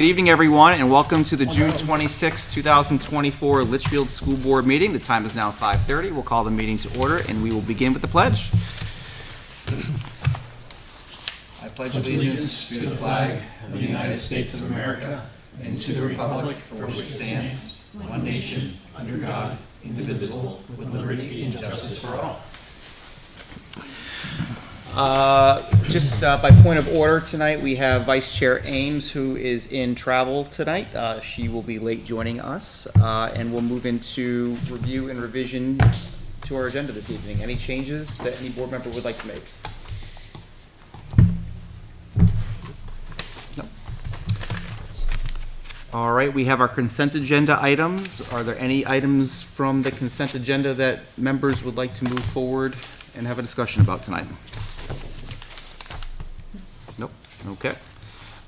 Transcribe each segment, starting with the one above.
Good evening, everyone, and welcome to the June 26, 2024 Litchfield School Board meeting. The time is now 5:30. We'll call the meeting to order, and we will begin with the pledge. I pledge allegiance to the flag of the United States of America and to the republic for which it stands, one nation, under God, indivisible, with liberty and justice for all. Just by point of order tonight, we have Vice Chair Ames, who is in travel tonight. She will be late joining us, and we'll move into review and revision to our agenda this evening. Any changes that any board member would like to make? No. All right, we have our consent agenda items. Are there any items from the consent agenda that members would like to move forward and have a discussion about tonight? Nope. Okay.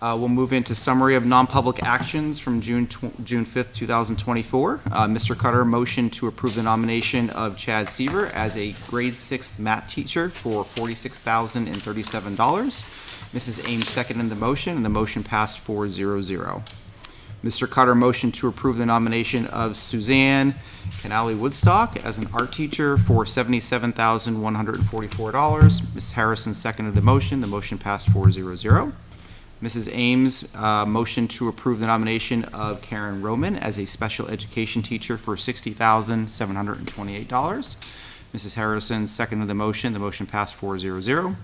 We'll move into summary of non-public actions from June 5th, 2024. Mr. Cutter motioned to approve the nomination of Chad Seaver as a grade 6th math teacher for $46,037. Mrs. Ames seconded the motion, and the motion passed 4-0-0. Mr. Cutter motioned to approve the nomination of Suzanne Canali Woodstock as an art teacher for $77,144. Ms. Harrison seconded the motion. The motion passed 4-0-0. Mrs. Ames motioned to approve the nomination of Karen Roman as a special education teacher for $60,728. Mrs. Harrison seconded the motion. The motion passed 4-0-0.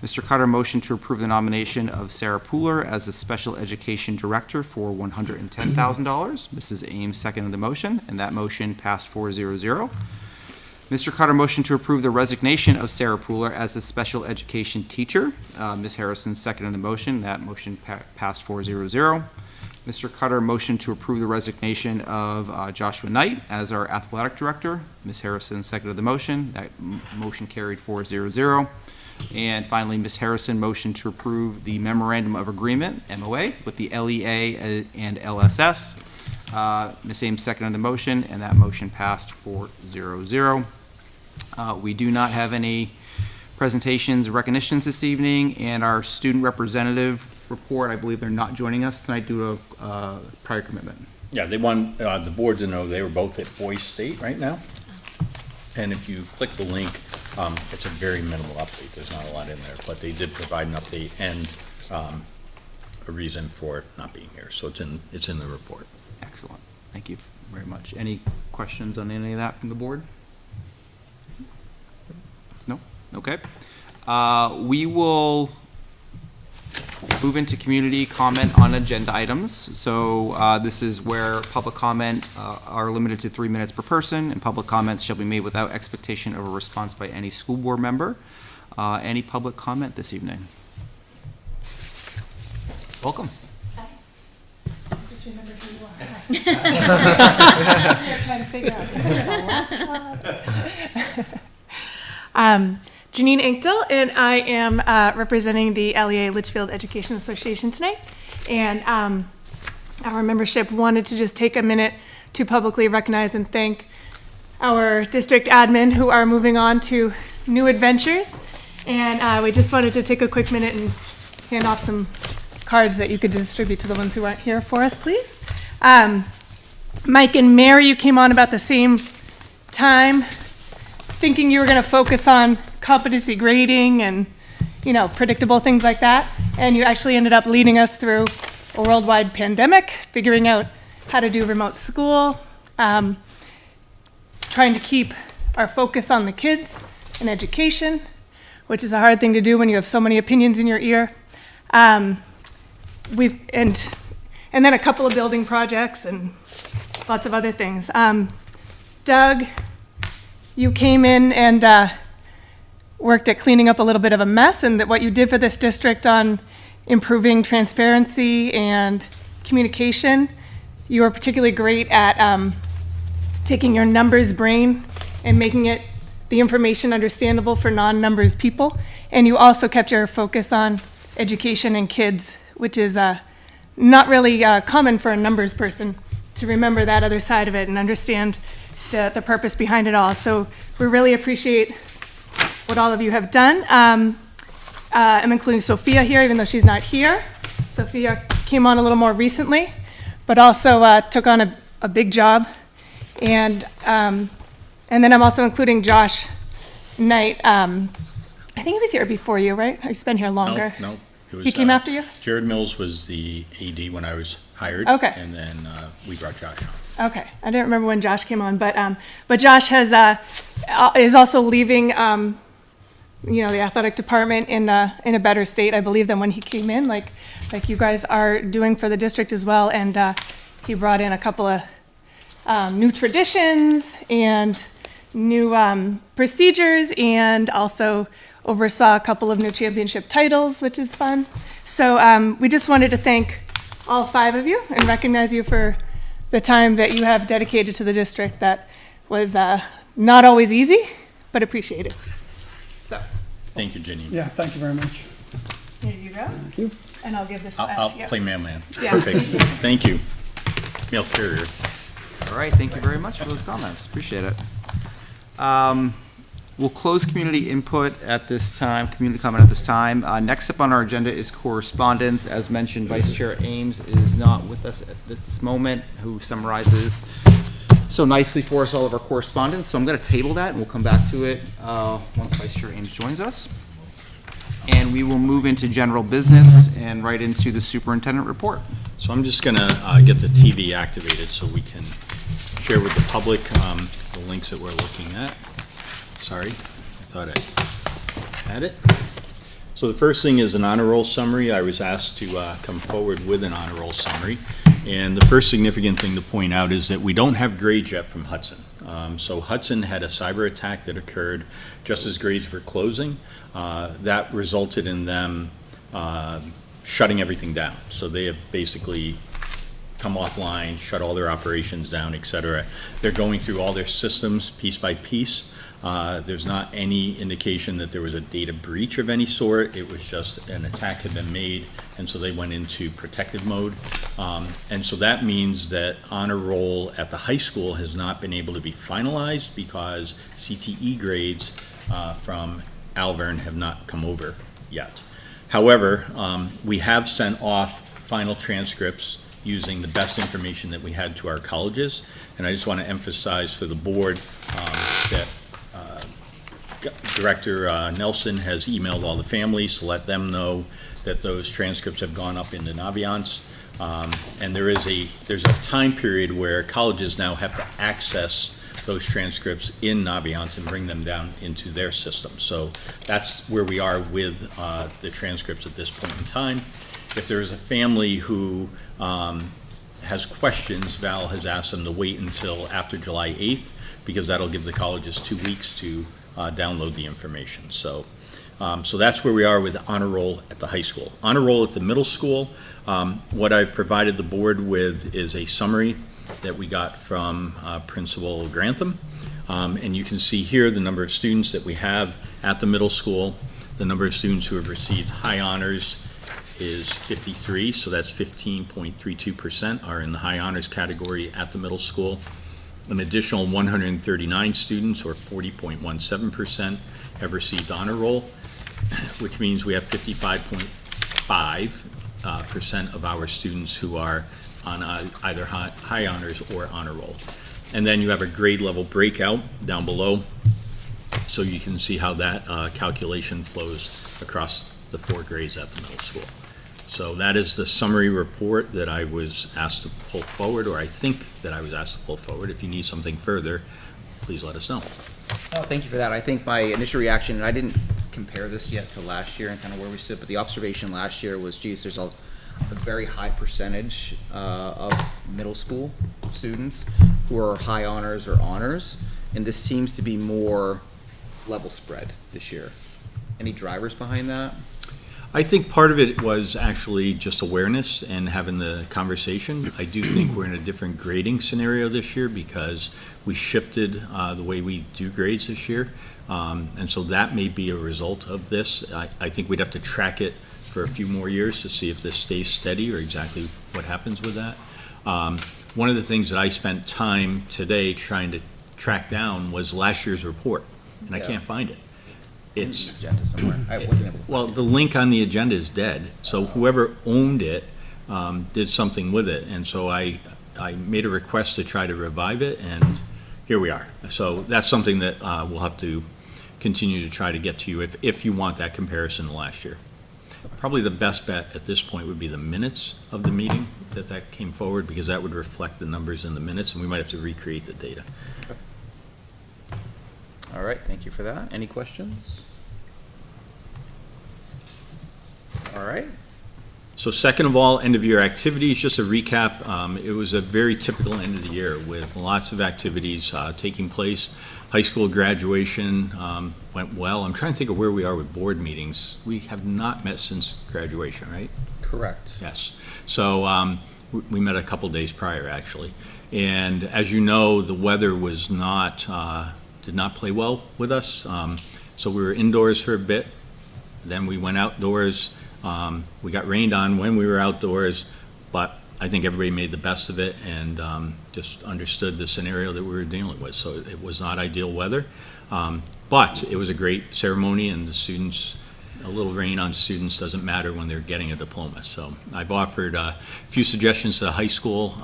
Mr. Cutter motioned to approve the nomination of Sarah Pooler as a special education director for $110,000. Mrs. Ames seconded the motion, and that motion passed 4-0-0. Mr. Cutter motioned to approve the resignation of Sarah Pooler as a special education teacher. Ms. Harrison seconded the motion. That motion passed 4-0-0. Mr. Cutter motioned to approve the resignation of Joshua Knight as our athletic director. Ms. Harrison seconded the motion. That motion carried 4-0-0. And finally, Ms. Harrison motioned to approve the memorandum of agreement, MOA, with the LEA and LSS. Ms. Ames seconded the motion, and that motion passed 4-0-0. We do not have any presentations, recognitions this evening, and our student representative report, I believe they're not joining us tonight due to prior commitment. Yeah, they want the board to know they were both at Boise State right now. And if you click the link, it's a very minimal update. There's not a lot in there, but they did provide an update and a reason for it not being here. So it's in the report. Excellent. Thank you very much. Any questions on any of that from the board? No? Okay. We will move into community comment on agenda items. So this is where public comment are limited to 3 minutes per person, and public comments shall be made without expectation of a response by any school board member. Any public comment this evening? Welcome. Hi. Just remember who you are. I'm trying to figure out. Janine Inkdell, and I am representing the LEA Litchfield Education Association tonight. And our membership wanted to just take a minute to publicly recognize and thank our district admin who are moving on to new adventures. And we just wanted to take a quick minute and hand off some cards that you could distribute to the ones who aren't here for us, please. Mike and Mary, you came on about the same time, thinking you were going to focus on competency grading and, predictable things like that. And you actually ended up leading us through a worldwide pandemic, figuring out how to do remote school, trying to keep our focus on the kids and education, which is a hard thing to do when you have so many opinions in your ear. And then a couple of building projects and lots of other things. Doug, you came in and worked at cleaning up a little bit of a mess, and that what you did for this district on improving transparency and communication. You were particularly great at taking your numbers brain and making it the information understandable for non-numbers people. And you also kept your focus on education and kids, which is not really common for a numbers person to remember that other side of it and understand the purpose behind it all. So we really appreciate what all of you have done. I'm including Sophia here, even though she's not here. Sophia came came on a little more recently, but also took on a big job. And then I'm also including Josh Knight. I think he was here before you, right? He's been here longer. No. It was, He came after you? Jared Mills was the AD when I was hired. Okay. And then we brought Josh on. Okay, I didn't remember when Josh came on, but Josh is also leaving, the athletic department in a better state, I believe, than when he came in, like you guys are doing for the district as well. And he brought in a couple of new traditions and new procedures, and also oversaw a couple of new championship titles, which is fun. So we just wanted to thank all 5 of you and recognize you for the time that you have dedicated to the district. That was not always easy, but appreciated. So. Thank you, Janine. Yeah, thank you very much. Here you go. Thank you. And I'll give this I'll back to you. play mailman. Yeah. Perfect. Thank you. Mail carrier. All right, thank you very much for those comments. Appreciate it. We'll close community input at this time, community comment at this time. Next up on our agenda is correspondence. As mentioned, Vice Chair Ames is not with us at this moment, who summarizes so nicely for us all of our correspondence. So I'm going to table that, and we'll come back to it once Vice Chair Ames joins us. And we will move into general business and right into the superintendent report. So I'm just going to get the TV activated so we can share with the public the links that we're looking at. Sorry, I thought I had it. So the first thing is an honor roll summary. I was asked to come forward with an honor roll summary. And the first significant thing to point out is that we don't have grades yet from Hudson. So Hudson had a cyber attack that occurred just as grades were closing. That resulted in them shutting everything down. So they have basically come offline, shut all their operations down, et cetera. They're going through all their systems piece by piece. There's not any indication that there was a data breach of any sort. It was just an attack had been made, and so they went into protective mode. And so that means that honor roll at the high school has not been able to be finalized because CTE grades from Alvern have not come over yet. However, we have sent off final transcripts using the best information that we had to our colleges. And I just want to emphasize for the board that Director Nelson has emailed all the families to let them know that those transcripts have gone up into Naviance. And there's a time period where colleges now have to access those transcripts in Naviance and bring them down into their system. So that's where we are with the transcripts at this point in time. If there is a family who has questions, Val has asked them to wait until after July 8th, because that'll give the colleges 2 weeks to download the information. So that's where we are with honor roll at the high school. Honor roll at the middle school, what I've provided the board with is a summary that we got from Principal Grantham. And you can see here the number of students that we have at the middle school. The number of students who have received high honors is 53, so that's 15.32% are in the high honors category at the middle school. An additional 139 students, or 40.17%, have received honor roll, which means we have 55.5% of our students who are on either high honors or honor roll. And then you have a grade level breakout down below, so you can see how that calculation flows across the 4 grades at the middle school. So that is the summary report that I was asked to pull forward, or I think that I was asked to pull forward. If you need something further, please let us know. Oh, thank you for that. I think my initial reaction, and I didn't compare this yet to last year and kind of where we sit, but the observation last year was, geez, there's a very high percentage of middle school students who are high honors or honors, and this seems to be more level spread this year. Any drivers behind that? I think part of it was actually just awareness and having the conversation. I do think we're in a different grading scenario this year because we shifted the way we do grades this year. And so that may be a result of this. I think we'd have to track it for a few more years to see if this stays steady or exactly what happens with that. One of the things that I spent time today trying to track down was last year's report, and I can't find it. It's in the agenda somewhere. I wasn't able to well, find the link on the agenda is dead, so whoever owned it did something with it. And so I made a request to try to revive it, and here we are. So that's something that we'll have to continue to try to get to you if you want that comparison to last year. Probably the best bet at this point would be the minutes of the meeting that came forward, because that would reflect the numbers in the minutes, and we might have to recreate the data. All right, thank you for that. Any questions? All right. So second of all, end of year activities, just a recap. It was a very typical end of the year with lots of activities taking place. High school graduation went well. I'm trying to think of where we are with board meetings. We have not met since graduation, right? Correct. Yes. So we met a couple days prior, actually. And as you know, the weather was did not play well with us. So we were indoors for a bit. Then we went outdoors. We got rained on when we were outdoors, but I think everybody made the best of it and just understood the scenario that we were dealing with. So it was not ideal weather, but it was a great ceremony, and the students, a little rain on students doesn't matter when they're getting a diploma. So I've offered a few suggestions to the high school,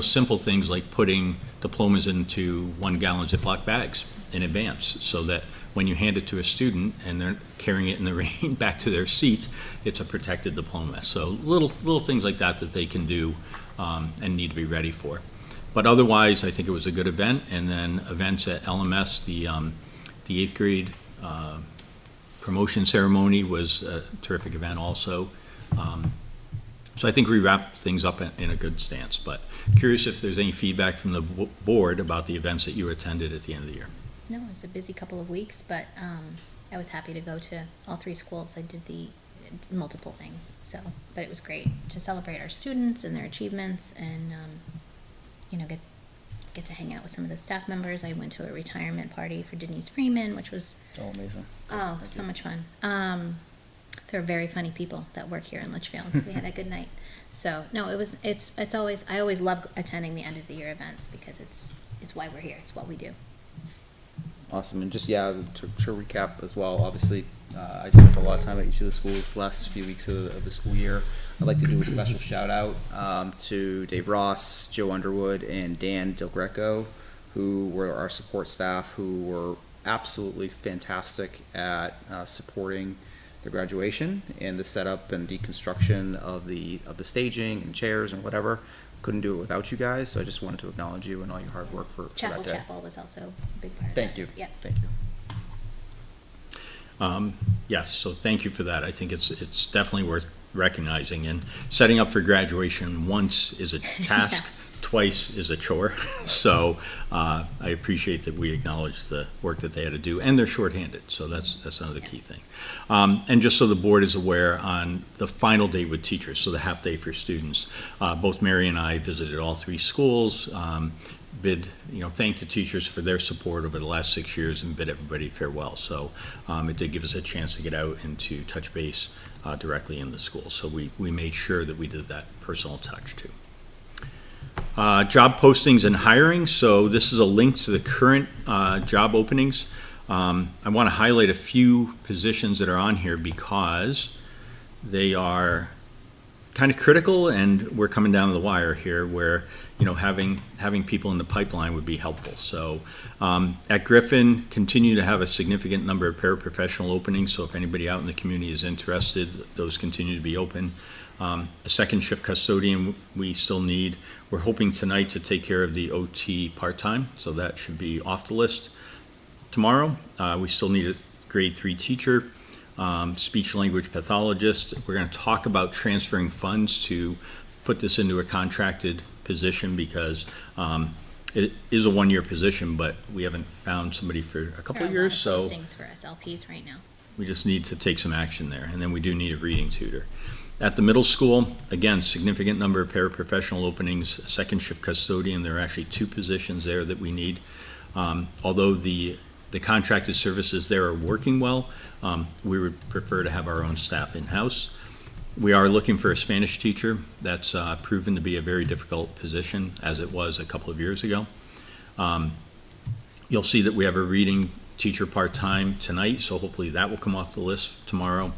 simple things like putting diplomas into 1-gallon Ziploc bags in advance, so that when you hand it to a student and they're carrying it in the rain back to their seat, it's a protected diploma. So little things like that they can do and need to be ready for. But otherwise, I think it was a good event. And then events at LMS, the 8th grade promotion ceremony was a terrific event also. So I think we wrapped things up in a good stance. But curious if there's any feedback from the board about the events that you attended at the end of the year. No, it was a busy couple of weeks, but I was happy to go to all 3 schools. I did the multiple things, but it was great to celebrate our students and their achievements, and get to hang out with some of the staff members. I went to a retirement party for Denise Freeman, which was Amazing. so much fun. There are very funny people that work here in Litchfield. We had a good night. So no, I always love attending the end of the year events, because it's why we're here. It's what we do. Awesome. And just, to recap as well, obviously, I spent a lot of time at each of the schools the last few weeks of the school year. I'd like to do a special shout out to Dave Ross, Joe Underwood, and Dan Del Greco, who were our support staff, who were absolutely fantastic at supporting the graduation and the setup and deconstruction of the staging and chairs and whatever. Couldn't do it without you guys, so I just wanted to acknowledge you and all your hard work for that day. Chapel was also a big part of Thank that. you. Yep. Thank you. Yes, so thank you for that. I think it's definitely worth recognizing. And setting up for graduation once is a task, twice is a chore. So I appreciate that we acknowledge the work that they had to do, and they're shorthanded. So that's another key thing. And just so the board is aware, on the final day with teachers, so the half day for students, both Mary and I visited all 3 schools, thanked the teachers for their support over the last 6 years, and bid everybody farewell. So it did give us a chance to get out and to touch base directly in the school. So we made sure that we did that personal touch too. Job postings and hiring. So this is a link to the current job openings. I want to highlight a few positions that are on here because they are kind of critical, and we're coming down to the wire here where having people in the pipeline would be helpful. So at Griffin, continue to have a significant number of paraprofessional openings. So if anybody out in the community is interested, those continue to be open. A second shift custodian we still need. We're hoping tonight to take care of the OT part-time, so that should be off the list. Tomorrow, we still need a grade 3 teacher, speech language pathologist. We're going to talk about transferring funds to put this into a contracted position, because it is a 1-year position, but we haven't found somebody for a couple of years. So postings for SLPs right now. we just need to take some action there, and then we do need a reading tutor. At the middle school, again, significant number of paraprofessional openings, second shift custodian. There are actually 2 positions there that we need. Although the contracted services there are working well, we would prefer to have our own staff in-house. We are looking for a Spanish teacher. That's proven to be a very difficult position, as it was a couple of years ago. You'll see that we have a reading teacher part-time tonight, so hopefully that will come off the list tomorrow.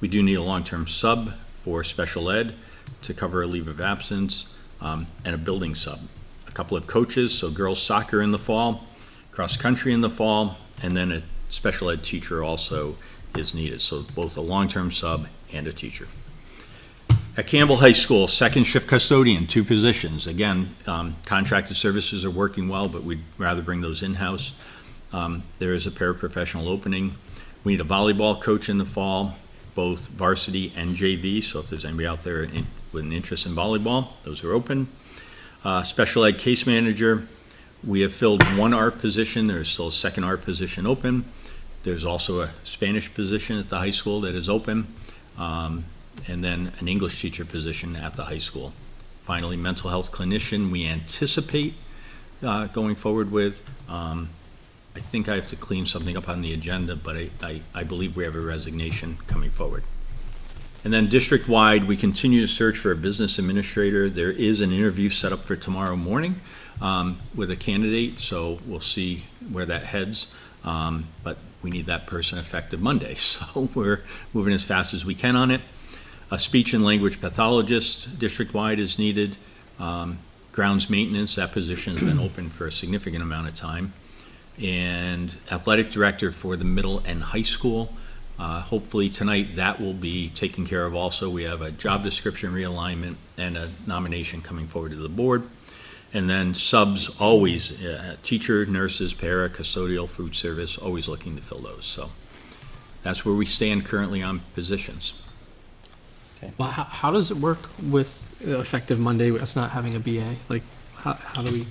We do need a long-term sub for special ed. to cover a leave of absence, and a building sub. A couple of coaches, so girls soccer in the fall, cross-country in the fall, and then a special ed teacher also is needed, so both a long-term sub and a teacher. At Campbell High School, second shift custodian, 2 positions. Again, contracted services are working well, but we'd rather bring those in-house. There is a paraprofessional opening. We need a volleyball coach in the fall, both varsity and JV, so if there's anybody out there with an interest in volleyball, those are open. Special ed case manager, we have filled 1 art position. There's still a second art position open. There's also a Spanish position at the high school that is open, and then an English teacher position at the high school. Finally, mental health clinician, we anticipate going forward with. I think I have to clean something up on the agenda, but I believe we have a resignation coming forward. And then district-wide, we continue to search for a business administrator. There is an interview set up for tomorrow morning with a candidate, so we'll see where that heads. But we need that person effective Monday, so we're moving as fast as we can on it. A speech and language pathologist district-wide is needed. Grounds maintenance, that position has been open for a significant amount of time. And athletic director for the middle and high school. Hopefully tonight that will be taken care of also. We have a job description realignment and a nomination coming forward to the board. And then subs always, teacher, nurses, para, custodial, food service, always looking to fill those. So that's where we stand currently on positions. Well, how does it work with effective Monday, us not having a BA? Like, how do we?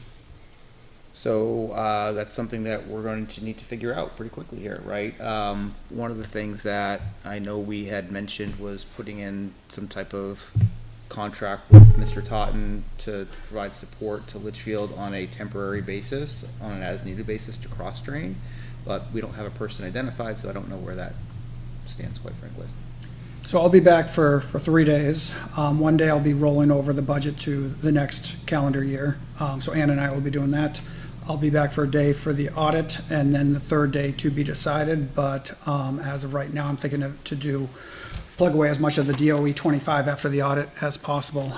So that's something that we're going to need to figure out pretty quickly here, right? One of the things that I know we had mentioned was putting in some type of contract with Mr. Totten to provide support to Litchfield on a temporary basis, on an as-needed basis to cross-train, but we don't have a person identified, so I don't know where that stands, quite frankly. So I'll be back for 3 days. One day I'll be rolling over the budget to the next calendar year. So Ann and I will be doing that. I'll be back for a day for the audit, and then the 3rd day to be decided. But as of right now, I'm thinking to plug away as much of the DOE 25 after the audit as possible.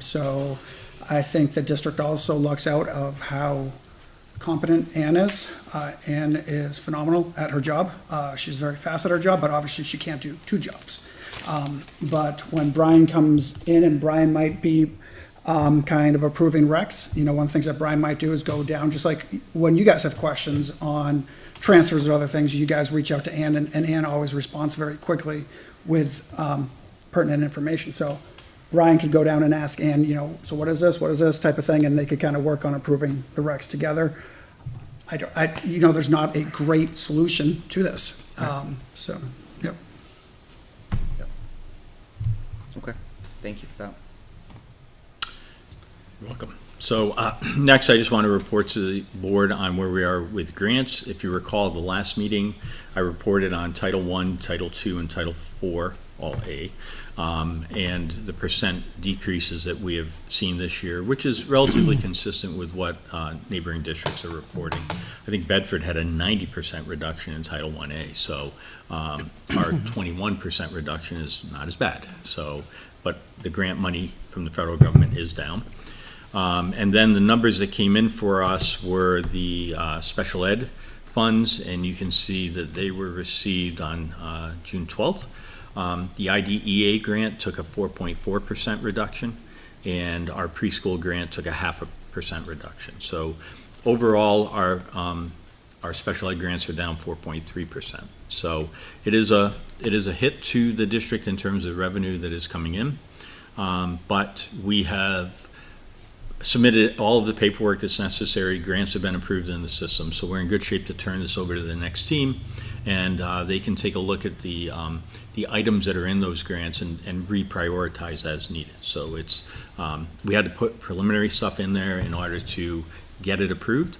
So I think the district also looks out of how competent Ann is. Ann is phenomenal at her job. She's very fast at her job, but obviously she can't do 2 jobs. But when Brian comes in, and Brian might be kind of approving recs, one of the things that Brian might do is go down, just like when you guys have questions on transfers or other things, you guys reach out to Ann, and Ann always responds very quickly with pertinent information. So Brian could go down and ask Ann, so what is this type of thing, and they could kind of work on approving the recs together. There's not a great solution to this. So, yep. Okay, thank you for that. You're welcome. So next, I just want to report to the board on where we are with grants. If you recall, the last meeting, I reported on Title I, Title II, and Title IV, all A, and the percent decreases that we have seen this year, which is relatively consistent with what neighboring districts are reporting. I think Bedford had a 90% reduction in Title I-A, so our 21% reduction is not as bad. So, but the grant money from the federal government is down. And then the numbers that came in for us were the special ed funds, and you can see that they were received on June 12th. The IDEA grant took a 4.4% reduction, and our preschool grant took a 0.5% reduction. So overall, our special ed grants are down 4.3%. So it is a hit to the district in terms of revenue that is coming in, but we have submitted all of the paperwork that's necessary. Grants have been approved in the system, so we're in good shape to turn this over to the next team, and they can take a look at the items that are in those grants and reprioritize as needed. So it's we had to put preliminary stuff in there in order to get it approved,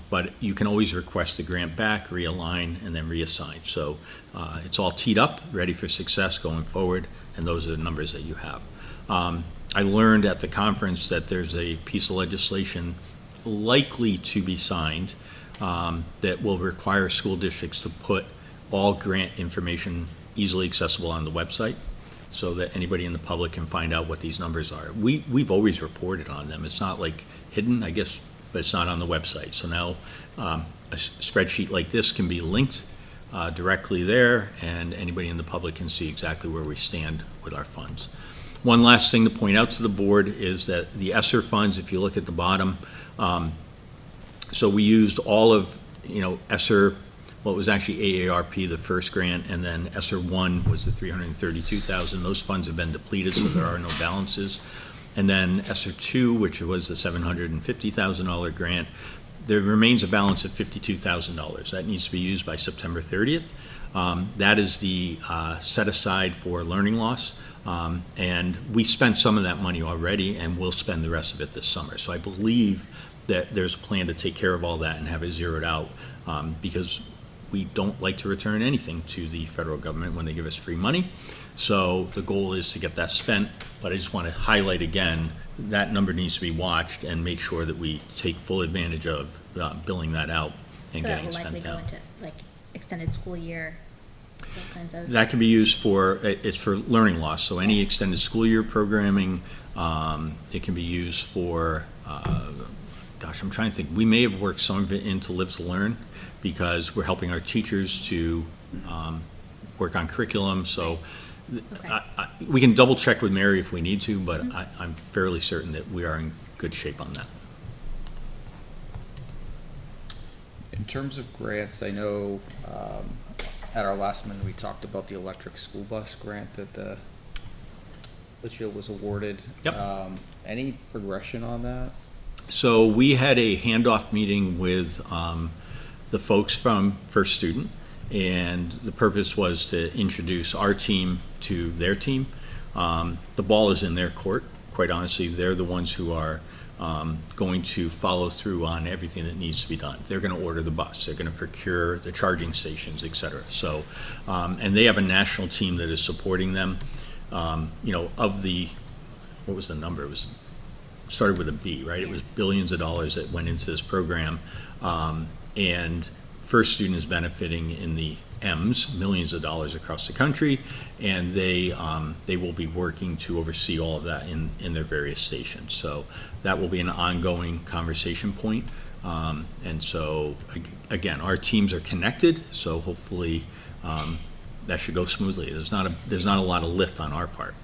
but you can always request the grant back, realign, and then reassign. So it's all teed up, ready for success going forward, and those are the numbers that you have. I learned at the conference that there's a piece of legislation likely to be signed that will require school districts to put all grant information easily accessible on the website. so that anybody in the public can find out what these numbers are. We've always reported on them. It's not like hidden, I guess, but it's not on the website. So now a spreadsheet like this can be linked directly there, and anybody in the public can see exactly where we stand with our funds. One last thing to point out to the board is that the ESSER funds, if you look at the bottom, so we used all of, ESSER, well, it was actually AARP, the first grant, and then ESSER 1 was the $332,000. Those funds have been depleted, so there are no balances. And then ESSER 2, which was the $750,000 grant, there remains a balance of $52,000. That needs to be used by September 30th. That is the set aside for learning loss. And we spent some of that money already, and we'll spend the rest of it this summer. So I believe that there's a plan to take care of all that and have it zeroed out, because we don't like to return anything to the federal government when they give us free money. So the goal is to get that spent, but I just want to highlight again, that number needs to be watched and make sure that we take full advantage of billing that out and So that getting will it likely spent go down. into like extended school year, those kinds of. That can be used for, it's for learning loss, so any extended school year programming, it can be used for, I'm trying to think, we may have worked some of it into Live to Learn, because we're helping our teachers to work on curriculum, so Okay. we can double check with Mary if we need to, but I'm fairly certain that we are in good shape on that. In terms of grants, I know at our last meeting, we talked about the electric school bus grant that the Litchfield was awarded. Yep. Any progression on that? So we had a handoff meeting with the folks from First Student, and the purpose was to introduce our team to their team. The ball is in their court, quite honestly. They're the ones who are going to follow through on everything that needs to be done. They're going to order the bus, they're going to procure the charging stations, et cetera. So, and they have a national team that is supporting them. Of the, what was the number? It was started with a B, right? It was billions of dollars that went into this program. And First Student is benefiting in the M's, millions of dollars across the country, and they will be working to oversee all of that in their various stations. So that will be an ongoing conversation point. And so, again, our teams are connected, so hopefully that should go smoothly. There's not a lot of lift on our part.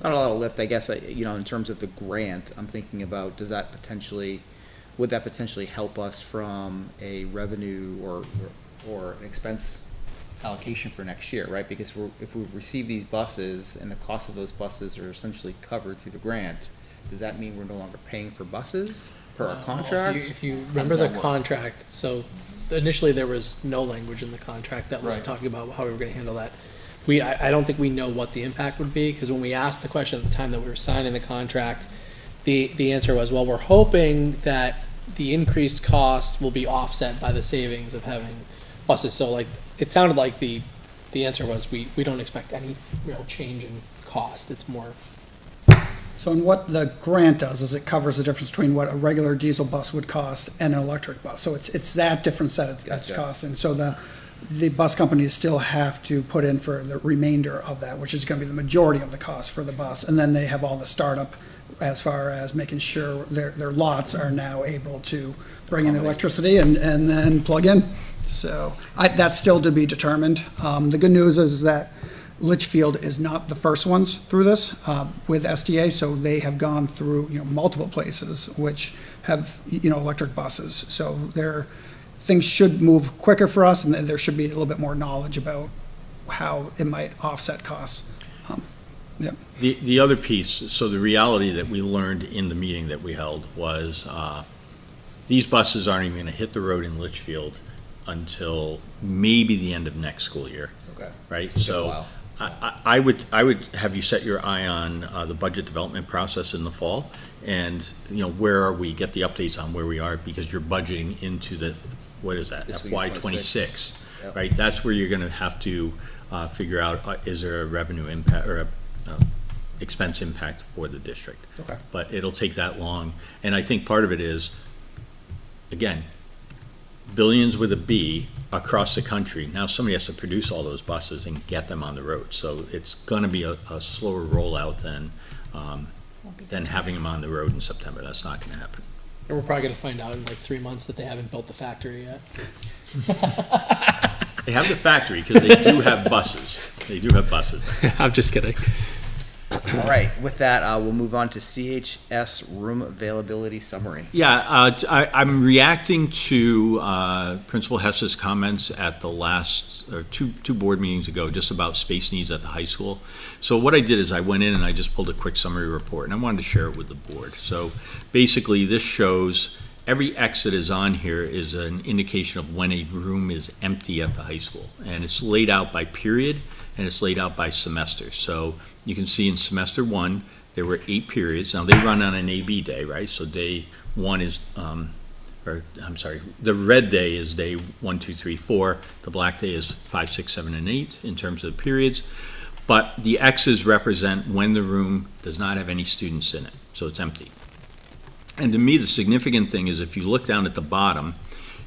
Not a lot of lift, I guess, in terms of the grant, I'm thinking about, would that potentially help us from a revenue or an expense allocation for next year, right? Because if we receive these buses and the cost of those buses are essentially covered through the grant, does that mean we're no longer paying for buses per our contract? If you remember the contract, so initially there was no language in the contract that was Right. talking about how we were gonna handle that. I don't think we know what the impact would be, because when we asked the question at the time that we were signing the contract, the answer was, well, we're hoping that the increased cost will be offset by the savings of having buses. So like, it sounded like the answer was, we don't expect any real change in cost. It's more, So and what the grant does is it covers the difference between what a regular diesel bus would cost and an electric bus. So it's that difference that it's Gotcha. costing. So the bus companies still have to put in for the remainder of that, which is gonna be the majority of the cost for the bus. And then they have all the startup as far as making sure their lots are now able to bring in the electricity and then plug in. So that's still to be determined. The good news is that Litchfield is not the first ones through this with SDA, so they have gone through multiple places which have electric buses. So things should move quicker for us, and there should be a little bit more knowledge about how it might offset costs. Yep. The other piece, so the reality that we learned in the meeting that we held was these buses aren't even going to hit the road in Litchfield until maybe the end of next school year, Okay. right? a So while. I would have you set your eye on the budget development process in the fall, and where are we? Get the updates on where we are, because you're budgeting into the, what is that? Fiscal year FY '26, Yep. right? That's where you're going to have to figure out is there a revenue impact or a expense impact for the district. Okay. But it'll take that long, and I think part of it is, again, billions with a B across the country. Now somebody has to produce all those buses and get them on the road. So it's gonna be a slower rollout than having them on the road in September. That's not gonna happen. And we're probably gonna find out in like 3 months that they haven't built the factory yet. They have the factory, because they do have buses. They do have buses. I'm just kidding. All right, with that, we'll move on to CHS room availability summary. Yeah, I'm reacting to Principal Hess's comments at the last, or two board meetings ago, just about space needs at the high school. So what I did is I went in and I just pulled a quick summary report, and I wanted to share it with the board. So basically, this shows every X that is on here is an indication of when a room is empty at the high school. And it's laid out by period, and it's laid out by semester. So you can see in semester 1, there were 8 periods. Now, they run on an AB day, right? So day 1 is, the red day is day 1, 2, 3, 4. The black day is 5, 6, 7, and 8 in terms of the periods. But the X's represent when the room does not have any students in it, so it's empty. And to me, the significant thing is if you look down at the bottom,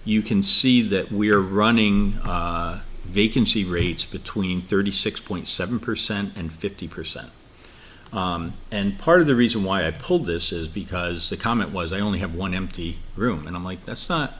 you can see that we're running vacancy rates between 36.7% and 50%. And part of the reason why I pulled this is because the comment was, I only have 1 empty room. And I'm like, that's not,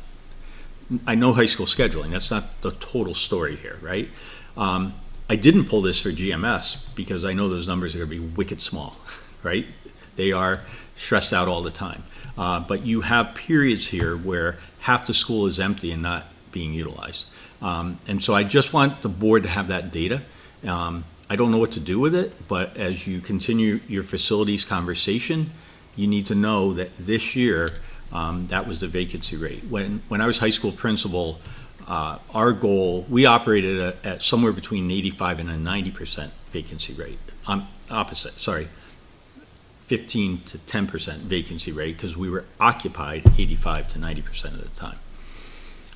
I know high school scheduling, that's not the total story here, right? I didn't pull this for GMS because I know those numbers are gonna be wicked small, right? They are stressed out all the time. But you have periods here where half the school is empty and not being utilized. And so I just want the board to have that data. I don't know what to do with it, but as you continue your facilities conversation, you need to know that this year, that was the vacancy rate. When I was high school principal, our goal, we operated at somewhere between 85 and a 90% vacancy rate. Opposite, sorry. 15 to 10% vacancy rate, because we were occupied 85 to 90% of the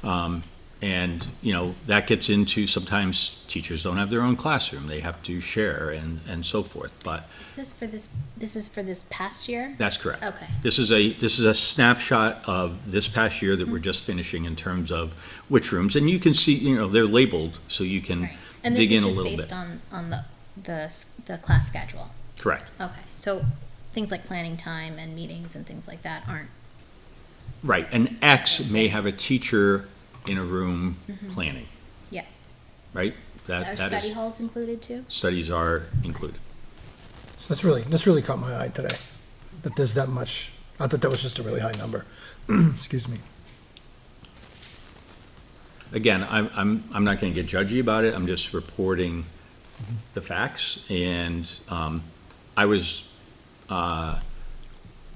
time. And, you know, that gets into sometimes teachers don't have their own classroom. They have to share and so forth, but. Is this for this past year? That's correct. Okay. This is a snapshot of this past year that we're just finishing in terms of which rooms. And you can see, you know, they're labeled, so you can Right. And dig in a this is little just bit. based on the class schedule? Correct. Okay, so things like planning time and meetings and things like that aren't, Right. An X may have a teacher in a room planning. Yeah. Right? are That study is, halls included too? studies are included. So this really caught my eye today, that there's that much. I thought that was just a really high number. Excuse me. Again, I'm not gonna get judgy about it, I'm just reporting the facts, and, I was,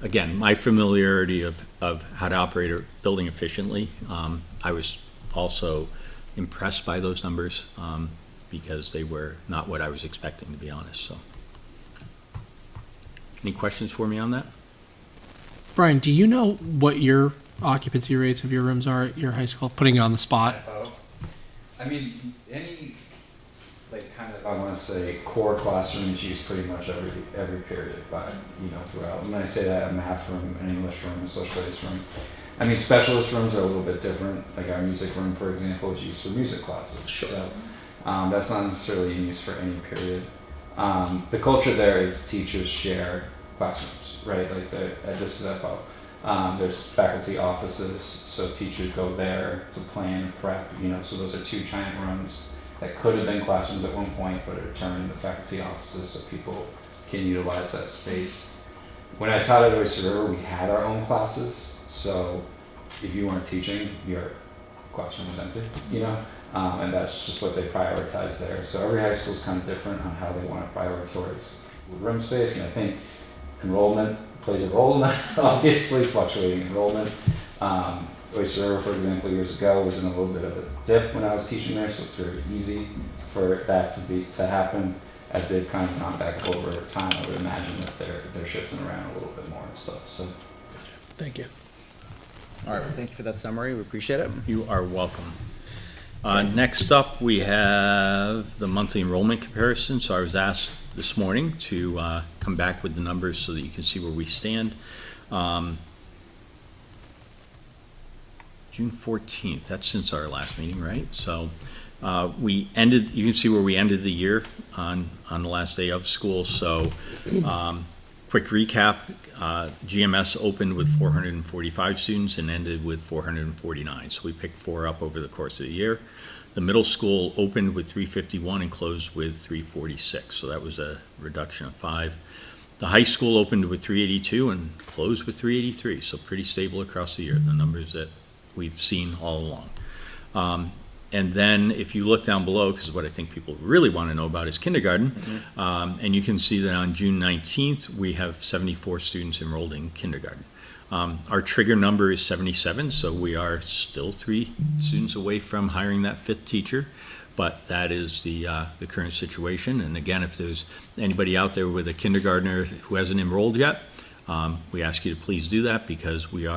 again, my familiarity of how to operate a building efficiently, I was also impressed by those numbers, because they were not what I was expecting, to be honest, so. Any questions for me on that? Brian, do you know what your occupancy rates of your rooms are at your high school? Putting you on the spot. I mean, any, like, kind of, I want to say, core classroom is used pretty much every period, but, you know, throughout. When I say that, a math room, an English room, a social studies room. I mean, specialist rooms are a little bit different. Like our music room, for example, is used for music classes. Sure. So, that's not necessarily in use for any period. The culture there is teachers share classrooms, right? Like this is FO. There's faculty offices, so teachers go there to plan, prep, you know, so those are 2 giant rooms that could have been classrooms at one point, but are turned into faculty offices so people can utilize that space. When I taught at Oyster River, we had our own classes, so if you weren't teaching, your classroom was empty, you know? And that's just what they prioritize there. So every high school is kind of different on how they want to prioritize room space, and I think enrollment plays a role in that, obviously, fluctuating enrollment. Oyster River, for example, years ago was in a little bit of a dip when I was teaching there, so it's very easy for that to happen. As they've kind of gone back over time, I would imagine that they're shifting around a little bit more and stuff, so. Thank you. All right, well, thank you for that summary, we appreciate it. You are welcome. Next up, we have the monthly enrollment comparison. So I was asked this morning to come back with the numbers so that you can see where we stand. June 14th, that's since our last meeting, right? So we ended, you can see where we ended the year on the last day of school. So quick recap, GMS opened with 445 students and ended with 449. So we picked 4 up over the course of the year. The middle school opened with 351 and closed with 346. So that was a reduction of 5. The high school opened with 382 and closed with 383. So pretty stable across the year, the numbers that we've seen all along. And then if you look down below, because what I think people really want to know about is kindergarten, and you can see that on June 19th, we have 74 students enrolled in kindergarten. Our trigger number is 77, so we are still 3 students away from hiring that 5th teacher, but that is the current situation. And again, if there's anybody out there with a kindergartner who hasn't enrolled yet, we ask you to please do that, because we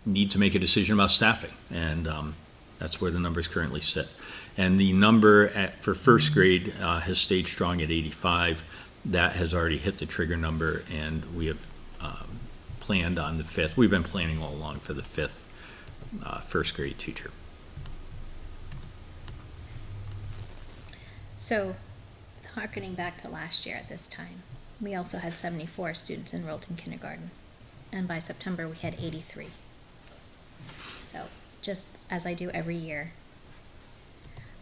need to make a decision about staffing, and that's where the numbers currently sit. And the number for first grade has stayed strong at 85. That has already hit the trigger number, and we have planned on the 5th. We've been planning all along for the 5th first grade teacher. So, harkening back to last year at this time, we also had 74 students enrolled in kindergarten, and by September we had 83. So, just as I do every year,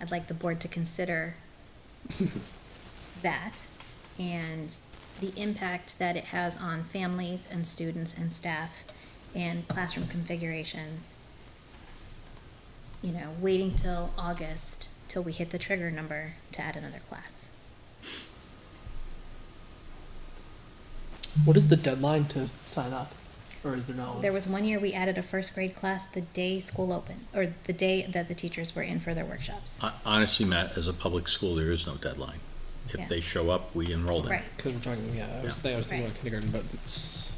I'd like the board to consider that and the impact that it has on families and students and staff and classroom configurations. You know, waiting till August till we hit the trigger number to add another class. What is the deadline to sign up? Or is there no? There was one year we added a first grade class the day school opened, or the day that the teachers were in for their workshops. Honestly, Matt, as a public school, there is no deadline. Yeah. If they show up, we enroll them. Right. Because we're talking, I was thinking about kindergarten, but it's,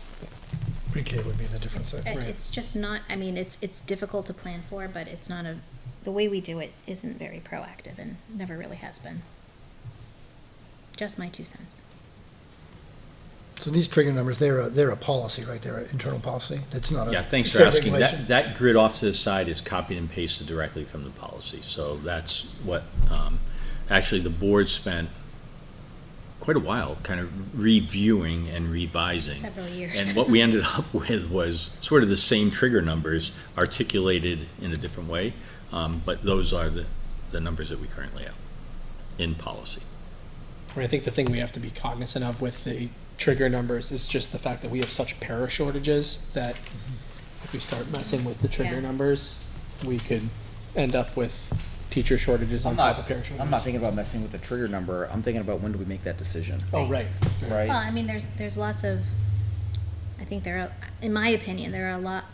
Pre-K would be the difference there. Right. It's just not, I mean, it's difficult to plan for, but it's not the way we do it isn't very proactive and never really has been. Just my 2 cents. So these trigger numbers, they're a policy, right? They're an internal policy? It's not a. Yeah, thanks for state asking. regulation. That grid off to the side is copied and pasted directly from the policy. So that's what, actually, the board spent quite a while kind of reviewing and revising. Several years. And what we ended up with was sort of the same trigger numbers articulated in a different way. But those are the numbers that we currently have in policy. I think the thing we have to be cognizant of with the trigger numbers is just the fact that we have such para shortages that if we start messing with the trigger Yeah. numbers, we could end up with teacher shortages on top of para shortages. I'm not thinking about messing with the trigger number. I'm thinking about when do we make that decision, Oh, right. right? Well, I mean, there's lots of, I think there are, in my opinion, there are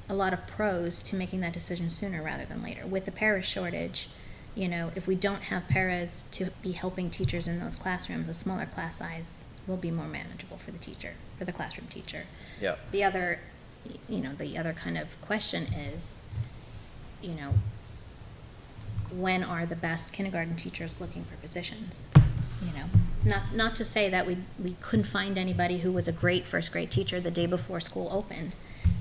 a lot of pros to making that decision sooner rather than later. With the para shortage, you know, if we don't have paras to be helping teachers in those classrooms, a smaller class size will be more manageable for the teacher, for the classroom teacher. Yeah. The other, you know, the other kind of question is, you know, when are the best kindergarten teachers looking for positions? You know, not to say that we couldn't find anybody who was a great first grade teacher the day before school opened.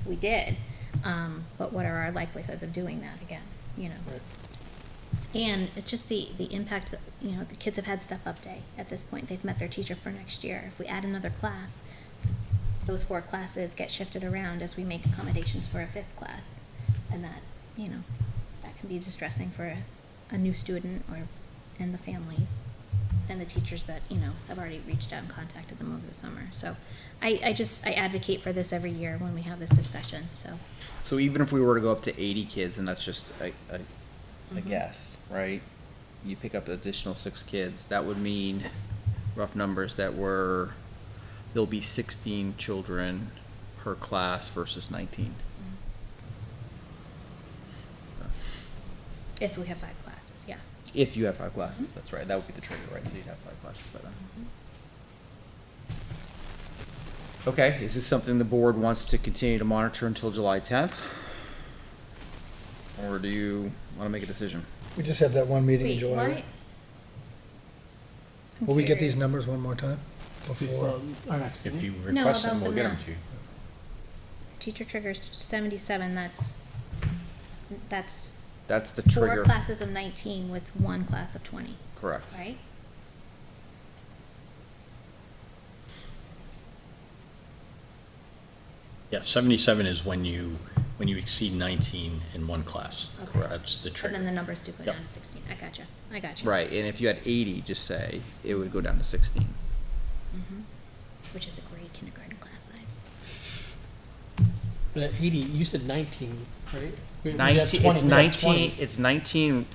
We did. But what are our likelihoods of doing that again, you know? Right. And it's just the impact that, you know, the kids have had step-up day at this point. They've met their teacher for next year. If we add another class, those 4 classes get shifted around as we make accommodations for a 5th class. And that, you know, that can be distressing for a new student and the families and the teachers that, you know, have already reached out and contacted them over the summer. So I advocate for this every year when we have this discussion, so. So even if we were to go up to 80 kids, and that's just a guess, right? You pick up additional 6 kids, that would mean, rough numbers, there'll be 16 children per class versus 19. If we have 5 classes, yeah. If you have 5 classes, that's right. That would be the trigger, right? So you'd have 5 classes by then. Okay, is this something the board wants to continue to monitor until July 10th? Or do you want to make a decision? We just have that one meeting in Wait, July, why? right? I'm Will we get these curious. numbers one more time? Before? Well, our next If meeting. you No, request them, about we'll the get them math. to you. The teacher triggers 77, that's That's the 4 trigger. classes of 19 with 1 class of 20, Correct. right? Yeah, 77 is when you exceed 19 in one class. Okay. That's the But trigger. then the numbers do go Yep. down to 16. I gotcha. Right, and if you had 80, just say, it would go down to 16. Which is a great kindergarten class size. But at 80, you said 19, right? We have 19, 20, it's we have 19, 20. it's 19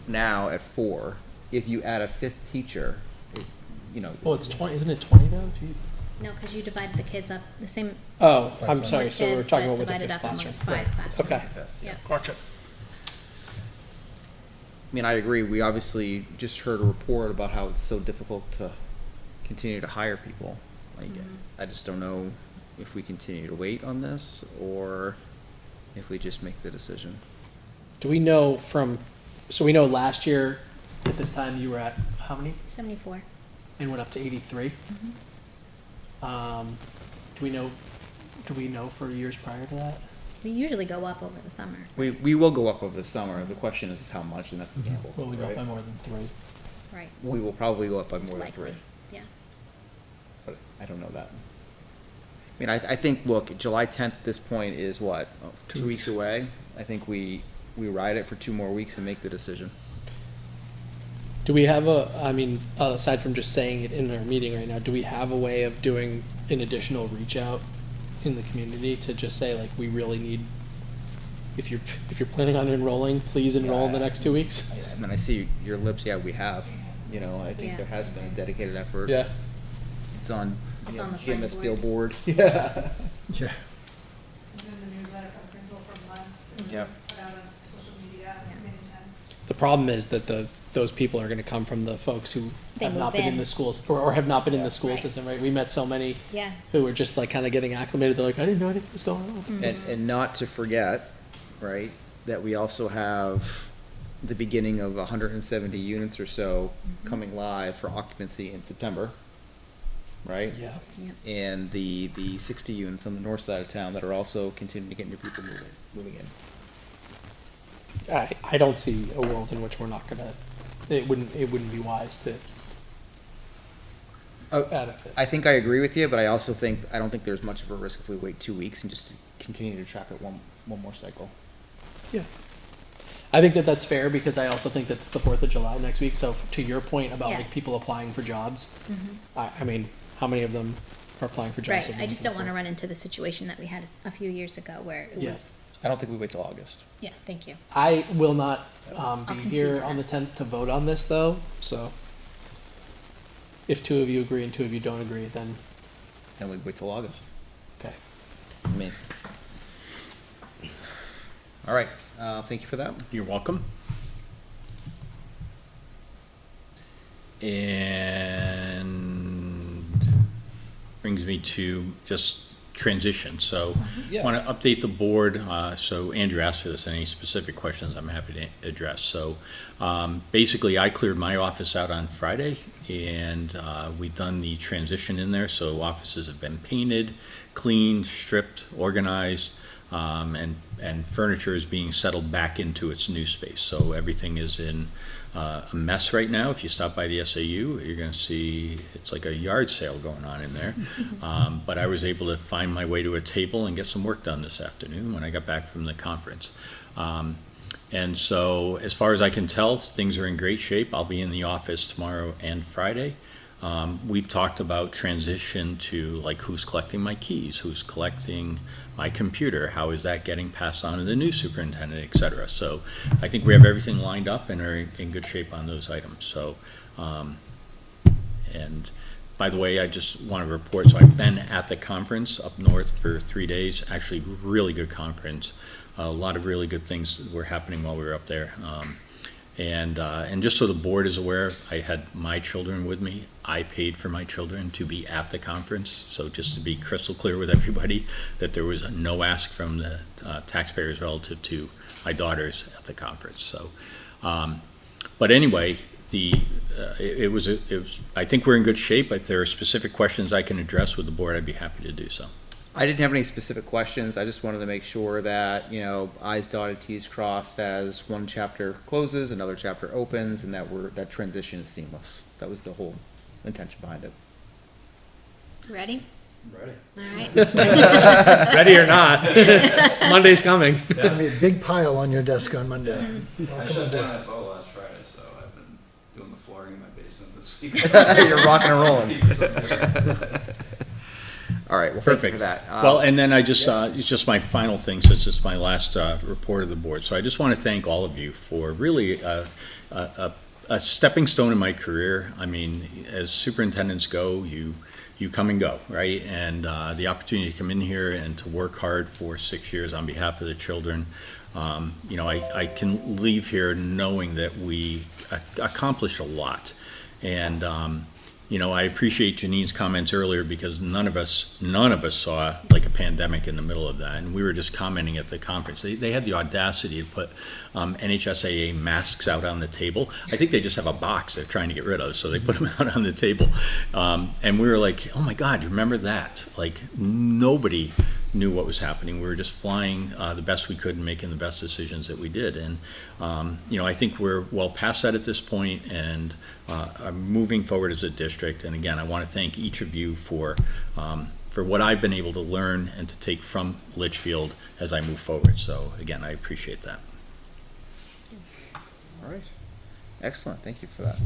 now at 4. If you add a 5th teacher, you know. Well, it's 20, isn't it 20 now? No, because you divided the kids up the same. Oh, I'm That's sorry, more so we're kids, talking but about with the divided 5th up amongst classroom. 5 classrooms. Okay. Yeah. Gotcha. I mean, I agree, we obviously just heard a report about how it's so difficult to continue to hire people. Like, I just don't know if we continue to wait on this, or if we just make the decision. Do we know so we know last year at this time you were at how many? 74. And went up to 83? Do we know for years prior to that? We usually go up over the summer. We will go up over the summer, the question is how much, and that's the gamble, Will we go up right? by more than 3? Right. We will probably go up by It's more than likely. 3, Yeah. but I don't know that. I mean, I think, look, July 10th at this point is what, 2 weeks away? I think we ride it for 2 more weeks and make the decision. Do we have aside from just saying it in our meeting right now, do we have a way of doing an additional reach out in the community to just say, like, we really need, if you're planning on enrolling, please enroll in the next 2 weeks? And then I see your lips, yeah, we have, I think Yeah. there has been a dedicated effort. Yeah. It's on, It's you know, on the GMS signboard. billboard. Yeah. Yeah. It's in the newsletter from principal for months. It's Yep. put out on social media many times. The problem is that those people are gonna come from the folks who They have not move been in in. the schools, or have not been in the school Right. system, right? We met so many Yeah. who were just like kinda getting acclimated, they're like, I didn't know anything was going on. And not to forget, right, that we also have the beginning of 170 units or so coming live for occupancy in September, right? Yeah. Yep. And the 60 units on the north side of town that are also continuing to get new people moving in. I don't see a world in which we're not gonna, it wouldn't be wise to add it. I think I agree with you, but I also think, I don't think there's much of a risk if we wait 2 weeks and just continue to track it one more cycle. Yeah. I think that's fair, because I also think that's the 4th of July next week, so to your point about Yeah. like people applying for jobs, I mean, how many of them are applying for jobs? Right. I just don't want to run into the situation that we had a few years ago where it Yeah. was, I don't think we wait till August. yeah, thank you. I will not be concede here to on the that. 10th to vote on this, though, so if 2 of you agree and 2 of you don't agree, then, And we wait till August. okay. I mean. All right, thank you for that. You're welcome. And brings me to just transition. So Yeah. want to update the board. So Andrew asked for this. Any specific questions I'm happy to address. So basically, I cleared my office out on Friday, and we've done the transition in there. So offices have been painted, cleaned, stripped, organized, and furniture is being settled back into its new space. So everything is in a mess right now. If you stop by the SAU, you're going to see it's like a yard sale going on in there. But I was able to find my way to a table and get some work done this afternoon when I got back from the conference. And so, as far as I can tell, things are in great shape. I'll be in the office tomorrow and Friday. We've talked about transition to, like, who's collecting my keys, who's collecting my computer, how is that getting passed on to the new superintendent, et cetera. So I think we have everything lined up and are in good shape on those items. So, and by the way, I just want to report, so I've been at the conference up north for 3 days, actually really good conference. A lot of really good things were happening while we were up there. And just so the board is aware, I had my children with me. I paid for my children to be at the conference. So just to be crystal clear with everybody, that there was no ask from the taxpayers relative to my daughters at the conference. So, but anyway, it was. I think we're in good shape. If there are specific questions I can address with the board, I'd be happy to do so. I didn't have any specific questions. I just wanted to make sure that, you know, I's dotted, T's crossed as one chapter closes, another chapter opens, and that transition is seamless. That was the whole intention behind it. Ready? Ready. All right. Ready or not, Monday's coming. There'll be a big pile on your desk on Monday. I shut down at Bo last Friday, so I've been doing the flooring in my basement this week. You're rocking and rolling. All right, well, thank you Perfect. for that. Well, and then I just, it's just my final thing, since it's my last report of the board. So I just want to thank all of you for really a stepping stone in my career. I mean, as superintendents go, you come and go, right? And the opportunity to come in here and to work hard for 6 years on behalf of the children, you know, I can leave here knowing that we accomplished a lot. And, you know, I appreciate Janine's comments earlier, because none of us saw like a pandemic in the middle of that. And we were just commenting at the conference. They had the audacity to put NHSAA masks out on the table. I think they just have a box they're trying to get rid of, so they put them out on the table. And we were like, oh my God, remember that? Like, nobody knew what was happening. We were just flying the best we could and making the best decisions that we did. And, you know, I think we're well past that at this point, and I'm moving forward as a district. And again, I want to thank each of you for what I've been able to learn and to take from Litchfield as I move forward. So again, I appreciate that. All right. Excellent. Thank you for that.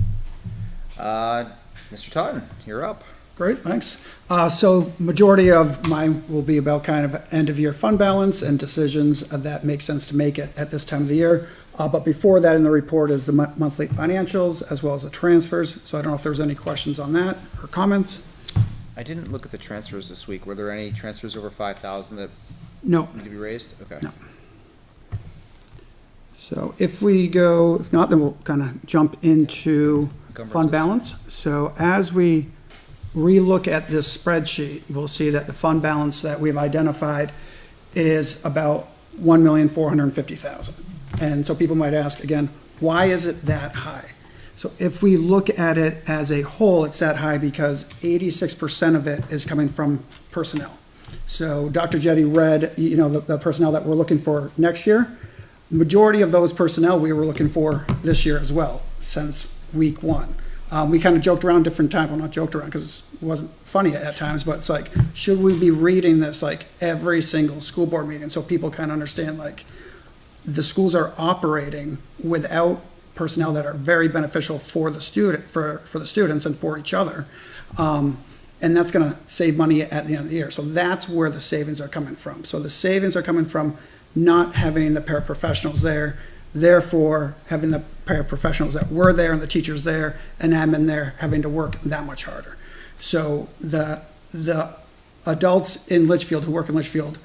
Mr. Totten, you're up. Great, thanks. So majority of mine will be about kind of end of year fund balance and decisions that make sense to make it at this time of the year. But before that in the report is the monthly financials as well as the transfers. So I don't know if there's any questions on that or comments. I didn't look at the transfers this week. Were there any transfers over 5,000 that No. need to be raised? Okay. No. So if not, then we'll kind of jump into fund Encumbrances. balance. So as we relook at this spreadsheet, we'll see that the fund balance that we've identified is about $1,450,000. And so people might ask again, why is it that high? So if we look at it as a whole, it's that high because 86% of it is coming from personnel. So Dr. Jetty read, you know, the personnel that we're looking for next year. Majority of those personnel we were looking for this year as well, since week one. We kind of joked around different times, well, not joked around because it wasn't funny at times, but it's like, should we be reading this like every single school board meeting so people kind of understand like the schools are operating without personnel that are very beneficial for the student, for the students and for each other. And that's going to save money at the end of the year. So that's where the savings are coming from. So the savings are coming from not having the paraprofessionals there, therefore having the paraprofessionals that were there and the teachers there and admin there having to work that much harder. So the adults in Litchfield who work in Litchfield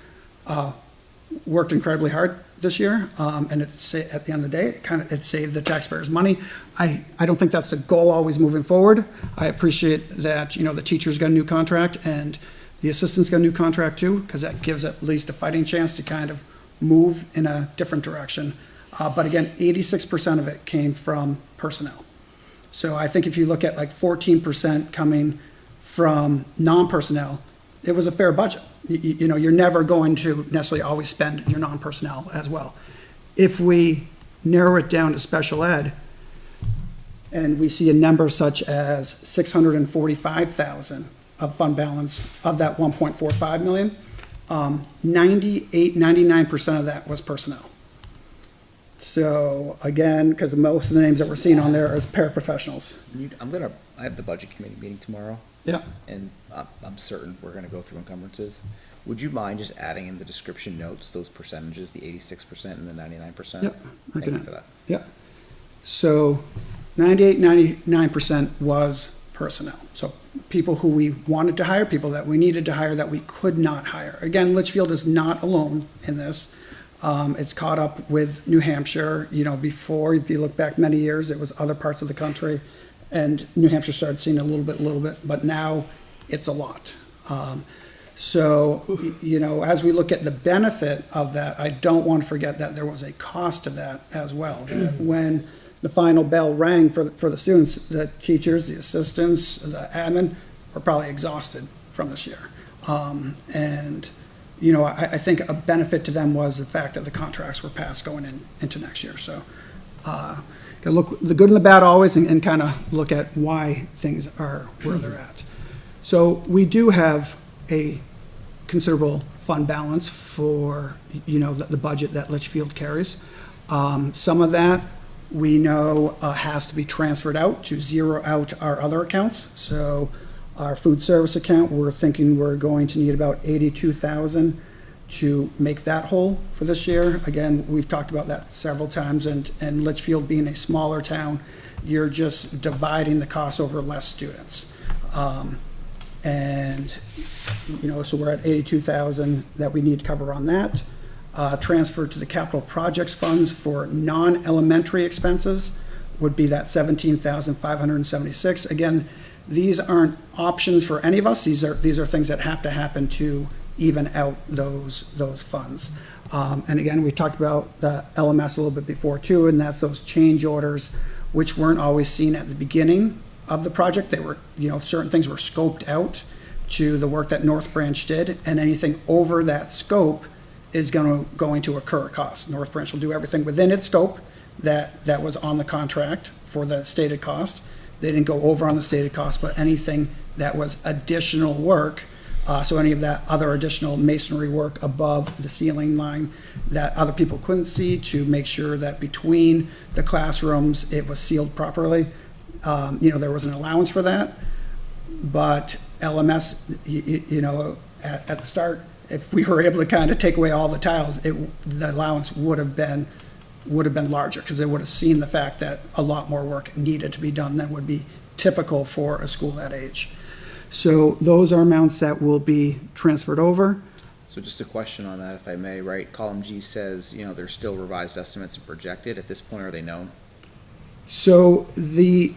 worked incredibly hard this year, and it's at the end of the day, it saved the taxpayers money. I don't think that's the goal always moving forward. I appreciate that, you know, the teachers got a new contract and the assistants got a new contract too, because that gives at least a fighting chance to kind of move in a different direction. But again, 86% of it came from personnel. So I think if you look at like 14% coming from non-personnel, it was a fair budget. You know, you're never going to necessarily always spend your non-personnel as well. If we narrow it down to special ed, and we see a number such as 645,000 of fund balance of that 1.45 million, 99% of that was personnel. So again, because most of the names that we're seeing on there are paraprofessionals. I have the budget committee meeting tomorrow. Yeah. And I'm certain we're gonna go through encumbrances. Would you mind just adding in the description notes, those percentages, the 86% and the 99%? Yep, I Thank can you add. for that. Yeah. So 99% was personnel. So people who we wanted to hire, people that we needed to hire that we could not hire. Again, Litchfield is not alone in this. It's caught up with New Hampshire. You know, before, if you look back many years, it was other parts of the country, and New Hampshire started seeing a little bit, but now it's a lot. So, you know, as we look at the benefit of that, I don't want to forget that there was a cost to that as well. That when the final bell rang for the students, the teachers, the assistants, the admin were probably exhausted from this year. And, you know, I think a benefit to them was the fact that the contracts were passed going into next year. So, gotta look the good and the bad always and kind of look at why things are where they're at. So we do have a considerable fund balance for, you know, the budget that Litchfield carries. Some of that we know has to be transferred out to zero out our other accounts. So our food service account, we're thinking we're going to need about 82,000 to make that whole for this year. Again, we've talked about that several times, and Litchfield being a smaller town, you're just dividing the cost over less students. And, you know, so we're at 82,000 that we need to cover on that. Transfer to the capital projects funds for non-elementary expenses would be that 17,576. Again, these aren't options for any of us. These are things that have to happen to even out those funds. And again, we talked about the LMS a little bit before too, and that's those change orders, which weren't always seen at the beginning of the project. They were, you know, certain things were scoped out to the work that North Branch did, and anything over that scope is going to occur at cost. North Branch will do everything within its scope that was on the contract for the stated cost. They didn't go over on the stated cost, but anything that was additional work, so any of that other additional masonry work above the ceiling line that other people couldn't see, to make sure that between the classrooms it was sealed properly. You know, there was an allowance for that, but LMS, you know, at the start, if we were able to kind of take away all the tiles, the allowance would have been larger, because they would have seen the fact that a lot more work needed to be done than would be typical for a school that age. So those are amounts that will be transferred over. So just a question on that, if I may, right? Column G says, you know, there's still revised estimates and projected. At this point, are they known? So the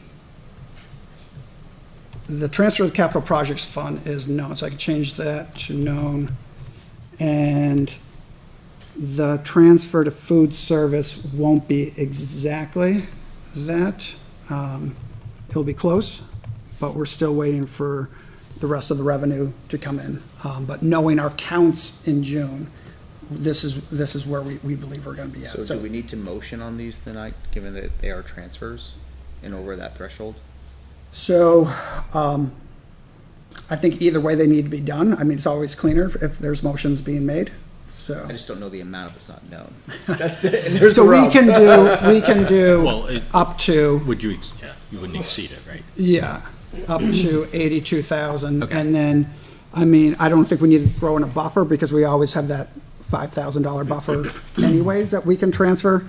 transfer of the capital projects fund is known, so I can change that to known. And the transfer to food service won't be exactly that. It'll be close, but we're still waiting for the rest of the revenue to come in. But knowing our counts in June, this is where we believe we're gonna be at. So do we need to motion on these tonight, given that they are transfers and over that threshold? So, I think either way they need to be done. I mean, it's always cleaner if there's motions being made, so. I just don't know the amount if it's not known. So we can do Well, up to, you wouldn't exceed it, right? yeah, up to 82,000. Okay. And then, I mean, I don't think we need to throw in a buffer, because we always have that $5,000 buffer anyways that we can transfer.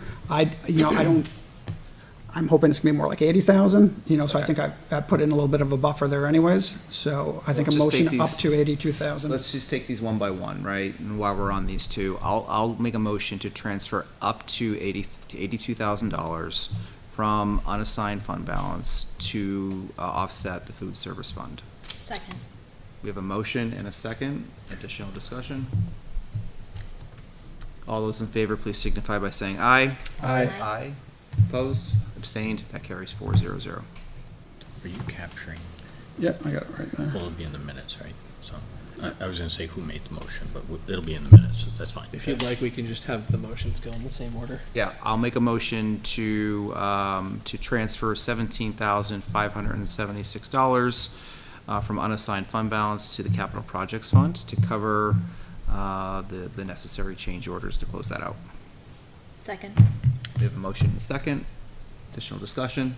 I'm hoping it's gonna be more like 80,000, you know, so I think I put in a little bit of a buffer there anyways. So I think a Let's just take motion up these- to 82,000. Let's just take these one by one, right? And while we're on these two, I'll make a motion to transfer up to $82,000 from unassigned fund balance to offset the food service fund. Second. We have a motion and a second. Additional discussion? All those in favor, please signify by saying aye. Aye. Aye. Opposed? Abstained? That carries 400. Are you capturing? Yeah, I got it right there. Well, it'll be in the minutes, right? So, I was gonna say who made the motion, but it'll be in the minutes, so that's fine. If you'd like, we can just have the motions go in the same order. Yeah, I'll make a motion to transfer $17,576 from unassigned fund balance to the capital projects fund to cover the necessary change orders to close that out. Second. We have a motion and a second. Additional discussion?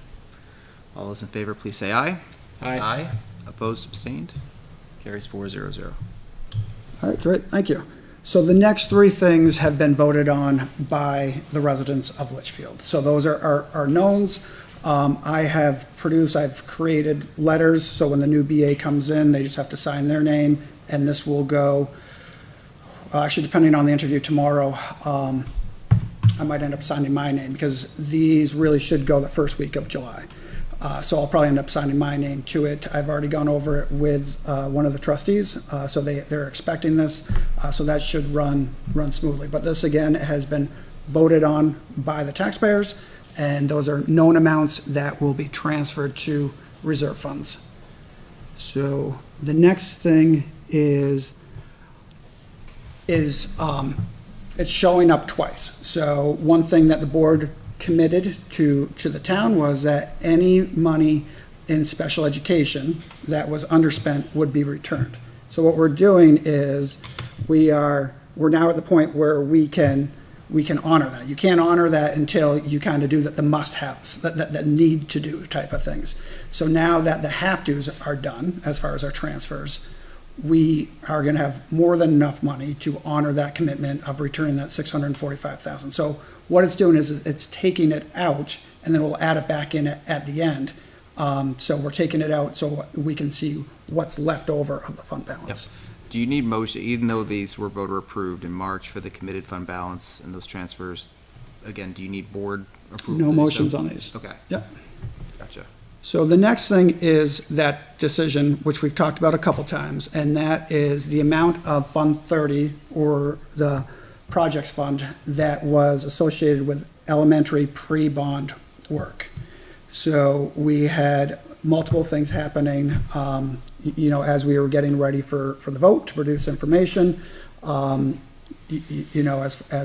All those in favor, please say aye. Aye. Opposed, abstained? Carries 400. All right, great, thank you. So the next three things have been voted on by the residents of Litchfield. So those are knowns. I've created letters, so when the new BA comes in, they just have to sign their name, and this will go, actually, depending on the interview tomorrow, I might end up signing my name, because these really should go the first week of July. So I'll probably end up signing my name to it. I've already gone over it with one of the trustees, so they're expecting this, so that should run smoothly. But this, again, has been voted on by the taxpayers, and those are known amounts that will be transferred to reserve funds. So the next thing is it's showing up twice. So one thing that the board committed to the town was that any money in special education that was underspent would be returned. So what we're doing is we're now at the point where we can honor that. You can't honor that until you kind of do the must-haves, that need to do type of things. So now that the have-tos are done, as far as our transfers, we are gonna have more than enough money to honor that commitment of returning that $645,000. So what it's doing is it's taking it out, and then we'll add it back in at the end. So we're taking it out so we can see what's left over of the fund balance. Do you need motion, even though these were voter approved in March for the committed fund balance and those transfers, again, do you need board approval? No to do so? motions on these. Okay. Yep. Gotcha. So the next thing is that decision, which we've talked about a couple times, and that is the amount of Fund 30, or the projects fund, that was associated with elementary pre-bond work. So we had multiple things happening, as we were getting ready for the vote to produce information, as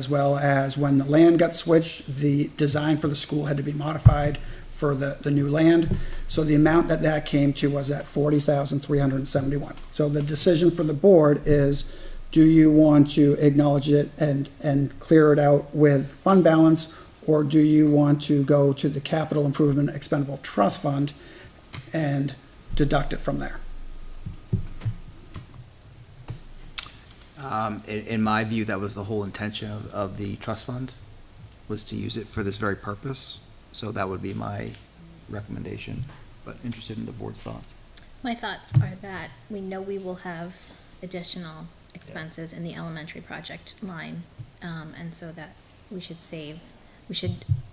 well as when the land got switched, the design for the school had to be modified for the new land. So the amount that came to was at $40,371. So the decision for the board is, do you want to acknowledge it and clear it out with fund balance, or do you want to go to the capital improvement expendable trust fund and deduct it from there? In my view, that was the whole intention of the trust fund, was to use it for this very purpose. So that would be my recommendation, but interested in the board's thoughts. My thoughts are that we know we will have additional expenses in the elementary project line, and so that we should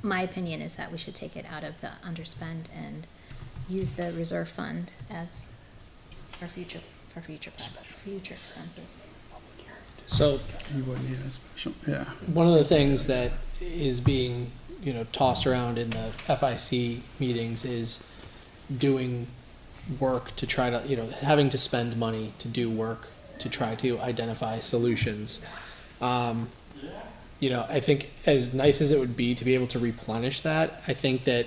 my opinion is that we should take it out of the underspend and use the reserve fund as for future expenses. So You wouldn't need a special, yeah. one of the things that is being, tossed around in the FIC meetings is doing work to try to, having to spend money to do work to try to identify solutions. I think as nice as it would be to be able to replenish that, I think that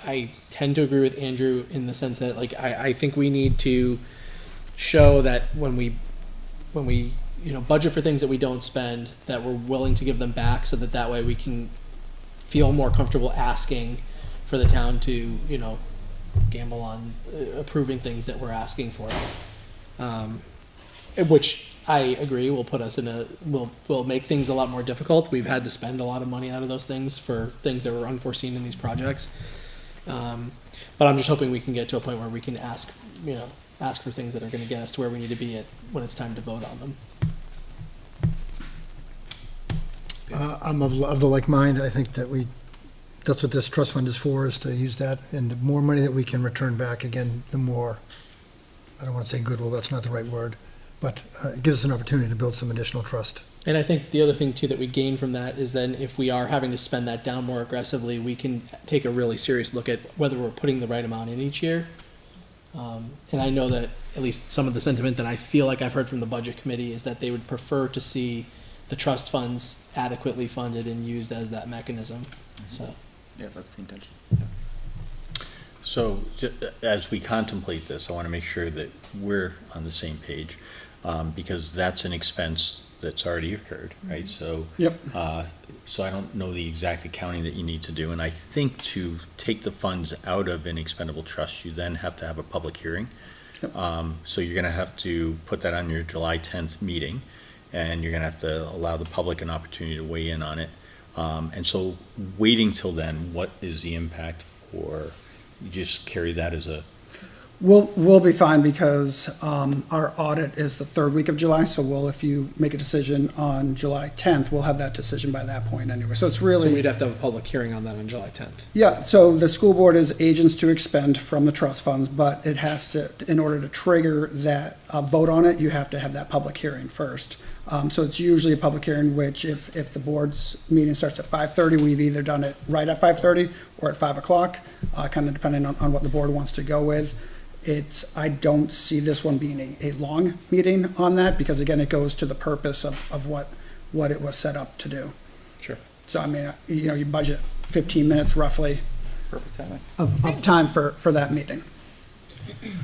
I tend to agree with Andrew in the sense that, I think we need to show that when we budget for things that we don't spend, that we're willing to give them back, so that way we can feel more comfortable asking for the town to, gamble on approving things that we're asking for. Which I agree will put us will make things a lot more difficult. We've had to spend a lot of money out of those things for things that were unforeseen in these projects. But I'm just hoping we can get to a point where we can ask for things that are going to get us to where we need to be when it's time to vote on them. I'm of the like mind. I think that that's what this trust fund is for, is to use that, and the more money that we can return back, again, the more, I don't want to say goodwill, that's not the right word, but it gives us an opportunity to build some additional trust. And I think the other thing too that we gain from that is then if we are having to spend that down more aggressively, we can take a really serious look at whether we're putting the right amount in each year. And I know that at least some of the sentiment that I feel like I've heard from the budget committee is that they would prefer to see the trust funds adequately funded and used as that mechanism. So, Yeah, that's the intention. So, as we contemplate this, I want to make sure that we're on the same page, because that's an expense that's already occurred, right? So, Yep. so I don't know the exact accounting that you need to do, and I think to take the funds out of an expendable trust, you then have to have a public hearing. Yep. So you're gonna have to put that on your July 10th meeting, and you're gonna have to allow the public an opportunity to weigh in on it. And so waiting till then, what is the impact for, you just carry that as a, We'll be fine because our audit is the third week of July, so if you make a decision on July 10th, we'll have that decision by that point anyway. So it's so really, we'd have to have a public hearing on that on July 10th. yeah, so the school board is agents to expend from the trust funds, but it has to, in order to trigger that vote on it, you have to have that public hearing first. So it's usually a public hearing, which if the board's meeting starts at 5:30, we've either done it right at 5:30 or at 5 o'clock, kind of depending on what the board wants to go with. I don't see this one being a long meeting on that, because again, it goes to the purpose of what it was set up to do. Sure. So I mean, you budget 15 minutes roughly Perfect timing. of time for that meeting.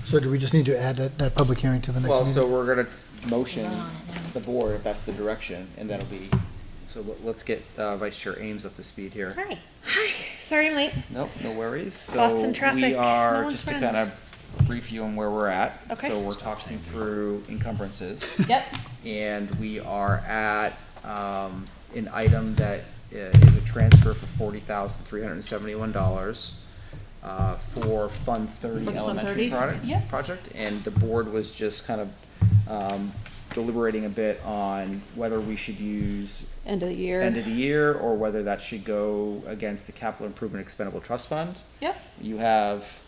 So do we just need to add that public hearing to the next Well, meeting? so we're gonna motion the board if that's the direction, and that'll be, so let's get Vice Chair Ames up to speed here. Hi. Sorry I'm late. Nope, no worries. So Boston traffic, we no are, one's just to friend. kind of brief you on where we're at. Okay. So we're talking through encumbrances. Yep. And we are at, an item that is a transfer for $40,371, for Fund 30 For Fund Elementary 30, yeah. project. And the board was just kind of, deliberating a bit on whether we should use End of the year. end of the year, or whether that should go against the Capital Improvement Expendable Trust Fund. Yep. You have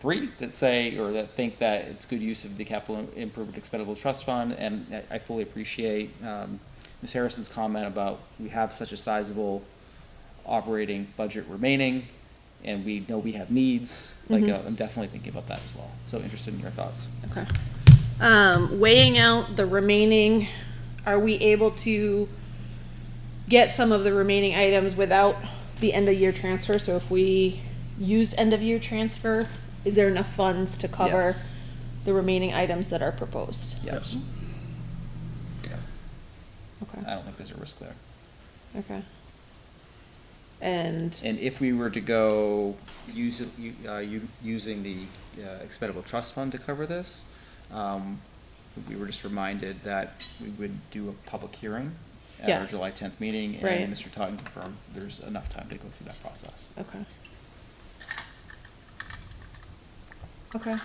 3 that say, or that think that it's good use of the Capital Improvement Expendable Trust Fund, and I fully appreciate, Ms. Harrison's comment about we have such a sizable operating budget remaining, and we know we have needs. Like, I'm definitely thinking about that as well. So interested in your thoughts. Okay. Weighing out the remaining, are we able to get some of the remaining items without the end of year transfer? So if we use end of year transfer, is there enough funds to cover Yes. the remaining items that are proposed? Yes. Yeah. Okay, I don't think there's a risk there. okay. And, And if we were to go using the expendable trust fund to cover this, we were just reminded that we would do a public hearing at Yeah. our July 10th meeting, Right. and Mr. Totten confirmed there's enough time to go through that process. okay. Okay,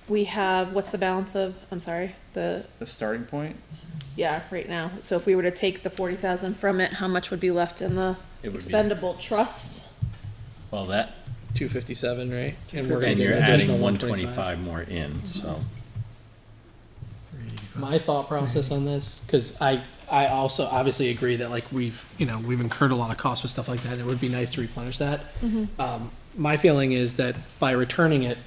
we have, what's the balance of, I'm sorry, The starting point, yeah, right now. So if we were to take the 40,000 from it, how much would be left in the It would be- expendable trust? Well, that, 257, right? And we're gonna and get you're an adding additional 125 more in, so. My thought process on this, because I also obviously agree that like we've incurred a lot of costs with stuff like that, and it would be nice to replenish that. My feeling is that by returning it,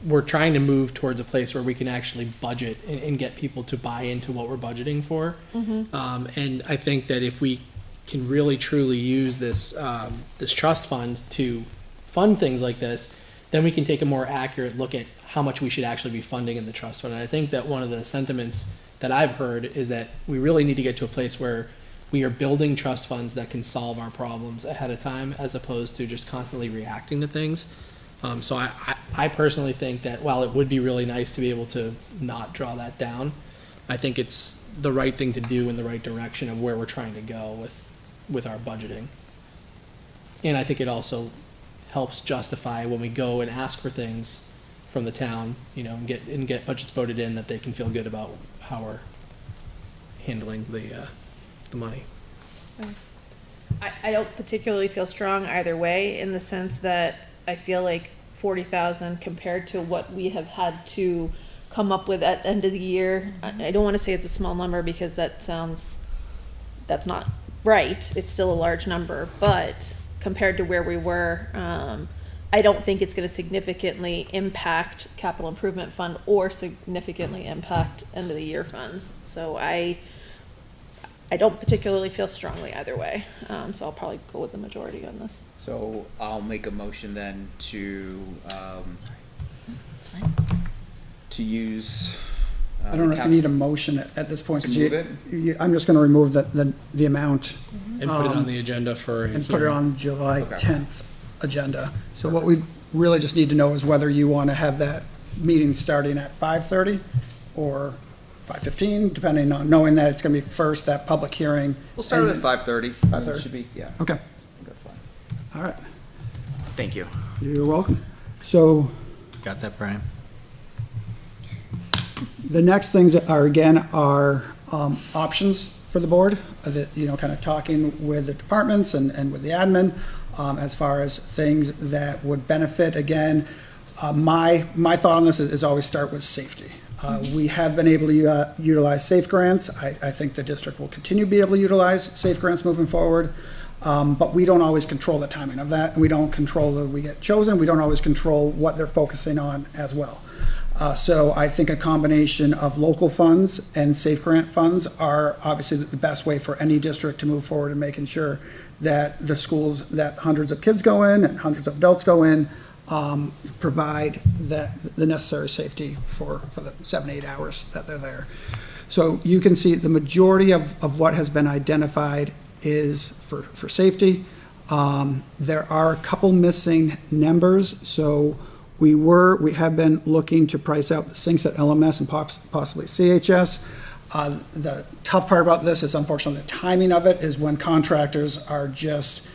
we're trying to move towards a place where we can actually budget and get people to buy into what we're budgeting for. And I think that if we can really truly use this, this trust fund to fund things like this, then we can take a more accurate look at how much we should actually be funding in the trust fund. And I think that one of the sentiments that I've heard is that we really need to get to a place where we are building trust funds that can solve our problems ahead of time, as opposed to just constantly reacting to things. So I personally think that while it would be really nice to be able to not draw that down, I think it's the right thing to do in the right direction of where we're trying to go with our budgeting. And I think it also helps justify when we go and ask for things from the town, and get budgets voted in, that they can feel good about how we're handling the money. I don't particularly feel strong either way, in the sense that I feel like 40,000 compared to what we have had to come up with at the end of the year. I don't want to say it's a small number, because that's not right. It's still a large number, but compared to where we were, I don't think it's going to significantly impact capital improvement fund or significantly impact end of the year funds. So I don't particularly feel strongly either way. So I'll probably go with the majority on this. so I'll make a motion then to, It's fine. to use. I don't know if you need a motion at this point. To 'cause move I'm just gonna remove the amount And put it on the agenda for a and put it hearing. on July Okay. 10th agenda. So what we really just need to know is whether you want to have that meeting starting at 5:30 or 5:15, depending on, knowing that it's going to be first, that public hearing. We'll start and at then- 5:30. 5:30. Should be, yeah, Okay, I think that's fine. all right. Thank you. You're welcome. So Got that, Brian? the next things that are, again, are options for the board, that, kind of talking with the departments and with the admin, as far as things that would benefit. Again, my thought on this is always start with safety. We have been able to utilize SAFE grants. I think the district will continue to be able to utilize SAFE grants moving forward. But we don't always control the timing of that, and we don't control that we get chosen, we don't always control what they're focusing on as well. So I think a combination of local funds and safe grant funds are obviously the best way for any district to move forward in making sure that the schools that hundreds of kids go in and hundreds of adults go in, provide the necessary safety for the 7-8 hours that they're there. So you can see the majority of what has been identified is for safety. There are a couple missing numbers, so we have been looking to price out the sinks at LMS and possibly CHS. The tough part about this is unfortunately the timing of it is when contractors are just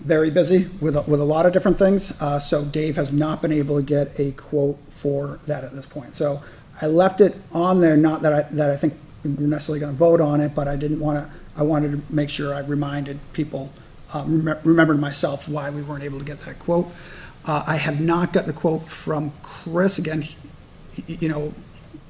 very busy with a lot of different things. So Dave has not been able to get a quote for that at this point. So I left it on there, not that I think we're necessarily going to vote on it, but I wanted to make sure I reminded people, remembered myself why we weren't able to get that quote. I have not got the quote from Chris. Again,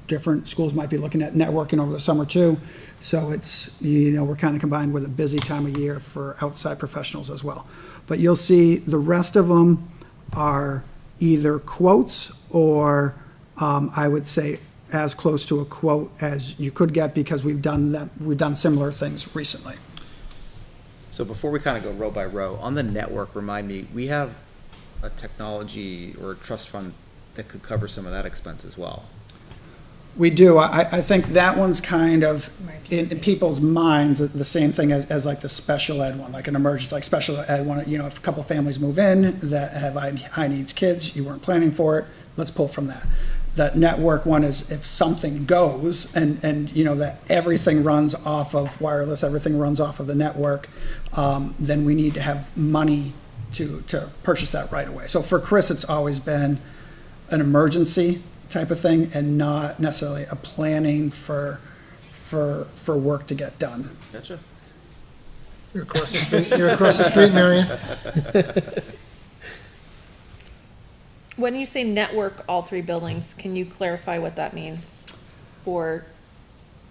different schools might be looking at networking over the summer too. So it's, we're kind of combined with a busy time of year for outside professionals as well. But you'll see the rest of them are either quotes or I would say as close to a quote as you could get, because we've done similar things recently. So before we kind of go row by row, on the network, remind me, we have a technology or a trust fund that could cover some of that expense as well. We do. I think that one's kind of in Emergencies. people's minds, the same thing as like the special ed one, like an emergency, like special ed one, if a couple families move in that have high needs kids, you weren't planning for it, let's pull from that. That network one is if something goes and that everything runs off of wireless, everything runs off of the network, then we need to have money to purchase that right away. So for Chris, it's always been an emergency type of thing and not necessarily a planning for work to get done. Gotcha. You're across the street, Marion. When you say network all three buildings, can you clarify what that means for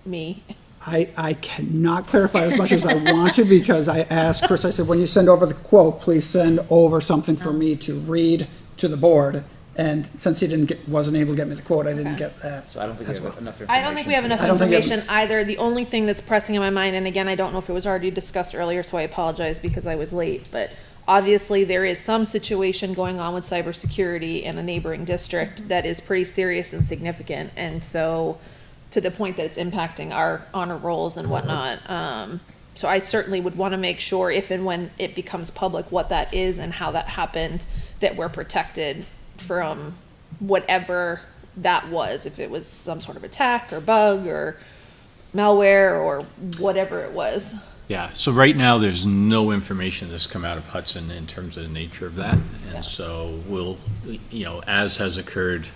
me? I cannot clarify as much as I want to, because I asked Chris, I said, when you send over the quote, please send over something for me to read to the board. And since he wasn't able to get me the quote, I didn't Okay. get that. So I don't think we as have well. enough information. I don't think we have enough I don't think we have- information either. The only thing that's pressing in my mind, and again, I don't know if it was already discussed earlier, so I apologize because I was late, but obviously there is some situation going on with cybersecurity in a neighboring district that is pretty serious and significant. And so, to the point that it's impacting our honor rolls and whatnot. So I certainly would want to make sure if and when it becomes public what that is and how that happened, that we're protected from whatever that was, if it was some sort of attack or bug or malware or whatever it was. Yeah, so right now, there's no information that's come out of Hudson in terms of the nature of that. Yeah. And so we'll, as has occurred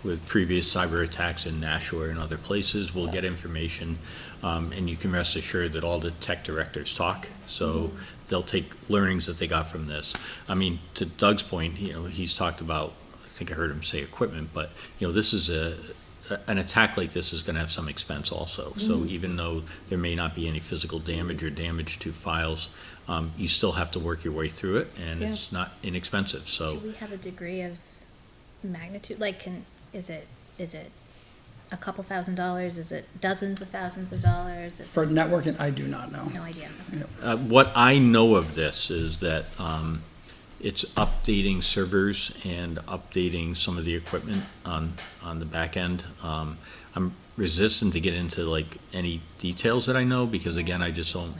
with previous cyber attacks in Nashua and other places, we'll get information. And you can rest assured that all the tech directors talk. So they'll take learnings that they got from this. I mean, to Doug's point, he's talked about, I think I heard him say equipment, but, this is an attack like this is going to have some expense also. So even though there may not be any physical damage or damage to files, you still have to work your way through it, and Yeah. it's not inexpensive. So Do we have a degree of magnitude? Like, is it a couple $1,000s? Is it dozens of thousands of dollars? Is For it- networking, I do not know. No idea. what I know of this is that it's updating servers and updating some of the equipment on the back end. I'm resistant to get into like any details that I know, because again, I just don't,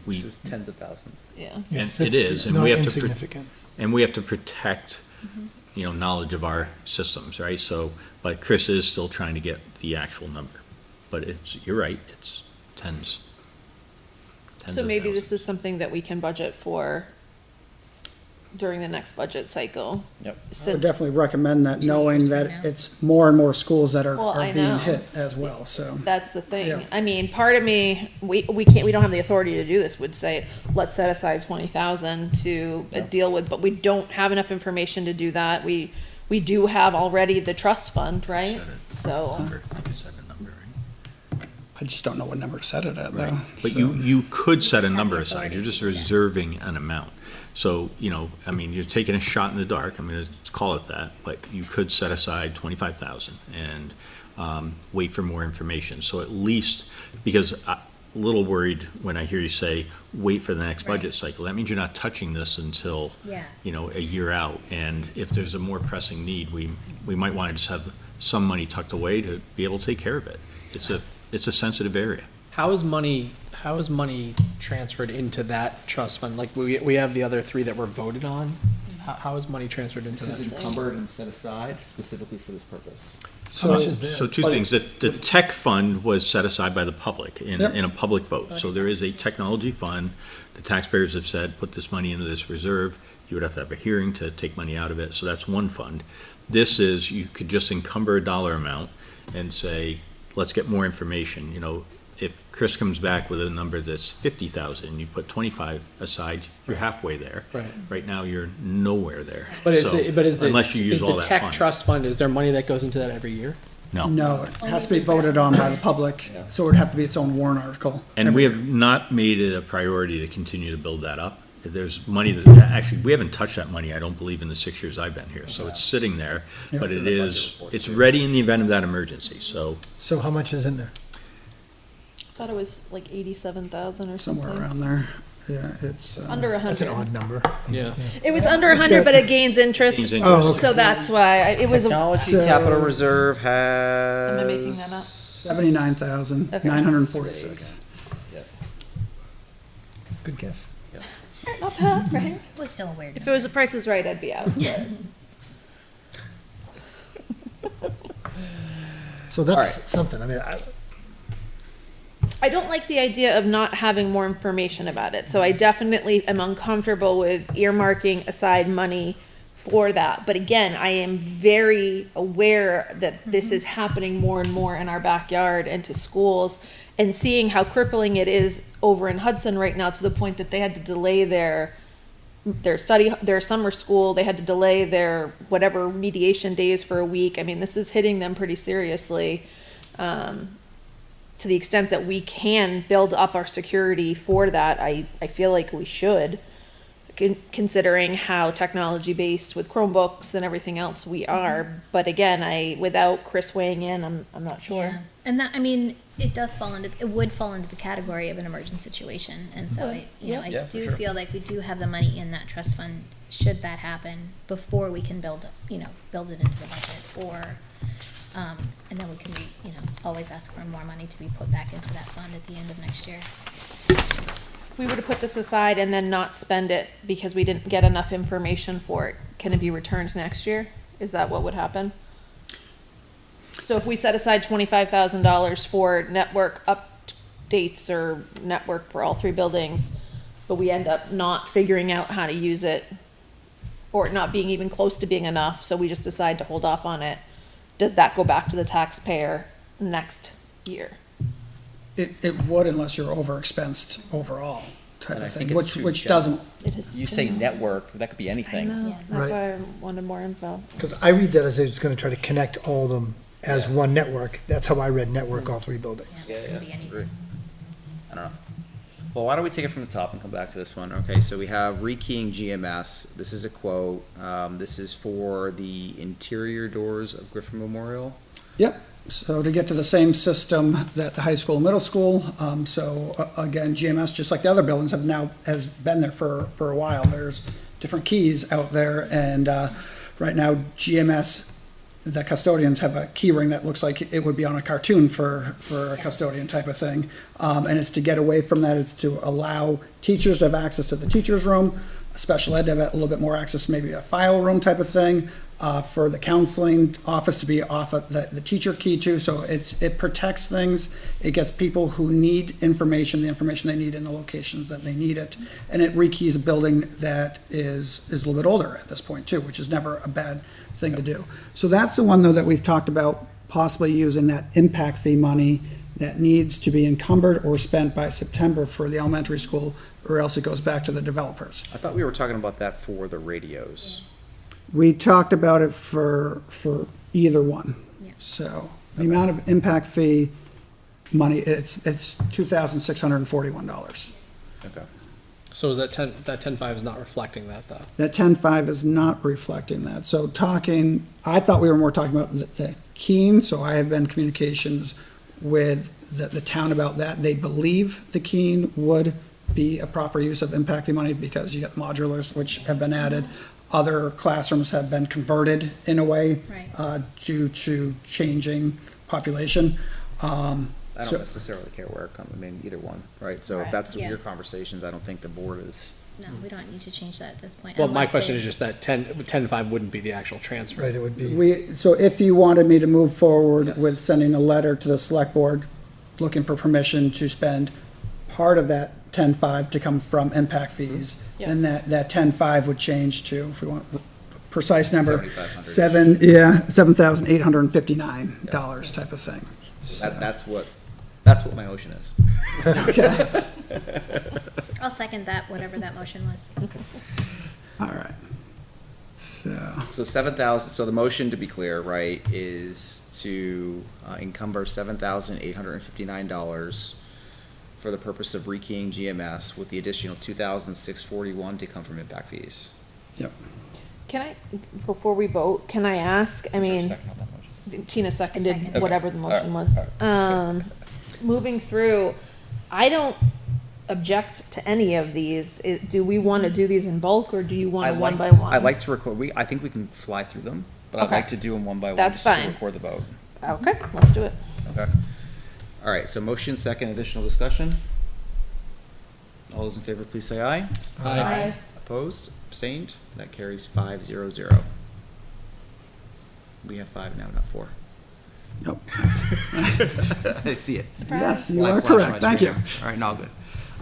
This is tens of thousands. Yeah. Yes, it it's is, and not we have to insignificant. and we have to protect, knowledge of our systems, right? So, but Chris is still trying to get the actual number. But you're right, it's tens So of maybe this thousands. is something that we can budget for during the next budget cycle. Yep. I would Since, definitely recommend that, 2 years knowing from that now. it's more and more schools that are Well, I being know. hit as well, so. that's the thing. Yeah. I mean, part of me, we don't have the authority to do this, would say, let's set aside 20,000 to deal with, but we don't have enough information to do that. We do have already the trust fund, right? Set it. So, Number, I think it's at a number, right? I just don't know what number to set it at, though. But So- you could set a number the aside, authority you're just to do that. reserving an amount. So, I mean, you're taking a shot in the dark, I mean, let's call it that, but you could set aside 25,000 and wait for more information. So at least, because I'm a little worried when I hear you say, wait for the next Right. budget cycle, that means you're not touching this until, Yeah. a year out. And if there's a more pressing need, we might want to just have some money tucked away to be able to take care of it. It's a sensitive area. How is money transferred into that trust fund? Like, we have the other three that were voted on. How is money transferred into This is that? encumbered and set aside specifically for this purpose. How much is there? So two things, that the tech fund was set aside by the public Yep. in a public vote. So there is a technology fund. The taxpayers have said, put this money into this reserve. You would have to have a hearing to take money out of it. So that's one fund. This is, you could just encumber a dollar amount and say, let's get more information. If Chris comes back with a number that's 50,000, you put 25 aside, you're halfway there. Right. Right now, you're nowhere there. But is So, the unless you use all that tech fund. trust fund, is there money that goes into that every year? No, it has to be voted on by the public, so it would have to be its own warrant article. And we have not made it a priority to continue to build that up. There's money actually, we haven't touched that money, I don't believe, in the 6 years I've been here. So it's sitting there, Yeah. but It's in it the budget is, report, it's too. ready in the event of that emergency, so. So how much is in there? I thought it was like 87,000 or something. Somewhere around there. Yeah, it's. Under That's an 100. odd number. Yeah. It was under 100, but it gains interest. Gains Oh, interest. okay. So that's why it was. Technology So- capital reserve has. Am I making that up? 79,946. Good guess. Not bad, right? It was still a weird If it was the Price is Right, I'd be out. but- So that's something, I mean, I don't like the idea of not having more information about it, so I definitely am uncomfortable with earmarking aside money for that. But again, I am very aware that this is happening more and more in our backyard and to schools, and seeing how crippling it is over in Hudson right now, to the point that they had to delay their summer school, they had to delay their whatever mediation days for a week. I mean, this is hitting them pretty seriously. To the extent that we can build up our security for that, I feel like we should, considering how technology-based with Chromebooks and everything else we are. But again, without Chris weighing in, I'm not sure. Yeah. And that, I mean, it would fall into the category of an emergent situation. And so I Yeah, for do sure. feel like we do have the money in that trust fund, should that happen, before we can build it into the budget, or, and then we can, always ask for more money to be put back into that fund at the end of next year. If we were to put this aside and then not spend it because we didn't get enough information for it, can it be returned next year? Is that what would happen? So if we set aside $25,000 for network updates or network for all three buildings, but we end up not figuring out how to use it, or it not being even close to being enough, so we just decide to hold off on it, does that go back to the taxpayer next year? It would unless you're overexpensed overall type And I of think thing, it's too which general. doesn't, It is. You say network, that could be I anything. know, Yeah. that's Right. why I wanted more info. because I read that as it's gonna try to connect all of them as one network. That's how I read network, all three buildings. Yeah, it could be anything. Agree. I don't know. Well, why don't we take it from the top and come back to this one? Okay, so we have rekeying GMS. This is a quote. This is for the interior doors of Griffin Memorial. yep. So to get to the same system that the high school and middle school, again, GMS, just like the other buildings, has been there for a while. There's different keys out there, and right now, GMS, the custodians have a key ring that looks like it would be on a cartoon for a custodian type of thing. And it's to get away from that, it's to allow teachers to have access to the teacher's room, special ed to have a little bit more access, maybe a file room type of thing, for the counseling office to be off of the teacher key too. So it protects things. It gets people who need information, the information they need in the locations that they need it. And it rekeys a building that is a little bit older at this point too, which is never a bad thing to do. So that's the one though that we've talked about possibly using that impact fee money that needs to be encumbered or spent by September for the elementary school, or else it goes back to the developers. I thought we were talking about that for the radios. We talked about it for either one. Yeah. So the amount of impact fee, money, it's $2,641. Okay. So is that 10.5 is not reflecting that though? That 10.5 is not reflecting that. So I thought we were more talking about the Keene, so I have been in communications with the town about that. They believe the Keene would be a proper use of impacting money because you got modulars which have been added. Other classrooms have been converted in a way Right. due to changing population. I So- don't necessarily care where it comes, I mean, either one, right? So if Right. that's Yeah. your conversations, I don't think the board is. No, we don't need to change that at this point. Well, my unless question they- is just that 10.5 wouldn't be the actual transfer. Right, it would be, So if you wanted me to move forward Yes. with sending a letter to the select board looking for permission to spend part of that 10.5 to come from impact fees, then that 10.5 would change to, if we want a precise number, $7,500. $7,859 type of thing. That's what my motion is. Okay, I'll second that, whatever that motion was. all right. So, So 7,000, so the motion, to be clear, right, is to encumber $7,859 for the purpose of rekeying GMS with the additional $2,641 to come from impact fees. yep. Can I, before we vote, can I ask, I Is there a mean, second on that motion? Tina seconded seconded. whatever the Okay. motion All was. right. Moving through, I don't object to any of these. Do we want to do these in bulk, or do you want I'd one like- by one? I'd like to record, I think we can fly through them, but I'd Okay. like to do them one by one. That's just to fine. record the vote. Okay, let's do it. Okay. All right, so motion, second, additional discussion. All those in favor, please say aye. Aye. Opposed, abstained, that carries 5-0-0. We have 5 now, not 4. Yep. I see it. Yes, you Light are flash on my correct. Thank you. screen. All right, now good.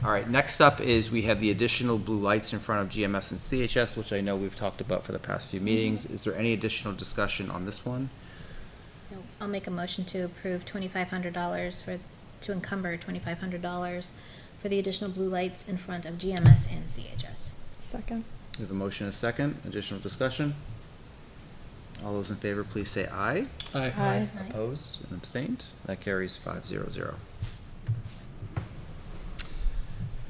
All right, next up is we have the additional blue lights in front of GMS and CHS, which I know we've talked about for the past few meetings. Is there any additional discussion on this one? No, I'll make a motion to approve $2,500 to encumber $2,500 for the additional blue lights in front of GMS and CHS. Second. We have a motion and a second, additional discussion. All those in favor, please say aye. Aye. Aye. Opposed and abstained, that carries 5-0-0.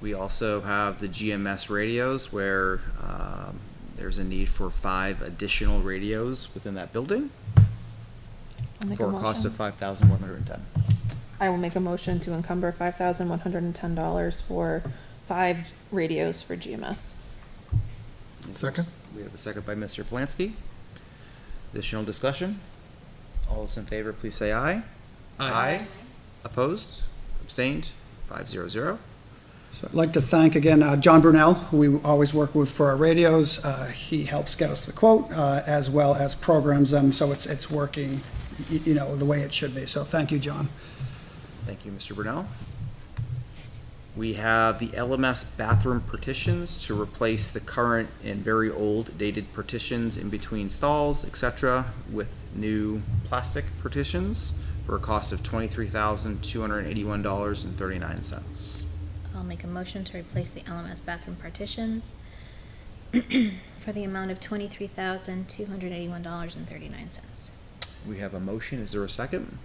We also have the GMS radios where there's a need for 5 additional radios within that building I'll make for a a cost motion. of $5,110. I will make a motion to encumber $5,110 for 5 radios for GMS. Second? We have a second by Mr. Plansky. Additional discussion? All those in favor, please say aye. Aye. Opposed? Abstained? 5-0-0. So I'd like to thank again John Brunel, who we always work with for our radios. He helps get us the quote as well as programs them, so it's working, the way it should be. So thank you, John. Thank you, Mr. Brunel. We have the LMS bathroom partitions to replace the current and very old dated partitions in between stalls, etc., with new plastic partitions for a cost of $23,281.39. I'll make a motion to replace the LMS bathroom partitions for the amount of $23,281.39. We have a motion. Is there a second?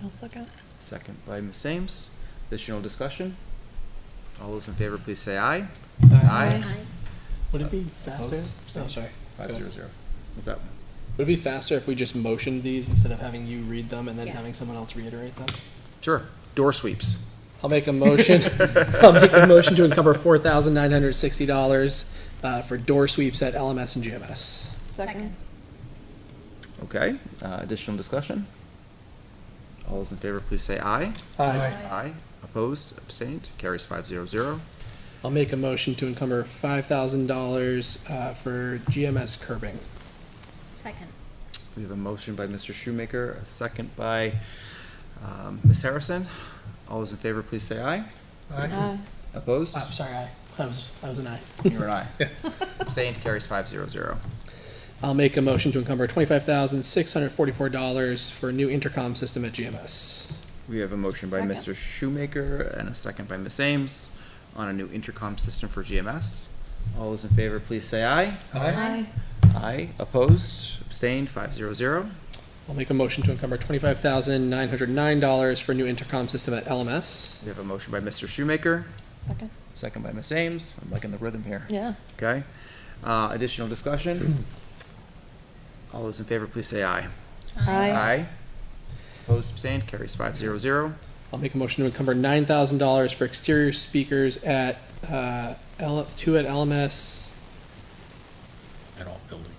I'll second. Second by Ms. Ames. Additional discussion? All those in favor, please say aye. Aye. Would it be faster? Opposed? Oh, sorry. 5-0-0. What's that? Would it be faster if we just motioned these instead of having you read them and then Yeah. having someone else reiterate them? Sure. Door sweeps. I'll make a motion, I'll make a motion to encumber $4,960 for door sweeps at LMS and GMS. Second. Okay. Additional discussion? All those in favor, please say aye. Aye. Opposed, abstained, carries 5-0-0. I'll make a motion to encumber $5,000 for GMS curbing. Second. We have a motion by Mr. Shoemaker, a second by Ms. Harrison. All those in favor, please say aye. Aye. Opposed? Sorry, aye. I was an aye. You're an aye. Abstained, carries 5-0-0. I'll make a motion to encumber $25,644 for a new intercom system at GMS. We have a motion by Second. Mr. Shoemaker and a second by Ms. Ames on a new intercom system for GMS. All those in favor, please say aye. Aye. Aye. Opposed? Abstained? 5-0-0. I'll make a motion to encumber $25,909 for new intercom system at LMS. We have a motion by Mr. Shoemaker, Second. second by Ms. Ames. I'm liking the rhythm here. Yeah. Okay. Additional discussion? All those in favor, please say aye. Aye. Opposed, abstained, carries 500. I'll make a motion to encumber $9,000 for exterior speakers at, two at LMS. At all buildings.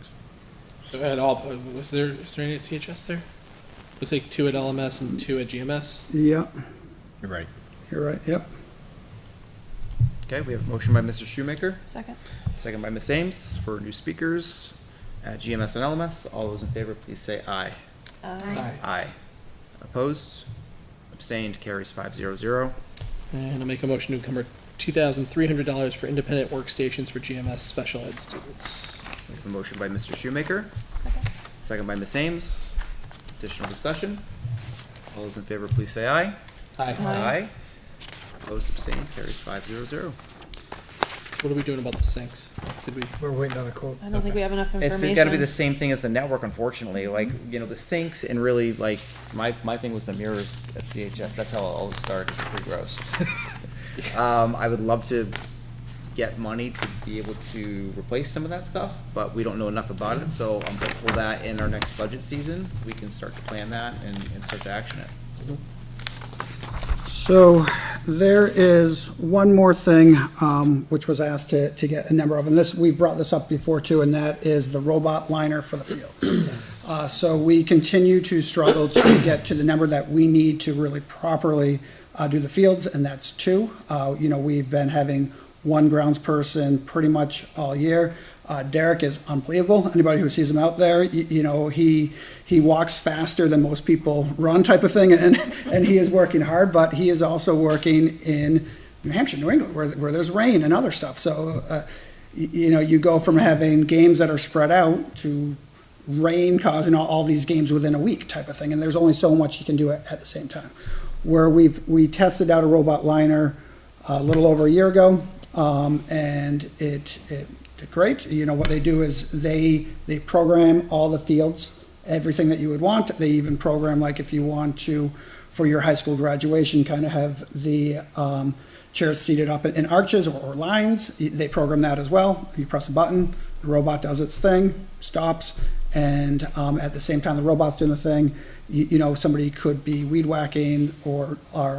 At all, is there any at CHS there? Looks like 2 at LMS and 2 at GMS. Yep, You're right. you're right, yep. Okay, we have a motion by Mr. Shoemaker, Second. second by Ms. Ames for new speakers at GMS and LMS. All those in favor, please say aye. Aye. Aye. Opposed? Abstained, carries 500. And I'll make a motion to encumber $2,300 for independent workstations for GMS special ed students. We have a motion by Mr. Shoemaker, Second. second by Ms. Ames. Additional discussion? All those in favor, please say aye. Aye. Opposed, abstained, carries 500. What are we doing about the sinks? Did we? We're waiting on a quote. I don't think we have enough information. It's gotta be the same thing as the network, unfortunately, like, you know, the sinks and really, like, my thing was the mirrors at CHS, that's how it all started, it's pretty gross. I would love to get money to be able to replace some of that stuff, but we don't know enough about it, so I'm hopeful that in our next budget season, we can start to plan that and start to action it. So there is one more thing, which was asked to get a number of, and this, we've brought this up before too, and that is the robot liner for the fields. So we continue to struggle to get to the number that we need to really properly do the fields, and that's 2. You know, we've been having one grounds person pretty much all year. Derek is unbelievable. Anybody who sees him out there, you know, he walks faster than most people run type of thing, and he is working hard, but he is also working in New Hampshire, New England, where there's rain and other stuff. So, you know, you go from having games that are spread out to rain causing all these games within a week type of thing, and there's only so much you can do at the same time. Where we tested out a robot liner a little over a year ago, and it did great. You know, what they do is they program all the fields, everything that you would want. They even program, like, if you want to, for your high school graduation, kind of have the chairs seated up in arches or lines. They program that as well. You press a button, the robot does its thing, stops, and at the same time the robot's doing the thing, you know, somebody could be weed whacking or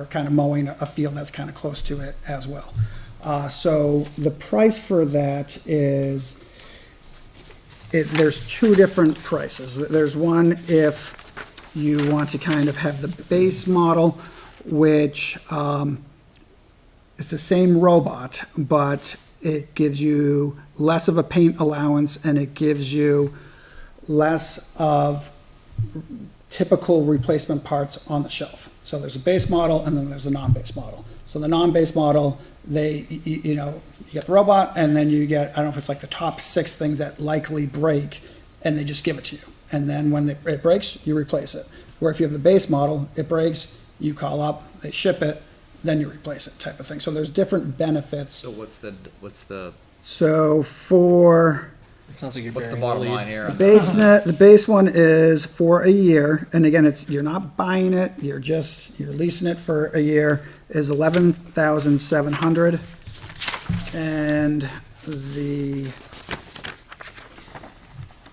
kind of mowing a field that's kind of close to it as well. So the price for that is, there's 2 different prices. There's one if you want to kind of have the base model, which it's the same robot, but it gives you less of a paint allowance and it gives you less of typical replacement parts on the shelf. So there's a base model and then there's a non-base model. So the non-base model, you know, you get the robot and then you get, I don't know if it's like the top 6 things that likely break, and they just give it to you. And then when it breaks, you replace it. Where if you have the base model, it breaks, you call up, they ship it, then you replace it type of thing. So there's different benefits. So what's the So for It sounds like you're what's the burying bottom lead. line here? the base one is for a year, and again, you're not buying it, you're leasing it for a year, is $11,700. And the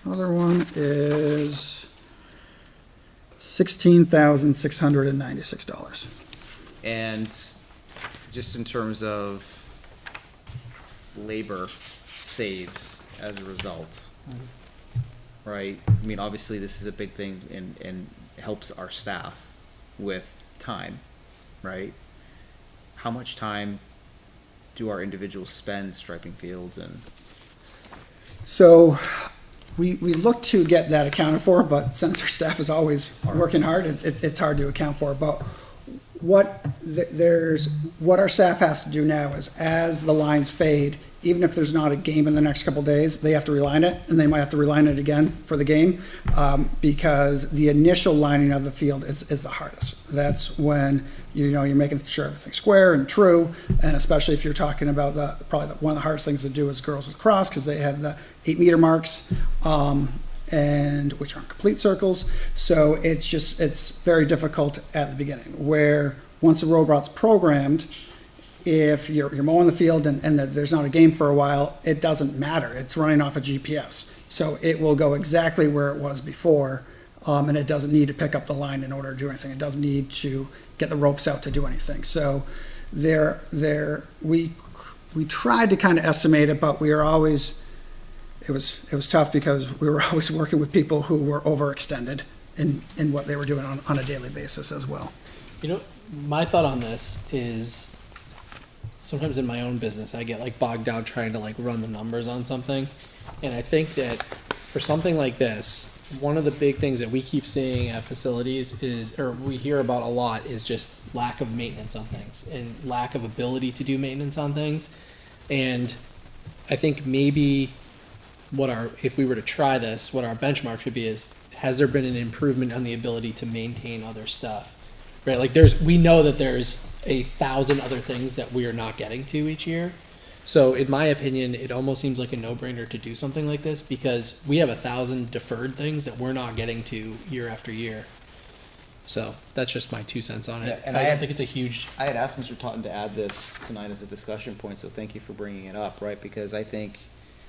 other one is $16,696. And just in terms of labor saves as a result, right? I mean, obviously, this is a big thing and helps our staff with time, right? How much time do our individuals spend striping fields and? So we look to get that accounted for, but since our staff is always working hard, it's hard to account for. But what our staff has to do now is, as the lines fade, even if there's not a game in the next couple of days, they have to reline it, and they might have to reline it again for the game, because the initial lining of the field is the hardest. That's when you're making sure everything's square and true, and especially if you're talking about probably one of the hardest things to do is girls lacrosse, because they have the 8-meter marks, and which aren't complete circles. So it's very difficult at the beginning, where once the robot's programmed, if you're mowing the field and there's not a game for a while, it doesn't matter. It's running off a GPS. So it will go exactly where it was before, and it doesn't need to pick up the line in order to do anything. It doesn't need to get the ropes out to do anything. So we tried to kind of estimate it, but we were always, it was tough because we were always working with people who were overextended in what they were doing on a daily basis as well. You know, my thought on this is sometimes in my own business, I get like bogged down trying to like run the numbers on something. And I think that for something like this, one of the big things that we keep seeing at facilities is, or we hear about a lot, is just lack of maintenance on things and lack of ability to do maintenance on things. And I think maybe if we were to try this, what our benchmark should be is, has there been an improvement on the ability to maintain other stuff? Right, like we know that there's 1,000 other things that we are not getting to each year. So in my opinion, it almost seems like a no-brainer to do something like this, because we have 1,000 deferred things that we're not getting to year after year. So that's just my 2 cents on it. Yeah, and I I don't had- think it's a huge, I had asked Mr. Totten to add this tonight as a discussion point, so thank you for bringing it up, right? Because I think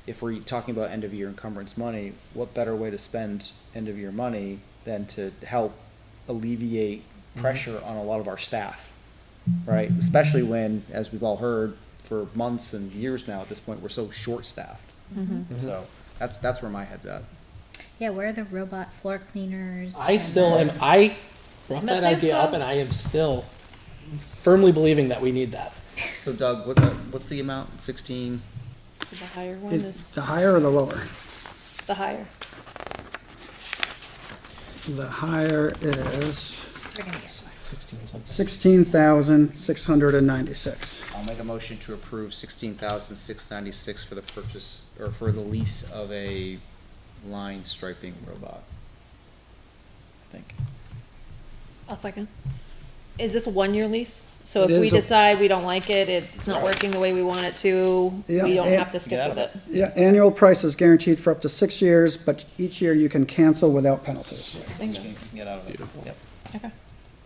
if we're talking about end-of-year encumbrance money, what better way to spend end-of-year money than to help alleviate pressure on a lot of our staff, right? Especially when, as we've all heard, for months and years now at this point, we're so short-staffed. So that's where my head's at. Yeah, where are the robot floor cleaners? I and still the- am, I brought That that sounds idea up cool. and I am still firmly believing that we need that. So Doug, what's the amount? 16? The higher one is The higher or the lower? the higher. The higher is We're gonna get 16 something. 16,696. I'll make a motion to approve 16,696 for the purchase, or for the lease of a line striping robot. I think. I'll second. Is this a 1-year lease? So It if we is a- decide we don't like it, it's not working the way we want it to, Yeah, we don't and- have to stick Get out with of it. Yeah, annual price is guaranteed for up to 6 years, but each year you can cancel without penalties. Bingo. You can get out of it. Yep. Okay.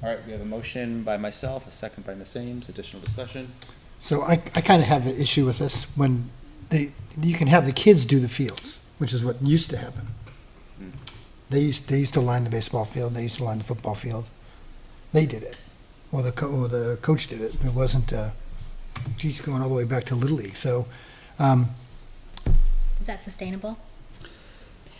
All right, we have a motion by myself, a second by Ms. Ames, additional discussion. So I kind of have an issue with this when you can have the kids do the fields, which is what used to happen. They used to line the baseball field, they used to line the football field. They did it, or the coach did it. It wasn't, geez, going all the way back to Little League, so, Is that sustainable?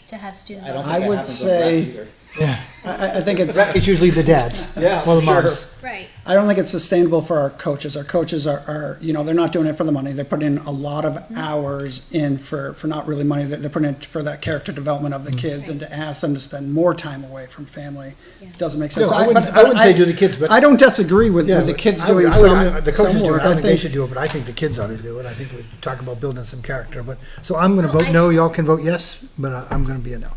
To have student? I don't I think that would happens on say- rec either. yeah. I think it's. It's usually the dads. Yeah, Or the sure. moms. Right. I don't think it's sustainable for our coaches. Our coaches are, they're not doing it for the money. They're putting in a lot of hours in for not really money. They're putting in for that character development of the kids, and to ask them to spend more time away from family Yeah. doesn't make sense. No, I wouldn't say do the kids, but. I don't disagree with Yeah, the but kids I- doing I some would- The coaches some do it, work. I don't think they should do it, but I think the kids ought to do it. I think we talk about building some character, but, so I'm gonna Well, vote no, y'all can vote yes, but I'm gonna be a no.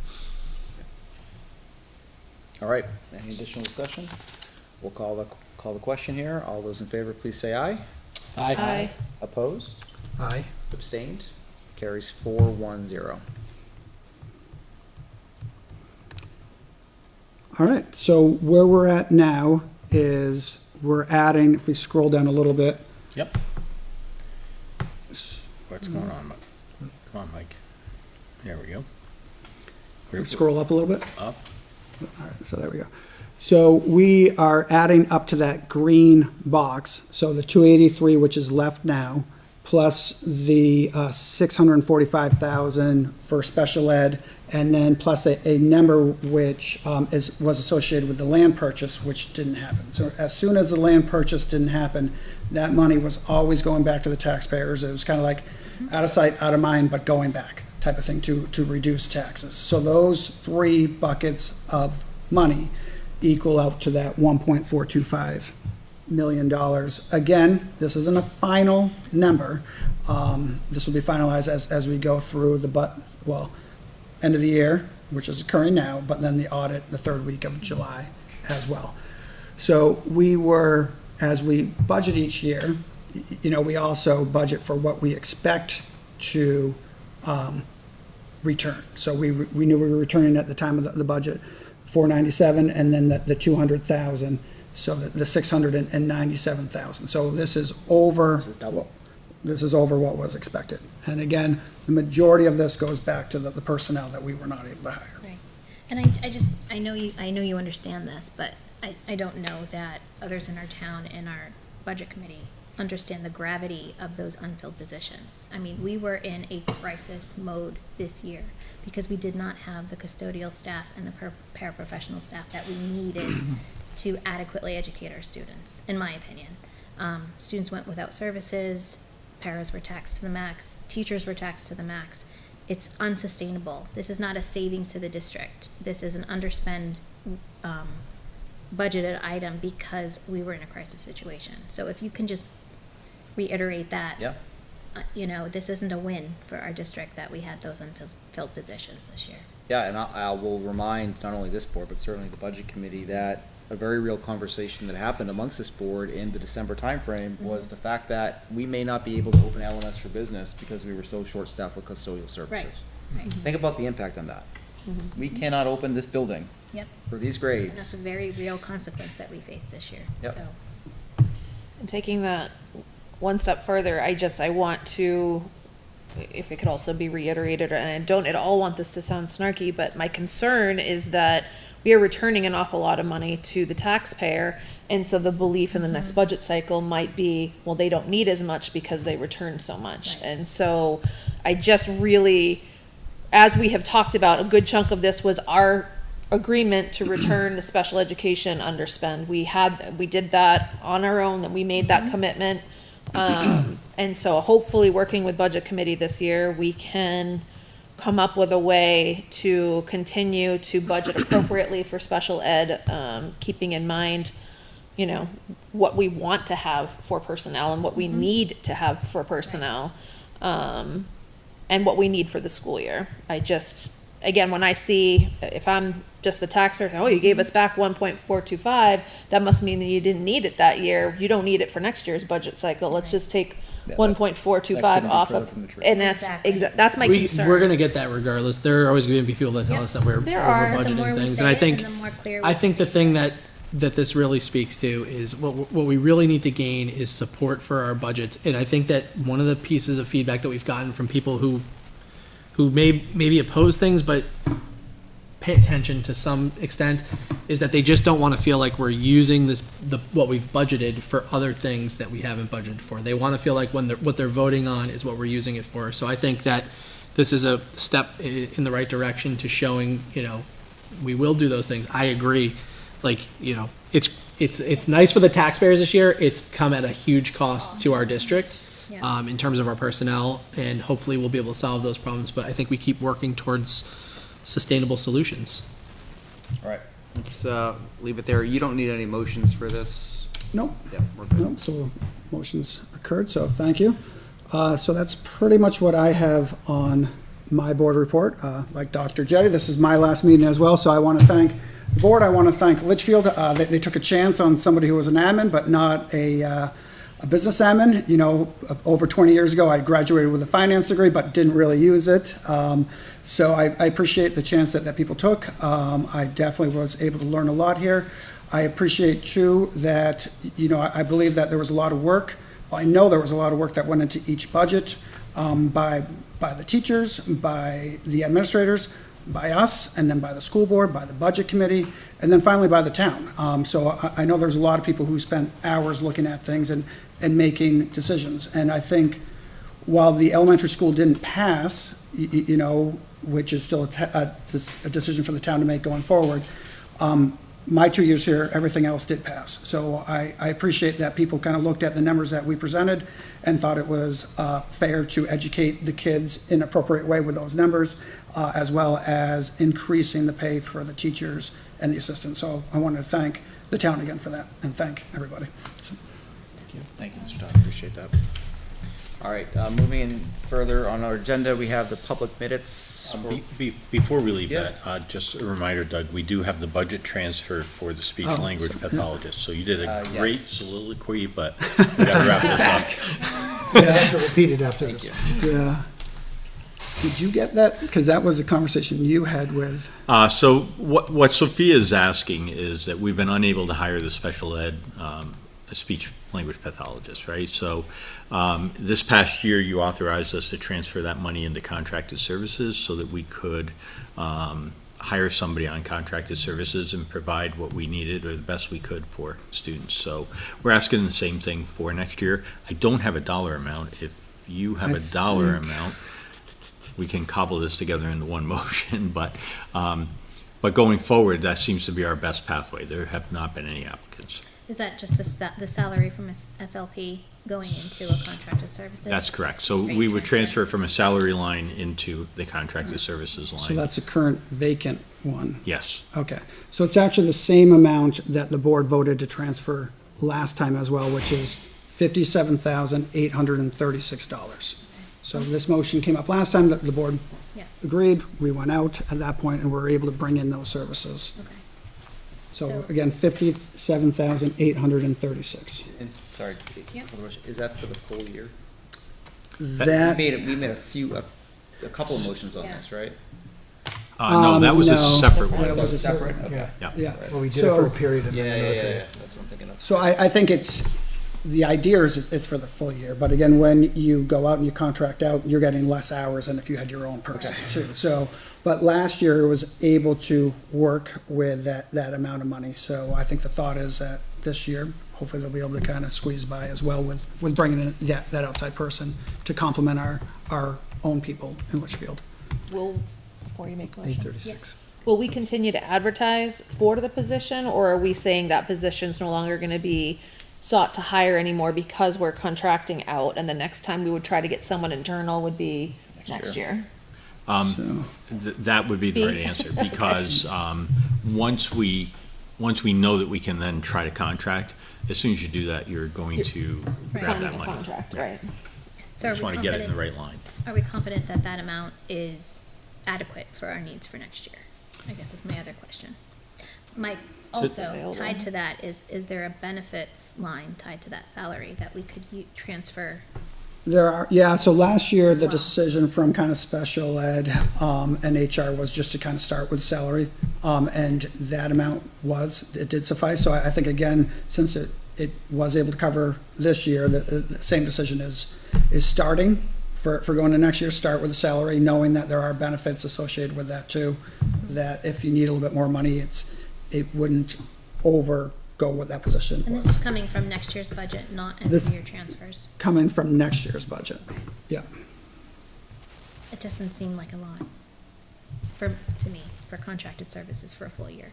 All right, any additional discussion? We'll call the question here. All those in favor, please say aye. Aye. Opposed? Aye. Abstained? Carries 4-1-0. All right, so where we're at now is we're adding, if we scroll down a little bit, Yep. What's going on, Mike? Come on, Mike. There we go. scroll up a little bit. Up. All right, so there we go. So we are adding up to that green box, so the 283, which is left now, plus the 645,000 for special ed, and then plus a number which was associated with the land purchase, which didn't happen. So as soon as the land purchase didn't happen, that money was always going back to the taxpayers. It was kind of like out of sight, out of mind, but going back type of thing to reduce taxes. So those 3 buckets of money equal out to that $1.425 million. Again, this isn't a final number. This will be finalized as we go through end of the year, which is occurring now, but then the audit the 3rd week of July as well. So as we budget each year, we also budget for what we expect to return. So we knew we were returning at the time of the budget, 497, and then the 200,000, so the 697,000. So this is over. This is double. This is over what was expected. And again, the majority of this goes back to the personnel that we were not able to hire. Right. And I know you understand this, but I don't know that others in our town and our budget committee understand the gravity of those unfilled positions. I mean, we were in a crisis mode this year because we did not have the custodial staff and the paraprofessional staff that we needed to adequately educate our students, in my opinion. Students went without services, paras were taxed to the max, teachers were taxed to the max. It's unsustainable. This is not a savings to the district. This is an underspend budgeted item because we were in a crisis situation. So if you can just reiterate that, Yeah. This isn't a win for our district that we had those unfilled positions this year. Yeah, and I will remind not only this board, but certainly the budget committee, that a very real conversation that happened amongst this board in the December timeframe was the fact that we may not be able to open LMS for business because we were so short-staffed with custodial services. Right. Think about the impact on that. We cannot open this building Yep. for these And grades. that's a very real consequence that we faced this year, Yep. so. And taking that one step further, I want to, if it could also be reiterated, and I don't at all want this to sound snarky, but my concern is that we are returning an awful lot of money to the taxpayer, and so the belief in the next budget cycle might be, well, they don't need as much because they return so much. Right. And so I just really, as we have talked about, a good chunk of this was our agreement to return the special education underspend. We did that on our own, that we made that commitment. And so hopefully working with budget committee this year, we can come up with a way to continue to budget appropriately for special ed, keeping in mind, what we want to have for personnel and what we need to have for personnel, and what we need for the school year. Again, when I see, if I'm just the taxpayer, oh, you gave us back 1.425, that must mean that you didn't need it that year. You don't need it for next year's budget cycle. Let's just take Yeah, 1.425 that couldn't be off further of, from the truth. and that's, Exactly. that's my concern. We're gonna get that regardless. There are always gonna be people that tell Yep. us that we're over There are, the more budgeting we things, say and I it, think, and the more clear I we think the thing that this really speaks to is what we really need to gain is support for our budgets. And I think that one of the pieces of feedback that we've gotten from people who maybe oppose things, but pay attention to some extent, is that they just don't want to feel like we're using what we've budgeted for other things that we haven't budgeted for. They want to feel like what they're voting on is what we're using it for. So I think that this is a step in the right direction to showing, we will do those things. I agree. It's nice for the taxpayers this year. It's come at a huge cost to our district, Yeah. in terms of our personnel, and hopefully we'll be able to solve those problems. But I think we keep working towards sustainable solutions. All right, let's leave it there. You don't need any motions for this. Nope. Yeah, we're good. No, so motions occurred, so thank you. So that's pretty much what I have on my board report. Like Dr. Jetty, this is my last meeting as well, so I want to thank the board. I want to thank Litchfield. They took a chance on somebody who was an admin, but not a business admin. Over 20 years ago, I graduated with a finance degree, but didn't really use it. So I appreciate the chance that people took. I definitely was able to learn a lot here. I appreciate too that, I believe that there was a lot of work. Well, I know there was a lot of work that went into each budget by the teachers, by the administrators, by us, and then by the school board, by the budget committee, and then finally by the town. So I know there's a lot of people who spent hours looking at things and making decisions. And I think while the elementary school didn't pass, which is still a decision for the town to make going forward, my 2 years here, everything else did pass. So I appreciate that people kind of looked at the numbers that we presented and thought it was fair to educate the kids in an appropriate way with those numbers, as well as increasing the pay for the teachers and the assistants. So I want to thank the town again for that, and thank everybody. So, Thank you, Mr. Todd, appreciate that. All right, moving in further on our agenda, we have the public minutes. Before we leave Yeah. that, just a reminder, Doug, we do have the budget transfer for the speech-language pathologist. So you did a great yes. soliloquy, but we gotta wrap this up. Yeah, I have to repeat it after this. yeah. Did you get that? Because that was a conversation you had with, So what Sophia is asking is that we've been unable to hire the special ed a speech language pathologist, right? So this past year, you authorized us to transfer that money into contracted services so that we could hire somebody on contracted services and provide what we needed or the best we could for students. So we're asking the same thing for next year. I don't have a dollar amount. If you have a dollar amount, we can cobble this together into one motion, but going forward, that seems to be our best pathway. There have not been any applicants. Is that just the salary from SLP going into a contracted services? That's correct. So Straight we would transfer from a salary line into the contracted services so line. that's the current vacant one. Yes, Okay, so it's actually the same amount that the board voted to transfer last time as well, which is $57,836. So this motion came up last time, that the board Yeah. agreed, we went out at that point, and were able to bring in those services. Okay. So So- again, 57,836. And, sorry, Yeah. for the motion, is that for the full year? That, We made a couple of motions on Yeah. this, right? no, that was a no. separate That one. was a separate, Yeah, yeah. well, we did it for a So- period and Yeah, then yeah, another yeah, period. that's what I'm thinking of. So I think the idea is it's for the full year, but again, when you go out and you contract out, you're getting less hours than if you had your own person too. So, but last year it was able to work with that amount of money. So I think the thought is that this year, hopefully they'll be able to kind of squeeze by as well with bringing in that outside person to complement our own people in Litchfield. Before you make a motion. 836. Will we continue to advertise for the position, or are we saying that position's no longer gonna be sought to hire anymore because we're contracting out, and the next time we would try to get someone internal would be next year? So, That would be the right B. answer, because once we know that we can then try to contract, as soon as you do that, you're going to grab Signing that a money. contract, right? So are Just we want to get it in the confident, right line. are we confident that that amount is adequate for our needs for next year? I guess is my other question. Mike, also Available. tied to that is there a benefits line tied to that salary that we could transfer? There are, yeah, so last year, the Wow. decision from kind of special ed, and HR was just to kind of start with salary. And that amount it did suffice. So I think, again, since it was able to cover this year, the same decision is starting for going to next year, start with a salary, knowing that there are benefits associated with that too. That if you need a little bit more money, it wouldn't go what that position And this is was. coming from next year's budget, not This- end-of-year transfers. Coming from next year's budget. Yeah. It doesn't seem like a lot to me, for contracted services for a full year.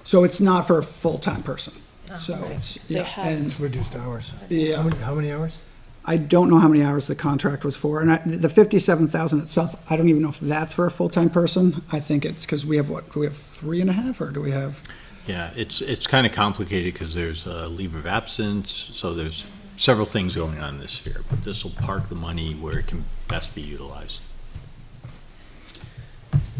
So it's not for a full-time person. So okay. it's, They yeah, have- and It's reduced hours. Yeah. How many hours? I don't know how many hours the contract was for, and the 57,000 itself, I don't even know if that's for a full-time person. I think it's because we have 3.5, or do we have? Yeah, it's kind of complicated because there's a leave of absence, so there's several things going on in this sphere, but this will park the money where it can best be utilized.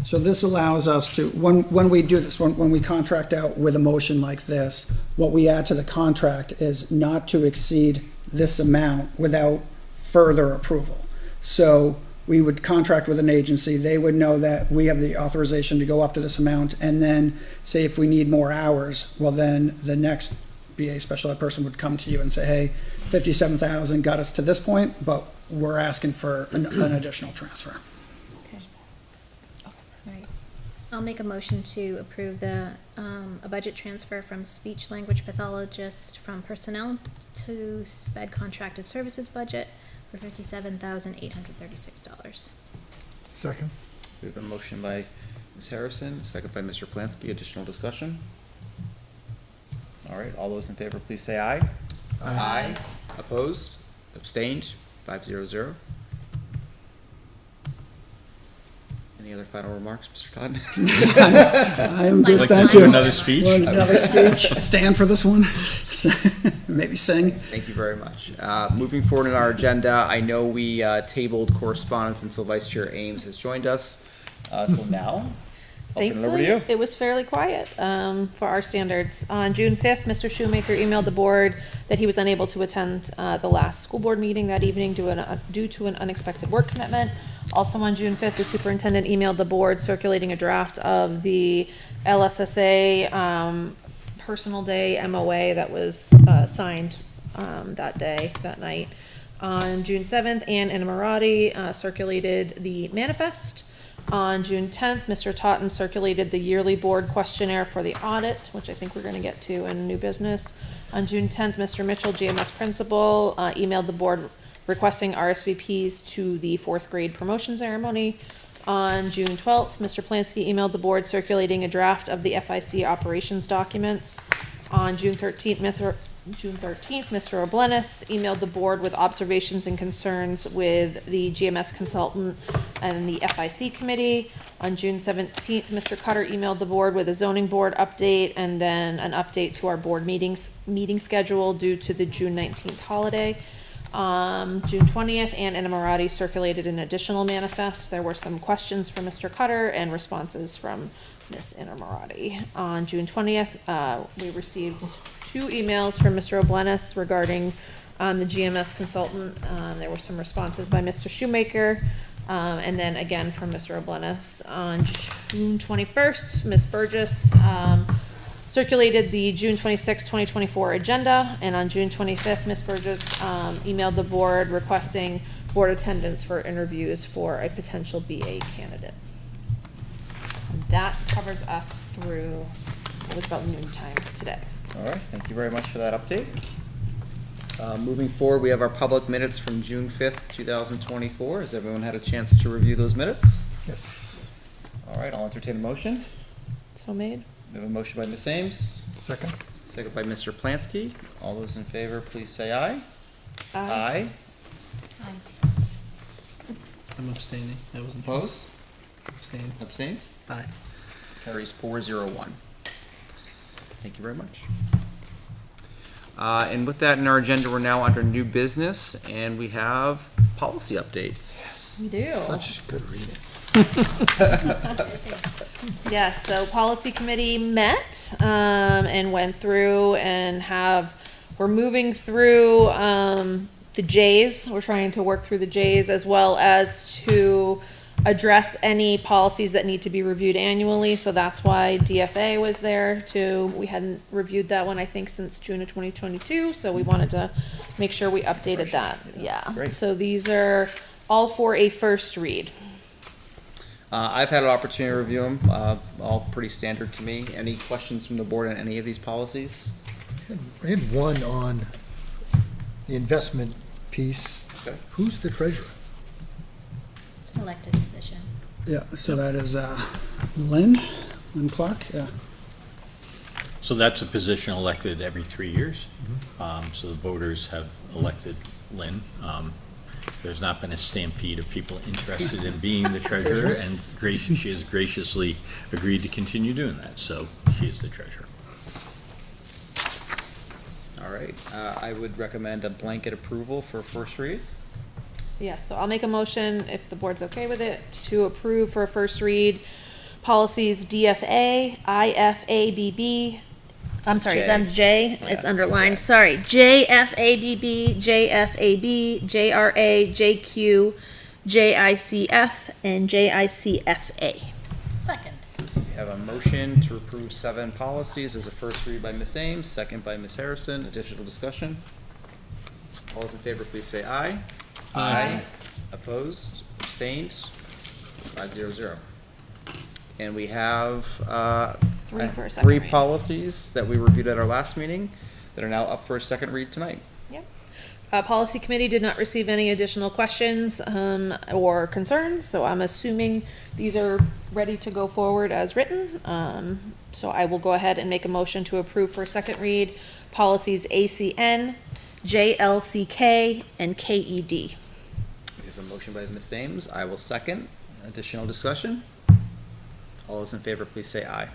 So this allows us to, when we do this, when we contract out with a motion like this, what we add to the contract is not to exceed this amount without further approval. So we would contract with an agency, they would know that we have the authorization to go up to this amount, and then say if we need more hours, well then the next BA special ed person would come to you and say, hey, 57,000 got us to this point, but we're asking for an additional transfer. Right. I'll make a motion to approve a budget transfer from speech language pathologist from personnel to sped contracted services budget for $57,836. Second? We have a motion by Ms. Harrison, a second by Mr. Plansky. Additional discussion? All right, all those in favor, please say aye. Aye. Opposed? Abstained? 500. Any other final remarks, Mr. Todd? I am good, Like to thank do you. another speech? Want another speech, stand for this one, maybe sing. Thank you very much. Moving forward in our agenda, I know we tabled correspondence until Vice Chair Ames has joined us. So now, I'll turn it over to you. Thankfully, it was fairly quiet for our standards. On June 5th, Mr. Shoemaker emailed the board that he was unable to attend the last school board meeting that evening due to an unexpected work commitment. Also on June 5th, the superintendent emailed the board circulating a draft of the LSSA personal day MOA that was signed that night. On June 7th, Ann Inamorati circulated the manifest. On June 10th, Mr. Totten circulated the yearly board questionnaire for the audit, which I think we're gonna get to in new business. On June 10th, Mr. Mitchell, GMS principal, emailed the board requesting RSVPs to the 4th grade promotion ceremony. On June 12th, Mr. Plansky emailed the board circulating a draft of the FIC operations documents. On June 13th, Mr. Oblenis emailed the board with observations and concerns with the GMS consultant and the FIC committee. On June 17th, Mr. Cutter emailed the board with a zoning board update and then an update to our board meeting schedule due to the June 19th holiday. June 20th, Ann Inamorati circulated an additional manifest. There were some questions from Mr. Cutter and responses from Ms. Inamorati. On June 20th, we received 2 emails from Mr. Oblenis regarding the GMS consultant. There were some responses by Mr. Shoemaker, and then again from Mr. Oblenis. On June 21st, Ms. Burgess circulated the June 26, 2024 agenda, and on June 25th, Ms. Burgess emailed the board requesting board attendance for interviews for a potential BA candidate. And that covers us through, it was about noon time today. All right, thank you very much for that update. Moving forward, we have our public minutes from June 5th, 2024. Has everyone had a chance to review those minutes? Yes. All right, I'll entertain a motion. So made? We have a motion by Ms. Ames, Second? second by Mr. Plansky. All those in favor, please say aye. Aye. I'm abstaining. I wasn't Opposed? abstaining. Abstained? Aye. Carries 401. Thank you very much. And with that in our agenda, we're now under new business, and we have policy updates. We do. Such good reading. Yes, so policy committee met, and went through and we're moving through, the J's. We're trying to work through the J's as well as to address any policies that need to be reviewed annually. So that's why DFA was there too. We hadn't reviewed that one, I think, since June of 2022. So we wanted to make sure we updated that. Yeah. Great. So these are all for a first read. I've had an opportunity to review them, all pretty standard to me. Any questions from the board on any of these policies? I had one on the investment piece. Okay. Who's the treasurer? It's an elected position. Yeah, so that is Lynn Clark, yeah. So that's a position elected every 3 years. So the voters have elected Lynn. There's not been a stampede of people interested in being the treasurer, and she has graciously agreed to continue doing that, so she is the treasurer. All right, I would recommend a blanket approval for first read. Yeah, so I'll make a motion, if the board's okay with it, to approve for a first read policies DFA, IFABB, I'm sorry, it's J. on J, Yeah, it's it's underlined, J. sorry, JFABB, JFAB, JRA, JQ, JICF, and JICFA. Second. We have a motion to approve 7 policies as a first read by Ms. Ames, second by Ms. Harrison. Additional discussion? All those in favor, please say aye. Aye. Opposed? Abstained? 500. And we have, Three for a second three read. policies that we reviewed at our last meeting that are now up for a second read tonight. Yep. Policy committee did not receive any additional questions, or concerns, so I'm assuming these are ready to go forward as written. So I will go ahead and make a motion to approve for second read policies ACN, JLCK, and KED. We have a motion by Ms. Ames. I will second. Additional discussion? All those in favor, please say aye.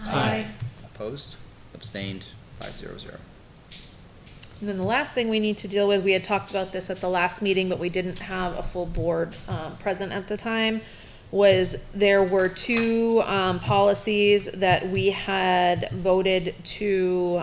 Aye. Opposed? Abstained? 500. And then the last thing we need to deal with, we had talked about this at the last meeting, but we didn't have a full board present at the time, was there were 2 policies that we had voted to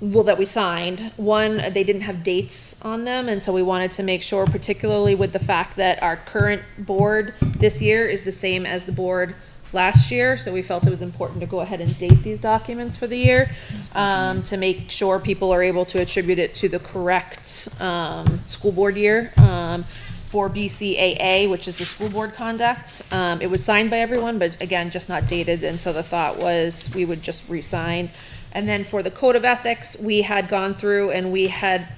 well, that we signed. One, they didn't have dates on them, and so we wanted to make sure, particularly with the fact that our current board this year is the same as the board last year, so we felt it was important to go ahead and date these documents for the year, to make sure people are able to attribute it to the correct, school board year. For BCAA, which is the school board conduct, it was signed by everyone, but again, just not dated, and so the thought was we would just re-sign. And then for the code of ethics, we had gone through and we had,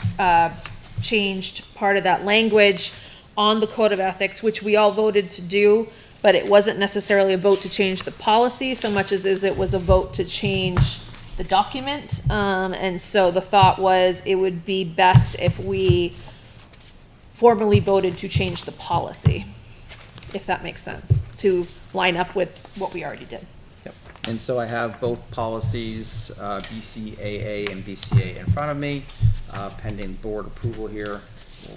changed part of that language on the code of ethics, which we all voted to do, but it wasn't necessarily a vote to change the policy so much as it was a vote to change the document. And so the thought was it would be best if we formally voted to change the policy, if that makes sense, to line up with what we already did. Yep. And so I have both policies, BCAA and BCA in front of me, pending board approval here.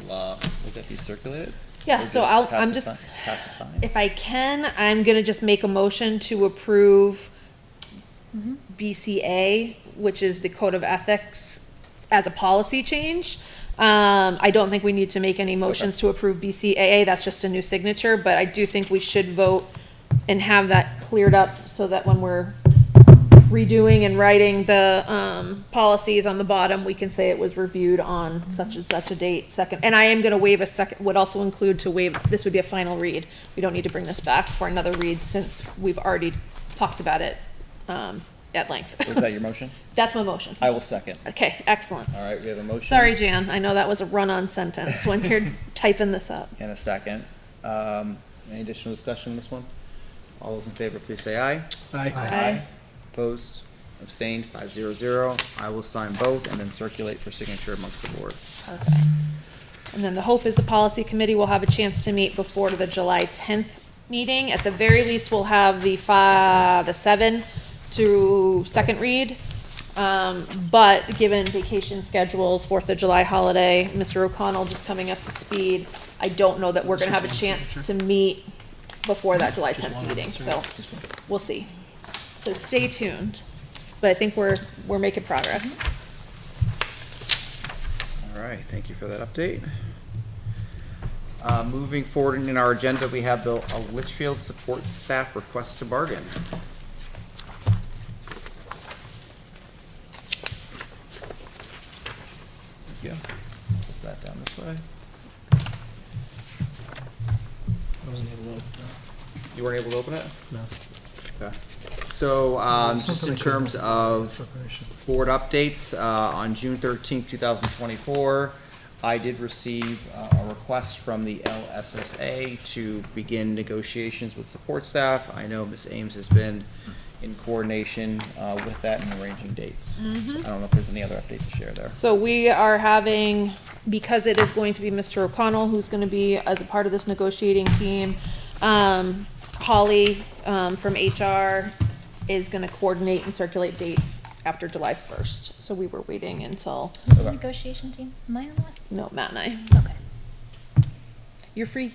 We'll get these circulated. Yeah, We'll so pass the sign. if I can, I'm gonna just make a motion to approve BCA, which is the code of ethics, as a policy change. I don't think we need to make any motions to approve BCAA, that's just a new signature, but I do think we should vote and have that cleared up so that when we're redoing and writing the, policies on the bottom, we can say it was reviewed on such and such a date, second. And I am gonna waive a second, would also include to waive, this would be a final read. We don't need to bring this back for another read since we've already talked about it, at length. Was that your motion? That's my motion. I will second. Okay, excellent. All right, we have a motion. Sorry, Jan, I know that was a run-on sentence when you're typing this up. And a second. Any additional discussion on this one? All those in favor, please say aye. Aye. Opposed, abstained, 500. I will sign both and then circulate for signature amongst the board. Perfect. And then the hope is the policy committee will have a chance to meet before the July 10th meeting. At the very least, we'll have the 7 to second read. But given vacation schedules, 4th of July holiday, Mr. O'Connell just coming up to speed, I don't know that we're gonna have a chance to meet before that July 10th meeting, so we'll see. So stay tuned, but I think we're making progress. All right, thank you for that update. Moving forward in our agenda, we have the Litchfield support staff request to bargain. Yeah, put that down this way. I wasn't able to open You weren't able to open it? No. Okay. So, just in terms of board updates, on June 13th, 2024, I did receive a request from the LSSA to begin negotiations with support staff. I know Ms. Ames has been in coordination with that and arranging dates. So I don't know if there's any other update to share there. So we are having, because it is going to be Mr. O'Connell who's gonna be as a part of this negotiating team, Holly, from HR is gonna coordinate and circulate dates after July 1st. So we were waiting until, Who's the negotiation team? Am I on that? no, Matt and I. Okay. You're free.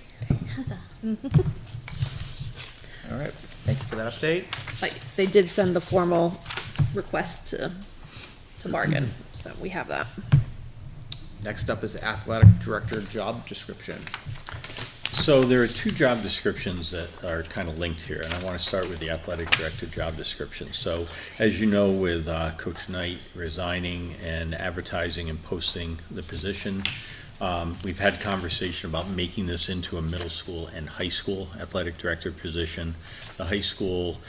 Huzzah. All right, thank you for that update. Like, they did send the formal request to bargain, so we have that. Next up is athletic director job description. So there are two job descriptions that are kind of linked here, and I want to start with the athletic director job description. So, as you know, with Coach Knight resigning and advertising and posting the position, we've had conversation about making this into a middle school and high school athletic director position. The high school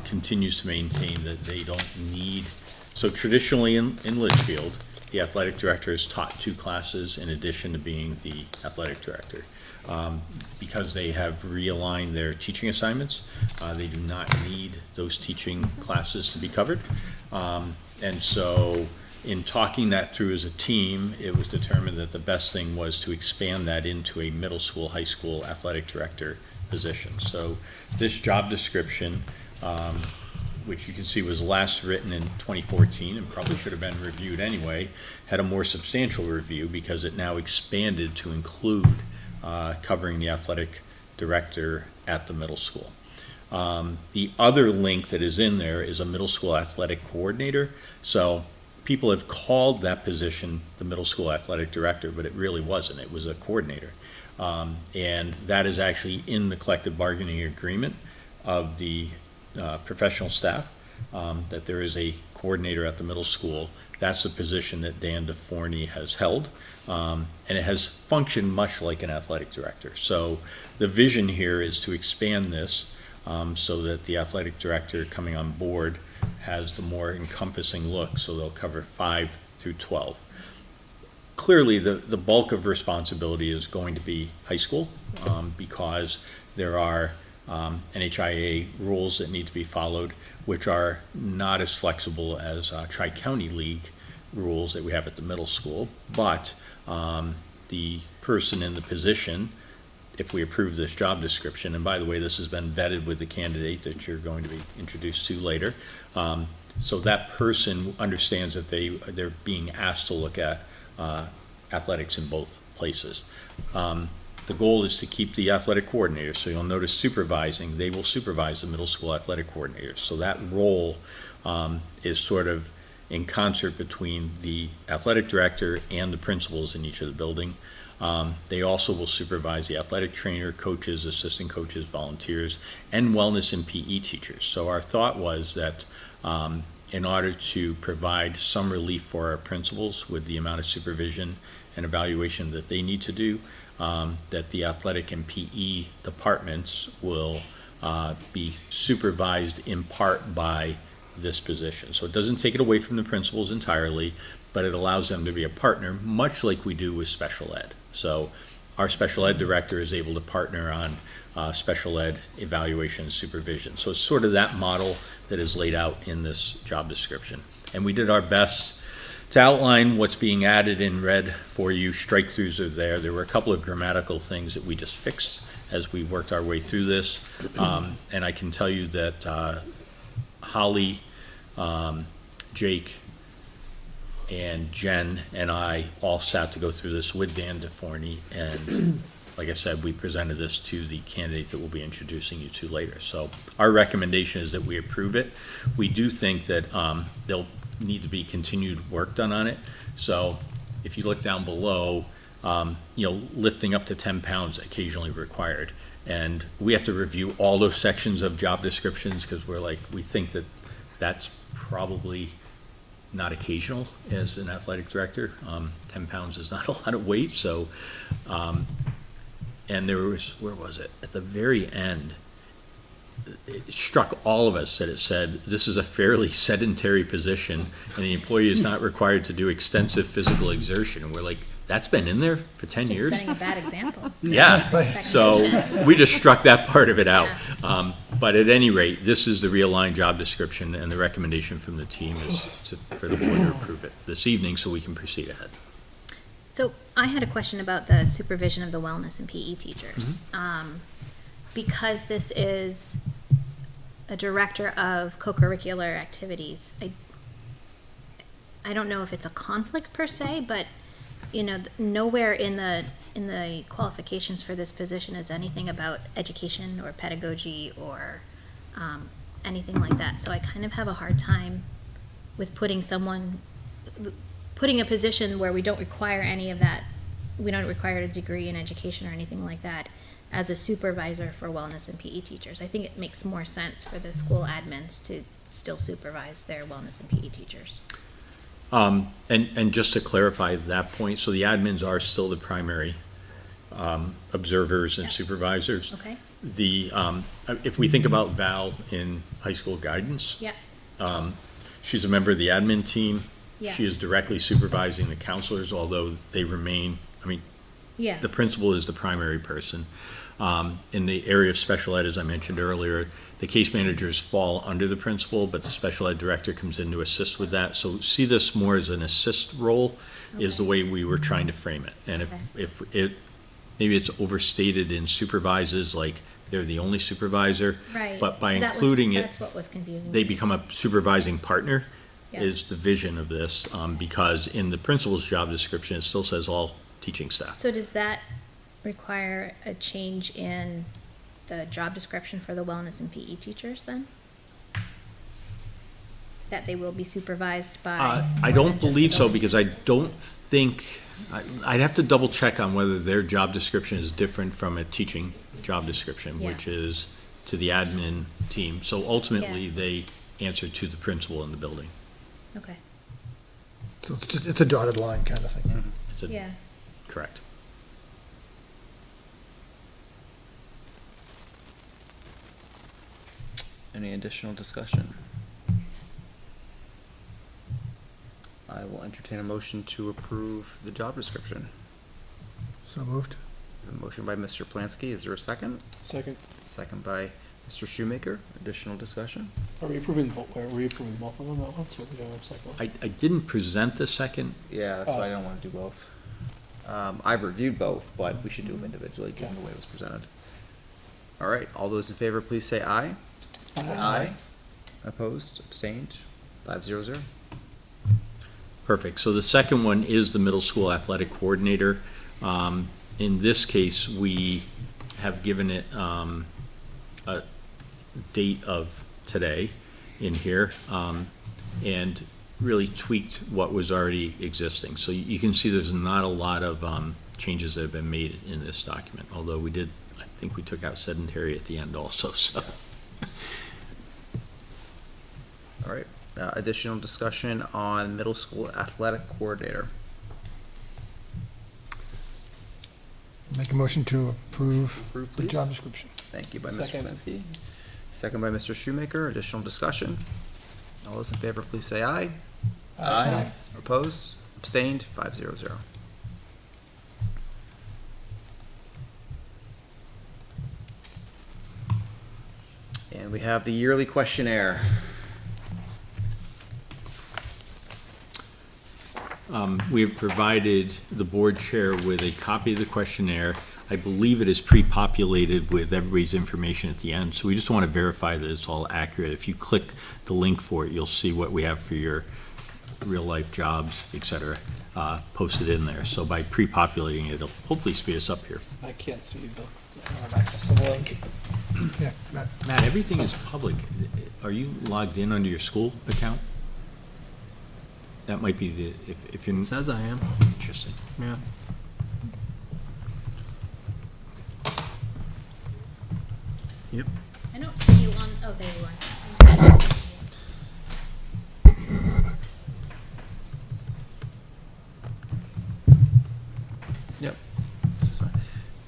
continues to maintain that they don't need, so traditionally in Litchfield, the athletic director has taught 2 classes in addition to being the athletic director. Because they have realigned their teaching assignments, they do not need those teaching classes to be covered. And so in talking that through as a team, it was determined that the best thing was to expand that into a middle school, high school athletic director position. So this job description, which you can see was last written in 2014 and probably should have been reviewed anyway, had a more substantial review because it now expanded to include covering the athletic director at the middle school. The other link that is in there is a middle school athletic coordinator. So people have called that position the middle school athletic director, but it really wasn't. It was a coordinator. And that is actually in the collective bargaining agreement of the professional staff, that there is a coordinator at the middle school. That's the position that Dan DeForney has held, and it has functioned much like an athletic director. So the vision here is to expand this so that the athletic director coming on board has the more encompassing look, so they'll cover 5 through 12. Clearly, the bulk of responsibility is going to be high school, because there are NHIA rules that need to be followed, which are not as flexible as Tri-County League rules that we have at the middle school. But the person in the position, if we approve this job description, and by the way, this has been vetted with the candidate that you're going to be introduced to later, so that person understands that they're being asked to look at athletics in both places. The goal is to keep the athletic coordinator, so you'll notice supervising, they will supervise the middle school athletic coordinators. So that role is sort of in concert between the athletic director and the principals in each of the building. They also will supervise the athletic trainer, coaches, assistant coaches, volunteers, and wellness and PE teachers. So our thought was that in order to provide some relief for our principals with the amount of supervision and evaluation that they need to do, that the athletic and PE departments will be supervised in part by this position. So it doesn't take it away from the principals entirely, but it allows them to be a partner, much like we do with special ed. So our special ed director is able to partner on special ed evaluation and supervision. So it's sort of that model that is laid out in this job description. And we did our best to outline what's being added in red for you. Strike-throughs are there. There were a couple of grammatical things that we just fixed as we worked our way through this. And I can tell you that Holly, Jake, and Jen and I all sat to go through this with Dan DeForney, and like I said, we presented this to the candidate that we'll be introducing you to later. So our recommendation is that we approve it. We do think that there'll need to be continued work done on it. So if you look down below, lifting up to 10 pounds occasionally required. And we have to review all those sections of job descriptions because we think that that's probably not occasional as an athletic director. 10 pounds is not a lot of weight. So, and there was, where was it? At the very end, it struck all of us that it said, this is a fairly sedentary position and the employee is not required to do extensive physical exertion. And we're like, that's been in there for 10 years? Just setting a bad example. Yeah, so we just struck that part of it out. Yeah. But at any rate, this is the realigned job description, and the recommendation from the team is for the board to approve it this evening so we can proceed ahead. So I had a question about the supervision of the wellness and PE teachers. Because this is a director of co-curricular activities, I don't know if it's a conflict per se, but nowhere in the qualifications for this position is anything about education or pedagogy or anything like that. So I kind of have a hard time with putting a position where we don't require any of that. We don't require a degree in education or anything like that as a supervisor for wellness and PE teachers. I think it makes more sense for the school admins to still supervise their wellness and PE teachers. And just to clarify that point, so the admins are still the primary observers and supervisors. Okay. If we think about Val in high school guidance, Yeah. she's a member of the admin team. Yeah. She is directly supervising the counselors, although they remain, Yeah. the principal is the primary person. In the area of special ed, as I mentioned earlier, the case managers fall under the principal, but the special ed director comes in to assist with that. So see this more as an assist role is the way we were trying to frame it. And if maybe it's overstated in supervises, like they're the only supervisor. Right. But by including it, that's what was confusing. they to me. become a supervising partner Yeah. is the vision of this, because in the principal's job description, it still says all teaching staff. So does that require a change in the job description for the wellness and PE teachers then? that they will be supervised by? I more don't than just believe the so, building? because I don't think, I'd have to double check on whether their job description is different from a teaching job description, Yeah. which is to the admin team. So ultimately, Yeah. they answer to the principal in the building. Okay, So it's just, it's a dotted line kind of thing. It's a, yeah. correct. Any additional discussion? I will entertain a motion to approve the job description. So moved. A motion by Mr. Plansky, is there a second? Second, Second by Mr. Shoemaker, additional discussion? are we approving both of them at once, or are we doing them separately? I didn't present the second. Yeah, that's why I don't wanna do both. I've reviewed both, but we should do them individually, given the way it was presented. All right, all those in favor, please say aye. Aye. Opposed, abstained, 500. Perfect. So the second one is the middle school athletic coordinator. In this case, we have given it a date of today in here, and really tweaked what was already existing. So you can see there's not a lot of changes that have been made in this document, although we did, I think we took out sedentary at the end also, so. All right, additional discussion on middle school athletic coordinator. Make a motion to approve Approve, the please. job description. Thank you by Mr. Second. Kaminsky. Second by Mr. Shoemaker, additional discussion. All those in favor, please say aye. Aye. Opposed, abstained, 500. And we have the yearly questionnaire. We have provided the board chair with a copy of the questionnaire. I believe it is pre-populated with everybody's information at the end, so we just want to verify that it's all accurate. If you click the link for it, you'll see what we have for your real-life jobs, et cetera, posted in there. So by pre-populating it, it'll hopefully speed us up here. I can't see I don't have access to the link. Yeah, Matt. Matt, everything is public. Are you logged in under your school account? That might be the, if you're. Says I am, Interesting. yeah. Yep. I don't see you on, oh, there you are. Yep. This is fine.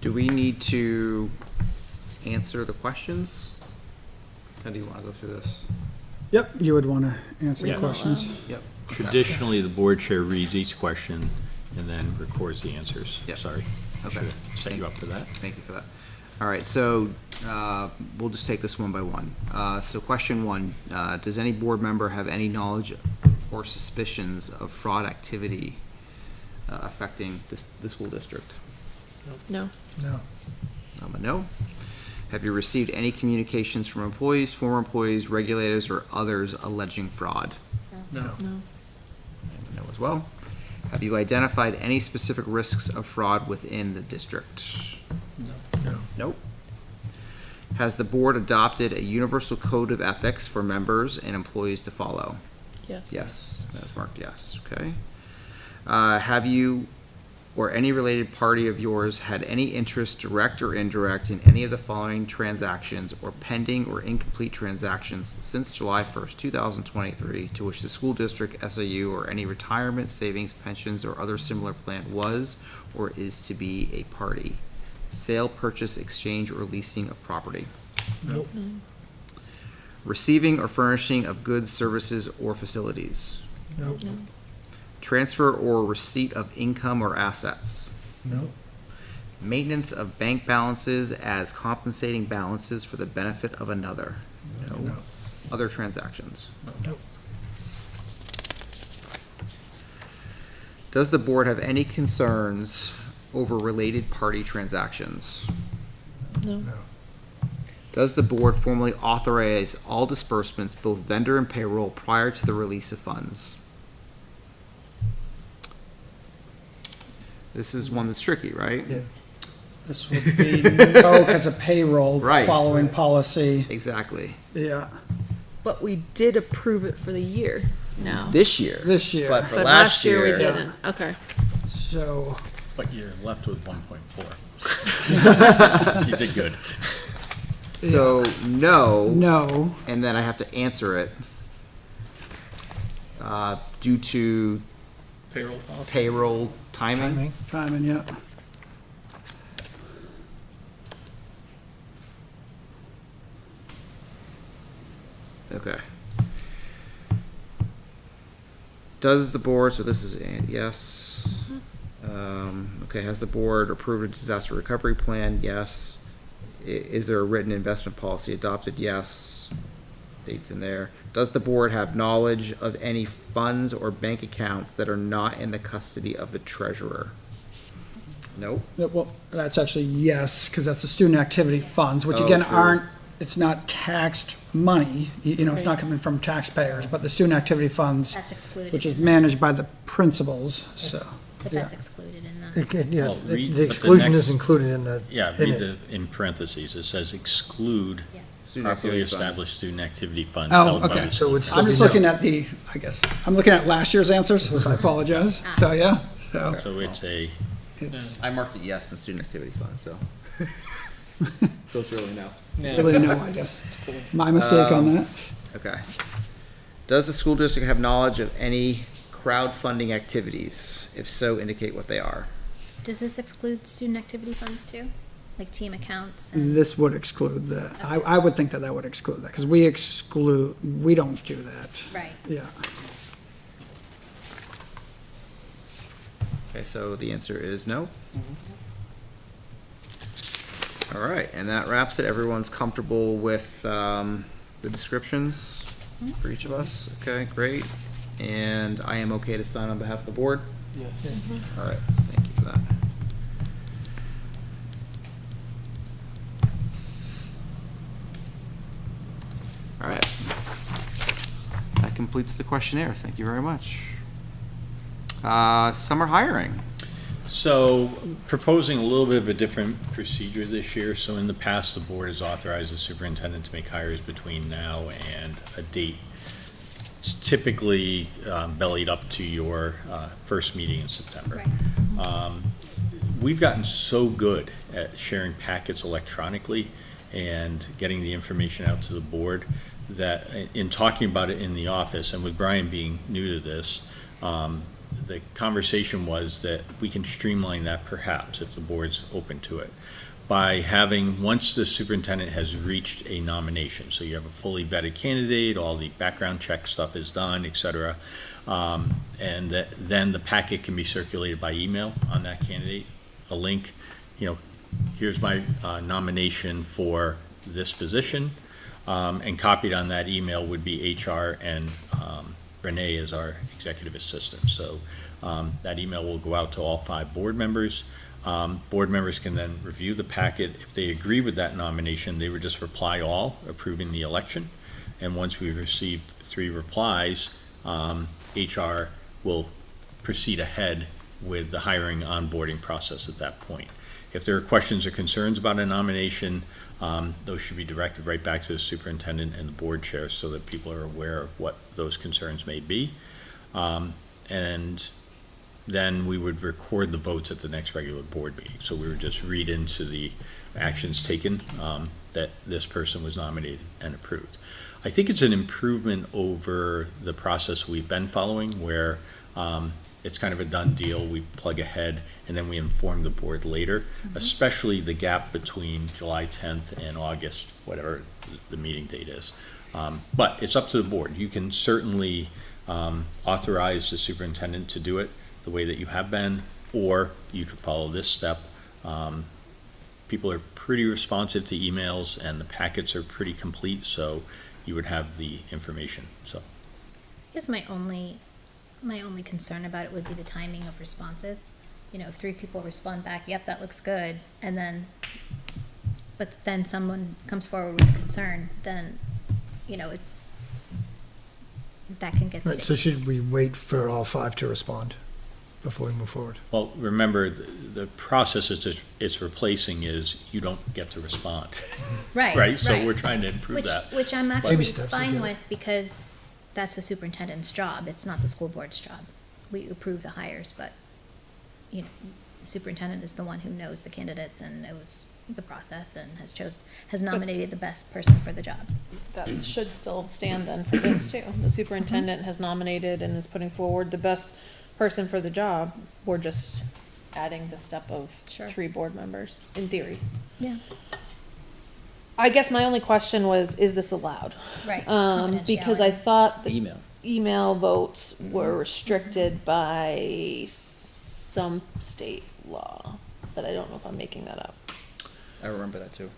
Do we need to answer the questions? How do you want to go through this? Yep, you would want to answer the Yeah. questions. Yep. Traditionally, the board chair reads each question and then records the answers. Yeah. Sorry. I Okay. should have set you up for that. Thank you for that. All right, so we'll just take this one by one. So question one, does any board member have any knowledge or suspicions of fraud activity affecting the school district? No. No. I'm a no. Have you received any communications from employees, former employees, regulators, or others alleging fraud? No. No. I'm a no as well. Have you identified any specific risks of fraud within the district? No. Nope. Has the board adopted a universal code of ethics for members and employees to follow? Yes. Yes, that's marked yes, okay. Have you or any related party of yours had any interest, direct or indirect, in any of the following transactions or pending or incomplete transactions since July 1st, 2023, to which the school district, SAU, or any retirement, savings, pensions, or other similar plan was or is to be a party? Sale, purchase, exchange, or leasing of property? Nope. Receiving or furnishing of goods, services, or facilities? Nope. Transfer or receipt of income or assets? Nope. Maintenance of bank balances as compensating balances for the benefit of another? No. Other transactions? Nope. Does the board have any concerns over related party transactions? No. No. Does the board formally authorize all disbursements, both vendor and payroll, prior to the release of funds? This is one that's tricky, right? Yeah. This would be no, because of payroll Right. following policy. Exactly. Yeah. But we did approve it for the year now. This year. This year. But for But last we year. didn't. Okay. So, But you're left with 1.4. You did good. So, no. no, And then I have to answer it. Due to Payroll policy. payroll timing. timing, yeah. Okay. Does the board, so this is a yes. Okay, has the board approved a disaster recovery plan? Yes. Is there a written investment policy adopted? Yes. Dates in there. Does the board have knowledge of any funds or bank accounts that are not in the custody of the treasurer? Nope. Yeah, well, that's actually yes, because that's the student activity funds, which Oh, again true. aren't, it's not taxed money, you know, it's not coming from taxpayers, but the student activity funds, That's excluded. which is in the- managed by the principals, so. But yeah. that's excluded in the. Yeah, Well, read- the but the exclusion is next- included in the. Yeah, in read it. the, in parentheses, it says exclude Student properly activity funds. established student activity funds Oh, held by okay. the So it's- I'm just looking at the, I guess, I'm looking at last year's answers, so I apologize, so, yeah, so, So it's a, it's I marked it yes in student activity fund, so. So it's really no. really no, I guess, my mistake on that. Okay. Does the school district have knowledge of any crowdfunding activities? If so, indicate what they are. Does this exclude student activity funds too? Like team accounts and? This would exclude that, I would think that that would exclude that, because we don't do that, Right. yeah. Okay, so the answer is no. All right, and that wraps it. Everyone's comfortable with the descriptions for each of us? Okay, great. And I am okay to sign on behalf of the board? Yes. All right, thank you for that. All right. That completes the questionnaire. Thank you very much. Summer hiring. so proposing a little bit of a different procedure this year. So in the past, the board has authorized the superintendent to make hires between now and a date. It's typically bellied up to your first meeting in September. Right. We've gotten so good at sharing packets electronically and getting the information out to the board that in talking about it in the office, and with Brian being new to this, the conversation was that we can streamline that perhaps if the board's open to it by having, once the superintendent has reached a nomination, so you have a fully vetted candidate, all the background check stuff is done, et cetera, and that then the packet can be circulated by email on that candidate, a link, here's my nomination for this position, and copied on that email would be HR and Renee is our executive assistant. So that email will go out to all 5 board members. Board members can then review the packet. If they agree with that nomination, they would just reply all, approving the election. And once we've received 3 replies, HR will proceed ahead with the hiring onboarding process at that point. If there are questions or concerns about a nomination, those should be directed right back to the superintendent and the board chair so that people are aware of what those concerns may be. And then we would record the votes at the next regular board meeting. So we would just read into the actions taken that this person was nominated and approved. I think it's an improvement over the process we've been following where it's kind of a done deal, we plug ahead, and then we inform the board later, especially the gap between July 10th and August, whatever the meeting date is. But it's up to the board. You can certainly authorize the superintendent to do it the way that you have been, or you could follow this step. People are pretty responsive to emails, and the packets are pretty complete, so you would have the information, so. I guess my only concern about it would be the timing of responses. If 3 people respond back, yep, that looks good, but then someone comes forward with a concern, then, that can get Right, sticky. so should we wait for all 5 to respond before we move forward. Well, remember, the process it's replacing is you don't get to respond, Right. right? So we're trying to improve that. Which I'm Baby actually steps, I fine get it. with, because that's the superintendent's job, it's not the school board's job. We approve the hires, but, you know, the superintendent is the one who knows the candidates and knows the process and has nominated the best person for the job. That should still stand then for this too. The superintendent has nominated and is putting forward the best person for the job. We're just adding the step of Sure. 3 board members, in theory. Yeah. I guess my only question was, is this allowed? Right. Because I thought the Email. email votes were restricted by some state law, but I don't know if I'm making that up. I remember that too.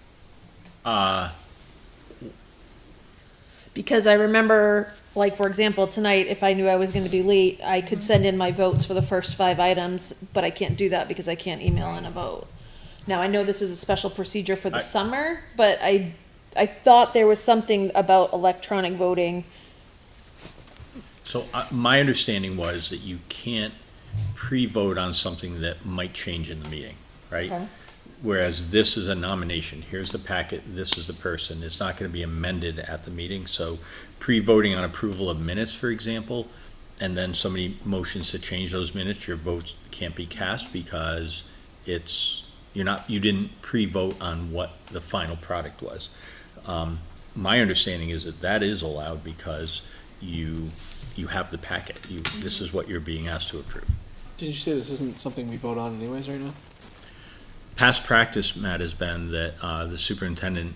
Because I remember, like, for example, tonight, if I knew I was gonna be late, I could send in my votes for the first 5 items, but I can't do that because I can't email in a vote. Now, I know this is a special procedure for the summer, but I thought there was something about electronic voting. So my understanding was that you can't pre-vote on something that might change in the meeting, right? Okay. Whereas this is a nomination, here's the packet, this is the person, it's not gonna be amended at the meeting, so pre-voting on approval of minutes, for example, and then somebody motions to change those minutes, your votes can't be cast because you didn't pre-vote on what the final product was. My understanding is that is allowed because you have the packet, this is what you're being asked to approve. Didn't you say this isn't something we vote on anyways right now? Past practice, Matt, has been that the superintendent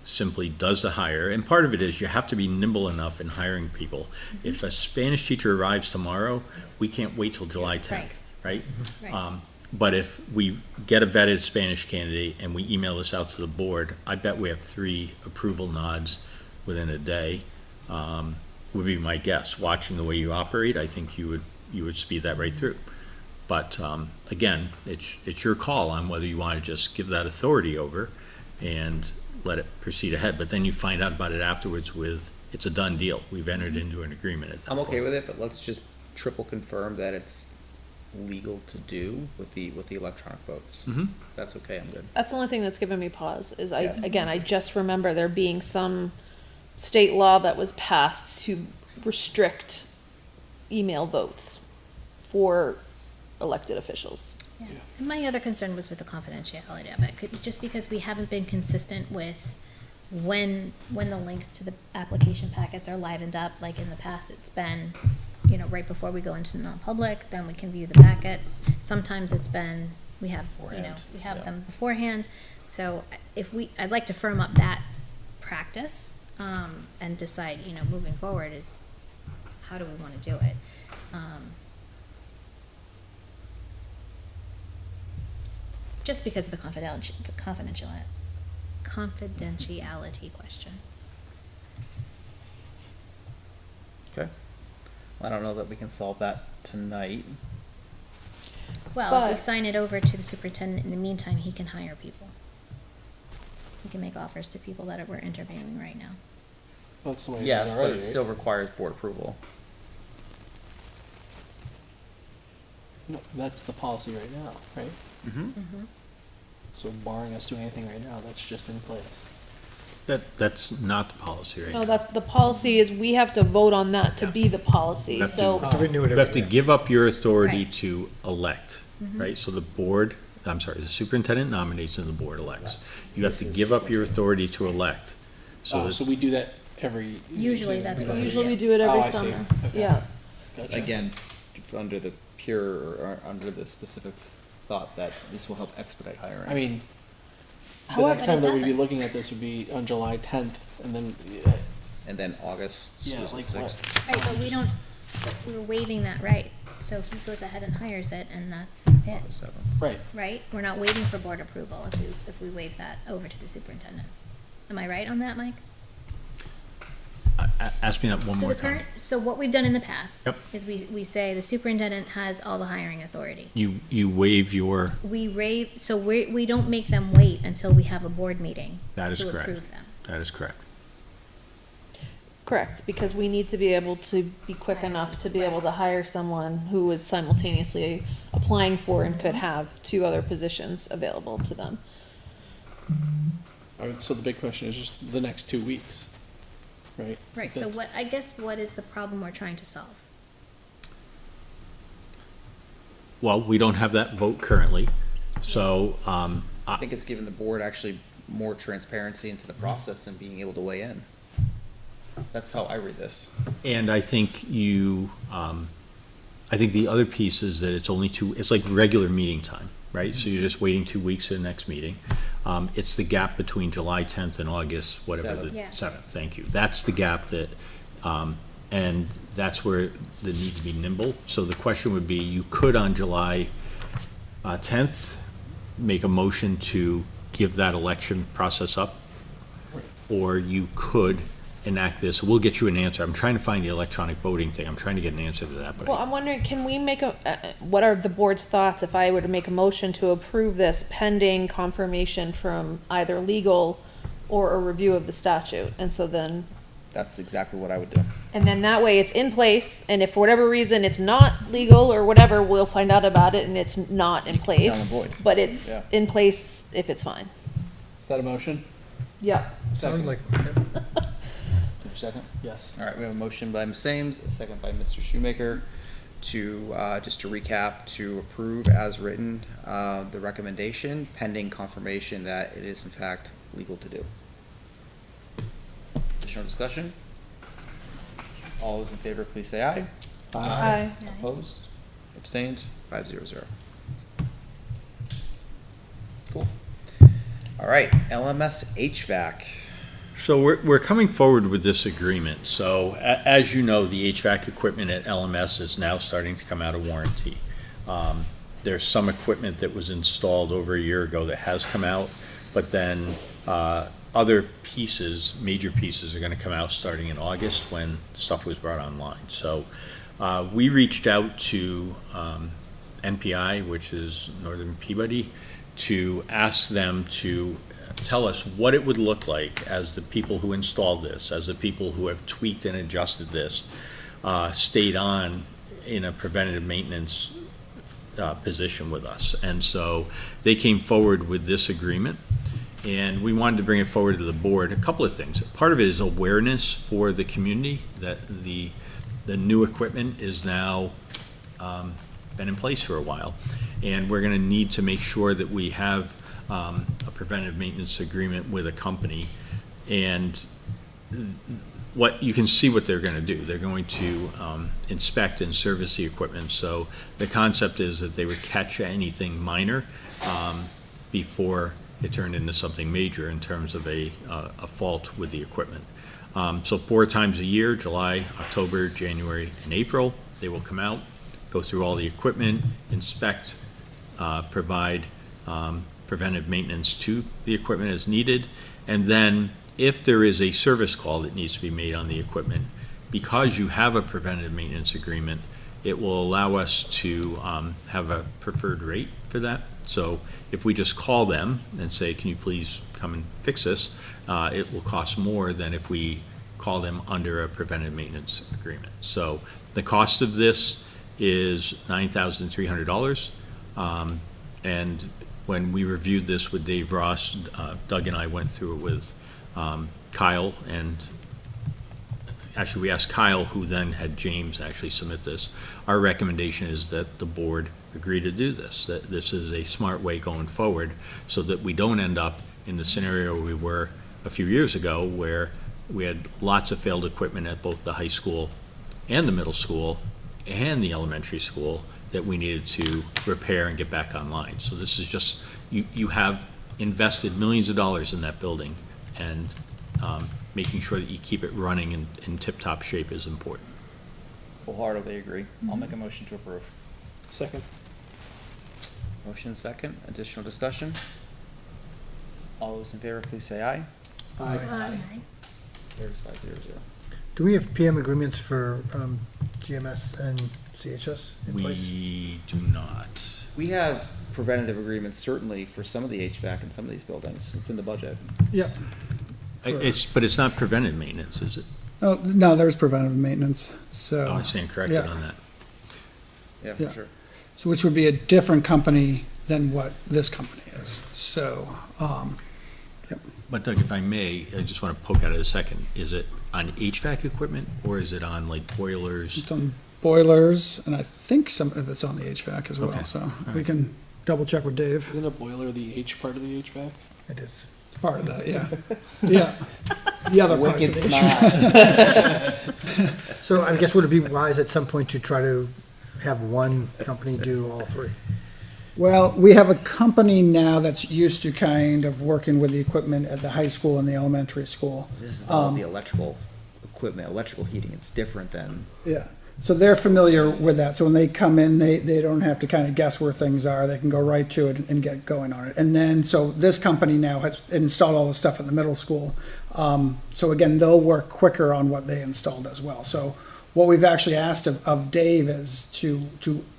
simply does the hire, and part of it is you have to be nimble enough in hiring people. If a Spanish teacher arrives tomorrow, we can't wait till July 10th, right? Right. But if we get a vetted Spanish candidate and we email this out to the board, I bet we have 3 approval nods within a day, would be my guess. Watching the way you operate, I think you would speed that right through. But, again, it's your call on whether you want to just give that authority over and let it proceed ahead. But then you find out about it afterwards it's a done deal. We've entered into an agreement at that I'm point. okay with it, but let's just triple confirm that it's legal to do with the electronic votes. Mhm. That's okay, I'm good. That's the only thing that's given me pause, is Yeah. I just remember there being some state law that was passed to restrict email votes for elected officials. Yeah. And my other concern was with the confidentiality of it, just because we haven't been consistent with when the links to the application packets are livened up. Like in the past, it's been, right before we go into non-public, then we can view the packets. Sometimes it's been, we have them beforehand. So I'd like to firm up that practice, and decide, moving forward is, how do we want to do it? Just because of the confidentiality question. Okay. I don't know that we can solve that tonight. Well, if we But- sign it over to the superintendent, in the meantime, he can hire people. He can make offers to people that we're interviewing right now. That's the way it is Yes, but already, it right? still requires board approval. No, that's the policy right now, right? Mm-hmm. So barring us doing anything right now, that's just in place. That's not the policy right No, now. that's, the policy is we have to vote on that to be the policy, We have to- so. To renew it You have every to year. give up your authority Right. to elect, right? So the superintendent nominates and the board elects. You have to give up your authority to elect. So that- we do that every. Usually that's what we Usually we do. do it every Oh, I see. summer, Okay. yeah. Gotcha. Again, under the or under the specific thought that this will help expedite hiring. I mean, the However- next time But it that we'd be doesn't. looking at this would be on July 10th, and then, And then August yeah, was the like 6th. Right, but we're waiving that right. So he goes ahead and hires it, and that's it, August 7th. right. right? We're not waiting for board approval if we waive that over to the superintendent. Am I right on that, Mike? Ask me that one more time. So what we've done in the past Yep. is we say the superintendent has all the hiring authority. You waive your, We don't make them wait until we have a board meeting That is to correct. approve them. that is correct. Correct, because we need to be able to be quick enough to be able to hire someone who is simultaneously applying for and could have 2 other positions available to them. So the big question is just the next 2 weeks, right? Right, so That's- what is the problem we're trying to solve? Well, we don't have that vote currently, so, I think it's given the board actually more transparency into the process and being able to weigh in. That's how I read this. and I think I think the other piece is that it's only it's like regular meeting time, right? So you're just waiting 2 weeks to the next meeting. It's the gap between July 10th and August, whatever, the Seventh. Yeah. 7th, thank you. That's the gap that, and that's where the need to be nimble. So the question would be, you could on July 10th, make a motion to give that election process up, or you could enact this. We'll get you an answer. I'm trying to find the electronic voting thing. I'm trying to get an answer to that, but Well, I'm wondering, can we make what are the board's thoughts if I were to make a motion to approve this pending confirmation from either legal or a review of the statute? And so then, That's exactly what I would do. and then that way it's in place, and if for whatever reason it's not legal or whatever, we'll find out about it and it's not in It's null place. and void. But it's Yeah. in place if it's fine. Is that a motion? Yeah. Sounds like, Second? Yes. All right, we have a motion by Ms. Ames, a second by Mr. Shoemaker to, just to recap, to approve as written, the recommendation pending confirmation that it is in fact legal to do. Additional discussion? All those in favor, please say aye. Aye. Opposed? Abstained? 500. Cool. All right, LMS HVAC. So we're coming forward with this agreement. So as you know, the HVAC equipment at LMS is now starting to come out of warranty. There's some equipment that was installed over a year ago that has come out, but then other pieces, major pieces, are gonna come out starting in August when stuff was brought online. So we reached out to NPI, which is Northern Peabody, to ask them to tell us what it would look like as the people who installed this, as the people who have tweaked and adjusted this, stayed on in a preventative maintenance position with us. And so they came forward with this agreement, and we wanted to bring it forward to the board. A couple of things. Part of it is awareness for the community that the new equipment is now been in place for a while. And we're gonna need to make sure that we have a preventive maintenance agreement with a company. And what, you can see what they're gonna do. They're going to inspect and service the equipment. So the concept is that they would catch anything minor before it turned into something major in terms of a fault with the equipment. So 4 times a year, July, October, January, and April, they will come out, go through all the equipment, inspect, provide preventive maintenance to the equipment as needed, and then if there is a service call that needs to be made on the equipment, because you have a preventive maintenance agreement, it will allow us to have a preferred rate for that. So if we just call them and say, can you please come and fix this, it will cost more than if we call them under a preventive maintenance agreement. So the cost of this is $9,300. And when we reviewed this with Dave Ross, Doug and I went through it with Kyle, and actually we asked Kyle, who then had James actually submit this. Our recommendation is that the board agree to do this, that this is a smart way going forward, so that we don't end up in the scenario we were a few years ago, where we had lots of failed equipment at both the high school and the middle school and the elementary school that we needed to repair and get back online. So this is just, you have invested millions of dollars in that building, and making sure that you keep it running in tip-top shape is important. Wholeheartedly agree. I'll make a motion to approve. Second. Motion second. Additional discussion? All those in favor, please say aye. Aye. Carries 500. do we have PM agreements for GMS and CHS in place? We do not. We have preventative agreements certainly for some of the HVAC in some of these buildings. It's in the budget. Yep. But it's not preventive maintenance, is it? Oh, no, there's preventative maintenance, so. Oh, I stand corrected Yeah. on that. Yeah, for Yeah. sure. So which would be a different company than what this company is, so, But Doug, if I may, I just want to poke at it a second. Is it on HVAC equipment or is it on like boilers? it's on boilers, and I think some of it's on the HVAC as well, Okay. so All we right. can double check with Dave. Isn't a boiler the H part of the HVAC? It is. It's part of that, yeah. Yeah. The other parts of the issue. So I guess would it be wise at some point to try to have one company do all three? Well, we have a company now that's used to kind of working with the equipment at the high school and the elementary school. This is all the electrical equipment, electrical heating. It's different than, Yeah, so they're familiar with that, so when they come in, they don't have to kind of guess where things are, they can go right to it and get going on it. And then, so this company now has installed all the stuff at the middle school, so again, they'll work quicker on what they installed as well. So what we've actually asked of Dave is to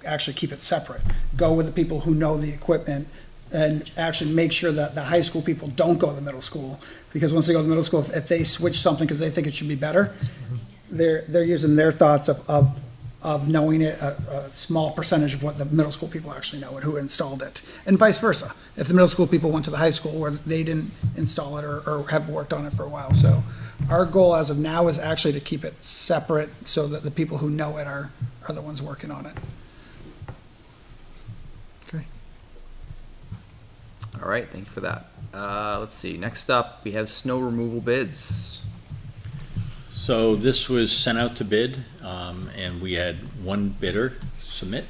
actually keep it separate, go with the people who know the equipment, and actually make sure that the high school people don't go to the middle school, because once they go to the middle school, if they switch something because they think it should be better, they're using their thoughts of knowing it, a small percentage of what the middle school people actually know and who installed it, and vice versa. If the middle school people went to the high school where they didn't install it or have worked on it for a while. So our goal as of now is actually to keep it separate so that the people who know it are the ones working on it. all right, thank you for that. Let's see, next up, we have snow removal bids. So this was sent out to bid, and we had one bidder submit,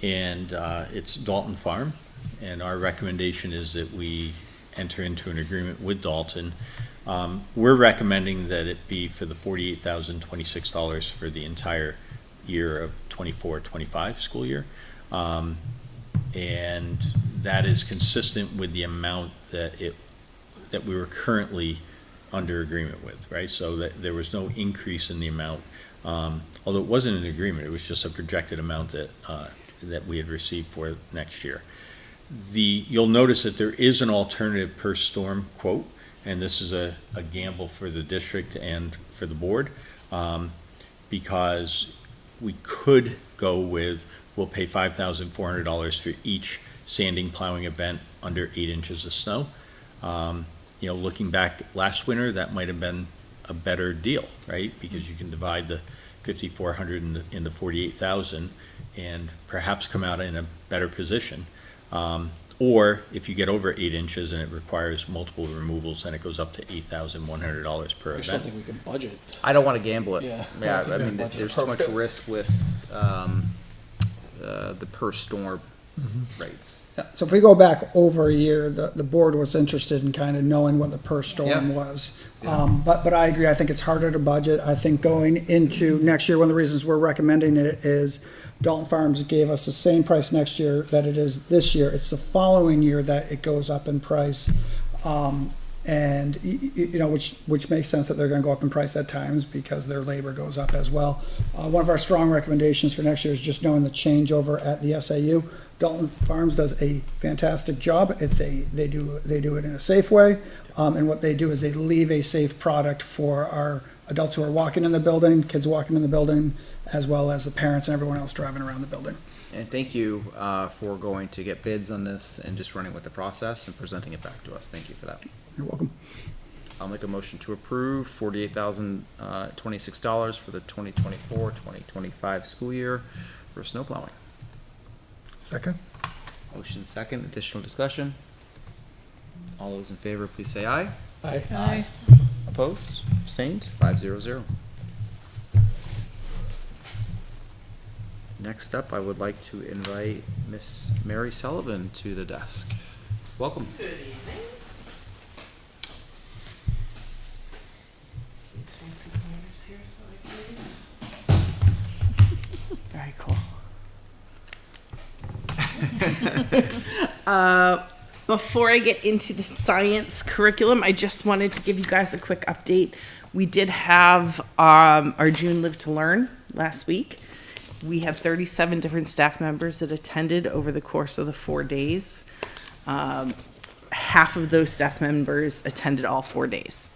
and it's Dalton Farm. And our recommendation is that we enter into an agreement with Dalton. We're recommending that it be for the $48,026 for the entire year of 24-25 school year. And that is consistent with the amount that we were currently under agreement with, right? So that there was no increase in the amount, although it wasn't an agreement, it was just a projected amount that we had received for next year. You'll notice that there is an alternative per storm quote, and this is a gamble for the district and for the board, because we could go with, we'll pay $5,400 for each sanding plowing event under 8 inches of snow. Looking back last winter, that might have been a better deal, right? Because you can divide the 5,400 into 48,000 and perhaps come out in a better position. Or if you get over 8 inches and it requires multiple removals, then it goes up to $8,100 per I just don't event. think we can budget. I don't want to gamble it. Yeah. Yeah, I think I we mean, budget there's too much appropriately. risk with, the per storm rates. Yeah, so if we go back over a year, the board was interested in kind of knowing what the per storm Yeah. was. But I agree, I think it's harder to budget. I think going into next year, one of the reasons we're recommending it is Dalton Farms gave us the same price next year that it is this year. It's the following year that it goes up in price. Which makes sense that they're gonna go up in price at times because their labor goes up as well. One of our strong recommendations for next year is just knowing the changeover at the SAU. Dalton Farms does a fantastic job. They do it in a safe way. And what they do is they leave a safe product for our adults who are walking in the building, kids walking in the building, as well as the parents and everyone else driving around the building. And thank you, for going to get bids on this and just running with the process and presenting it back to us. Thank you for that. You're welcome. I'll make a motion to approve $48,026 for the 2024-2025 school year for snow plowing. Second? Motion second, additional discussion. All those in favor, please say aye. Aye. Opposed, abstained, 500. Next up, I would like to invite Miss Mary Sullivan to the desk. Welcome. Good evening. These fancy pointers here so I can use. Very cool. Before I get into the science curriculum, I just wanted to give you guys a quick update. We did have our June Live to Learn last week. We had 37 different staff members that attended over the course of the 4 days. Half of those staff members attended all 4 days.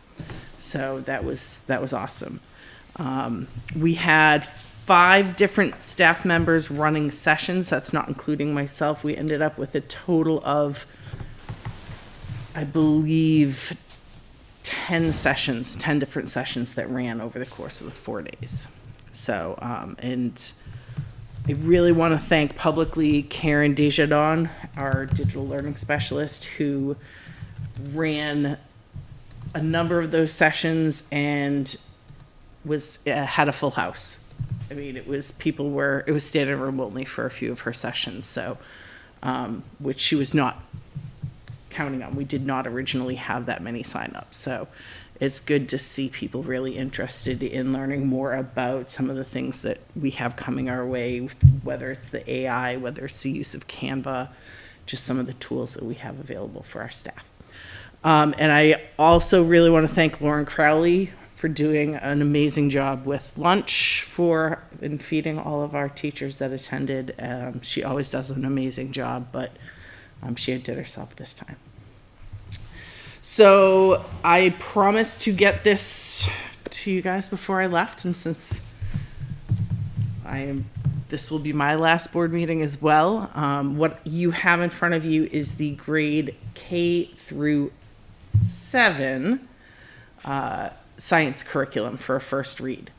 So that was awesome. We had 5 different staff members running sessions. That's not including myself. We ended up with a total of, I believe, 10 sessions, 10 different sessions that ran over the course of the 4 days. So, and I really want to thank publicly Karen Desjardins, our digital learning specialist, who ran a number of those sessions and had a full house. I mean, it was standing room only for a few of her sessions, so, which she was not counting on. We did not originally have that many signups, so it's good to see people really interested in learning more about some of the things that we have coming our way, whether it's the AI, whether it's the use of Canva, just some of the tools that we have available for our staff. And I also really want to thank Lauren Crowley for doing an amazing job with lunch and feeding all of our teachers that attended. She always does an amazing job, but she did herself this time. So I promised to get this to you guys before I left, and since this will be my last board meeting as well. What you have in front of you is the grade K through 7 science curriculum for a first read.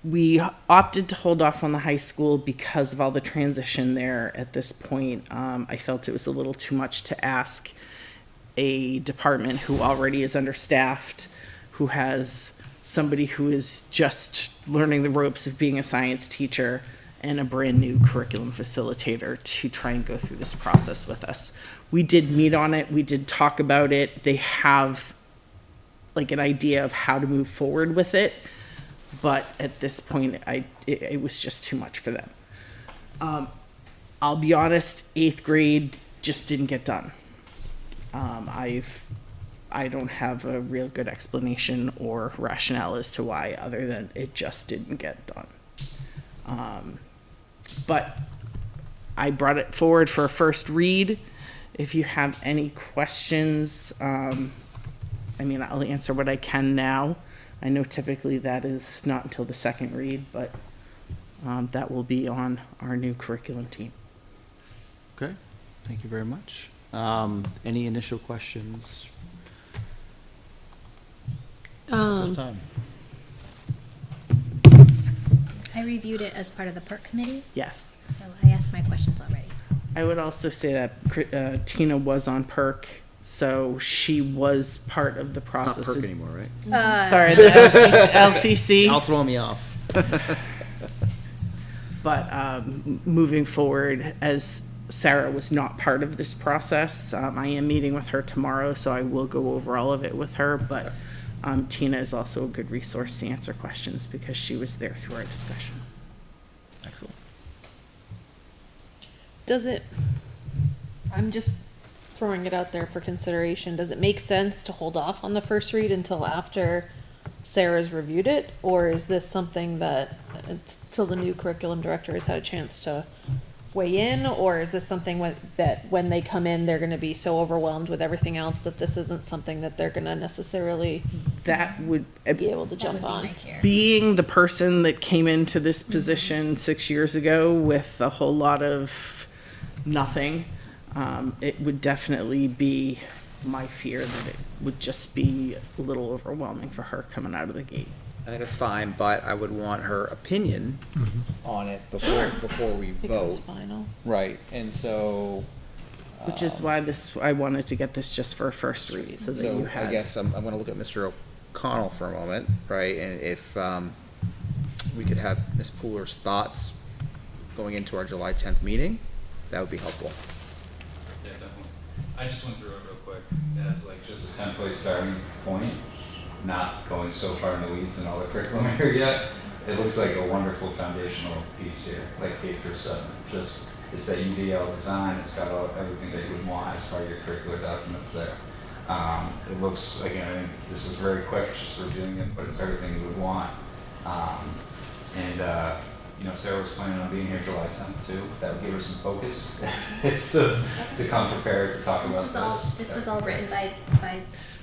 We opted to hold off on the high school because of all the transition there at this point. I felt it was a little too much to ask a department who already is understaffed, who has somebody who is just learning the ropes of being a science teacher and a brand new curriculum facilitator to try and go through this process with us. We did meet on it. We did talk about it. They have like an idea of how to move forward with it. But at this point, it was just too much for them. I'll be honest, 8th grade just didn't get done. I don't have a real good explanation or rationale as to why, other than it just didn't get done. But I brought it forward for a first read. If you have any questions, I'll answer what I can now. I know typically that is not until the second read, but that will be on our new curriculum team. Okay, thank you very much. Any initial questions at this time? I reviewed it as part of the PERC committee, Yes. so I asked my questions already. I would also say that Tina was on PERC, so she was part of the It's not process. perk anymore, right? Sorry, the LCC. I'll throw me off. But moving forward, as Sarah was not part of this process, I am meeting with her tomorrow, so I will go over all of it with her. But Tina is also a good resource to answer questions because she was there through our discussion. Excellent. I'm just throwing it out there for consideration. Does it make sense to hold off on the first read until after Sarah's reviewed it? Or is this something that, till the new curriculum director has had a chance to weigh in? Or is this something that when they come in, they're gonna be so overwhelmed with everything else that this isn't something that they're gonna necessarily That would be able to That jump would be on? my fear. being the person that came into this position 6 years ago with a whole lot of nothing, it would definitely be my fear that it would just be a little overwhelming for her coming out of the gate. I think that's fine, but I would want her opinion on it before we Becomes vote. final. Right, and so. Which is why I wanted to get this just for a first read, so that you So I had. guess I'm gonna look at Mr. O'Connell for a moment, right, and if, we could have Ms. Pooler's thoughts going into our July 10th meeting, that would be helpful. Yeah, definitely. I just went through it real quick as like just a template starting point, not going so far in the weeds and all the curriculum here yet. It looks like a wonderful foundational piece here, like K through 7. Just, it's that UDL design, it's got everything that you would want as part of your curricular documents there. It looks, again, I think this is very quick, just reviewing it, but it's everything you would want. Sarah was planning on being here July 10th too. That would give her some focus to come prepared to talk about this. This was all written by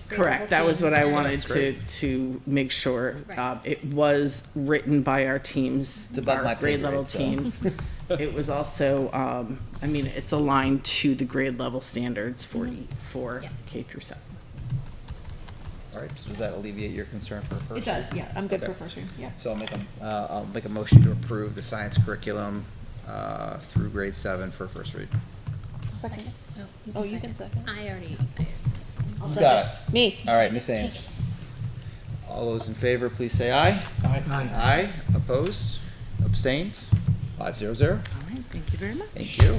Correct, that was what I wanted That's great. to make sure. Right. It was written by our teams, It's above our my pay grade level grade, so. teams. It was also, I mean, it's aligned to the grade level standards for, for Yeah. K through 7. All right, so does that alleviate your concern for first? It does, yeah, I'm good Okay. for first reading, yeah. So I'll make a motion to approve the science curriculum, through grade 7 for first read. Second. Oh, You can second. I already, Who's got it? Me. All right, Miss Ames. All those in favor, please say aye. Aye. Aye, opposed, abstained, 500. All right, thank you very much. Thank you.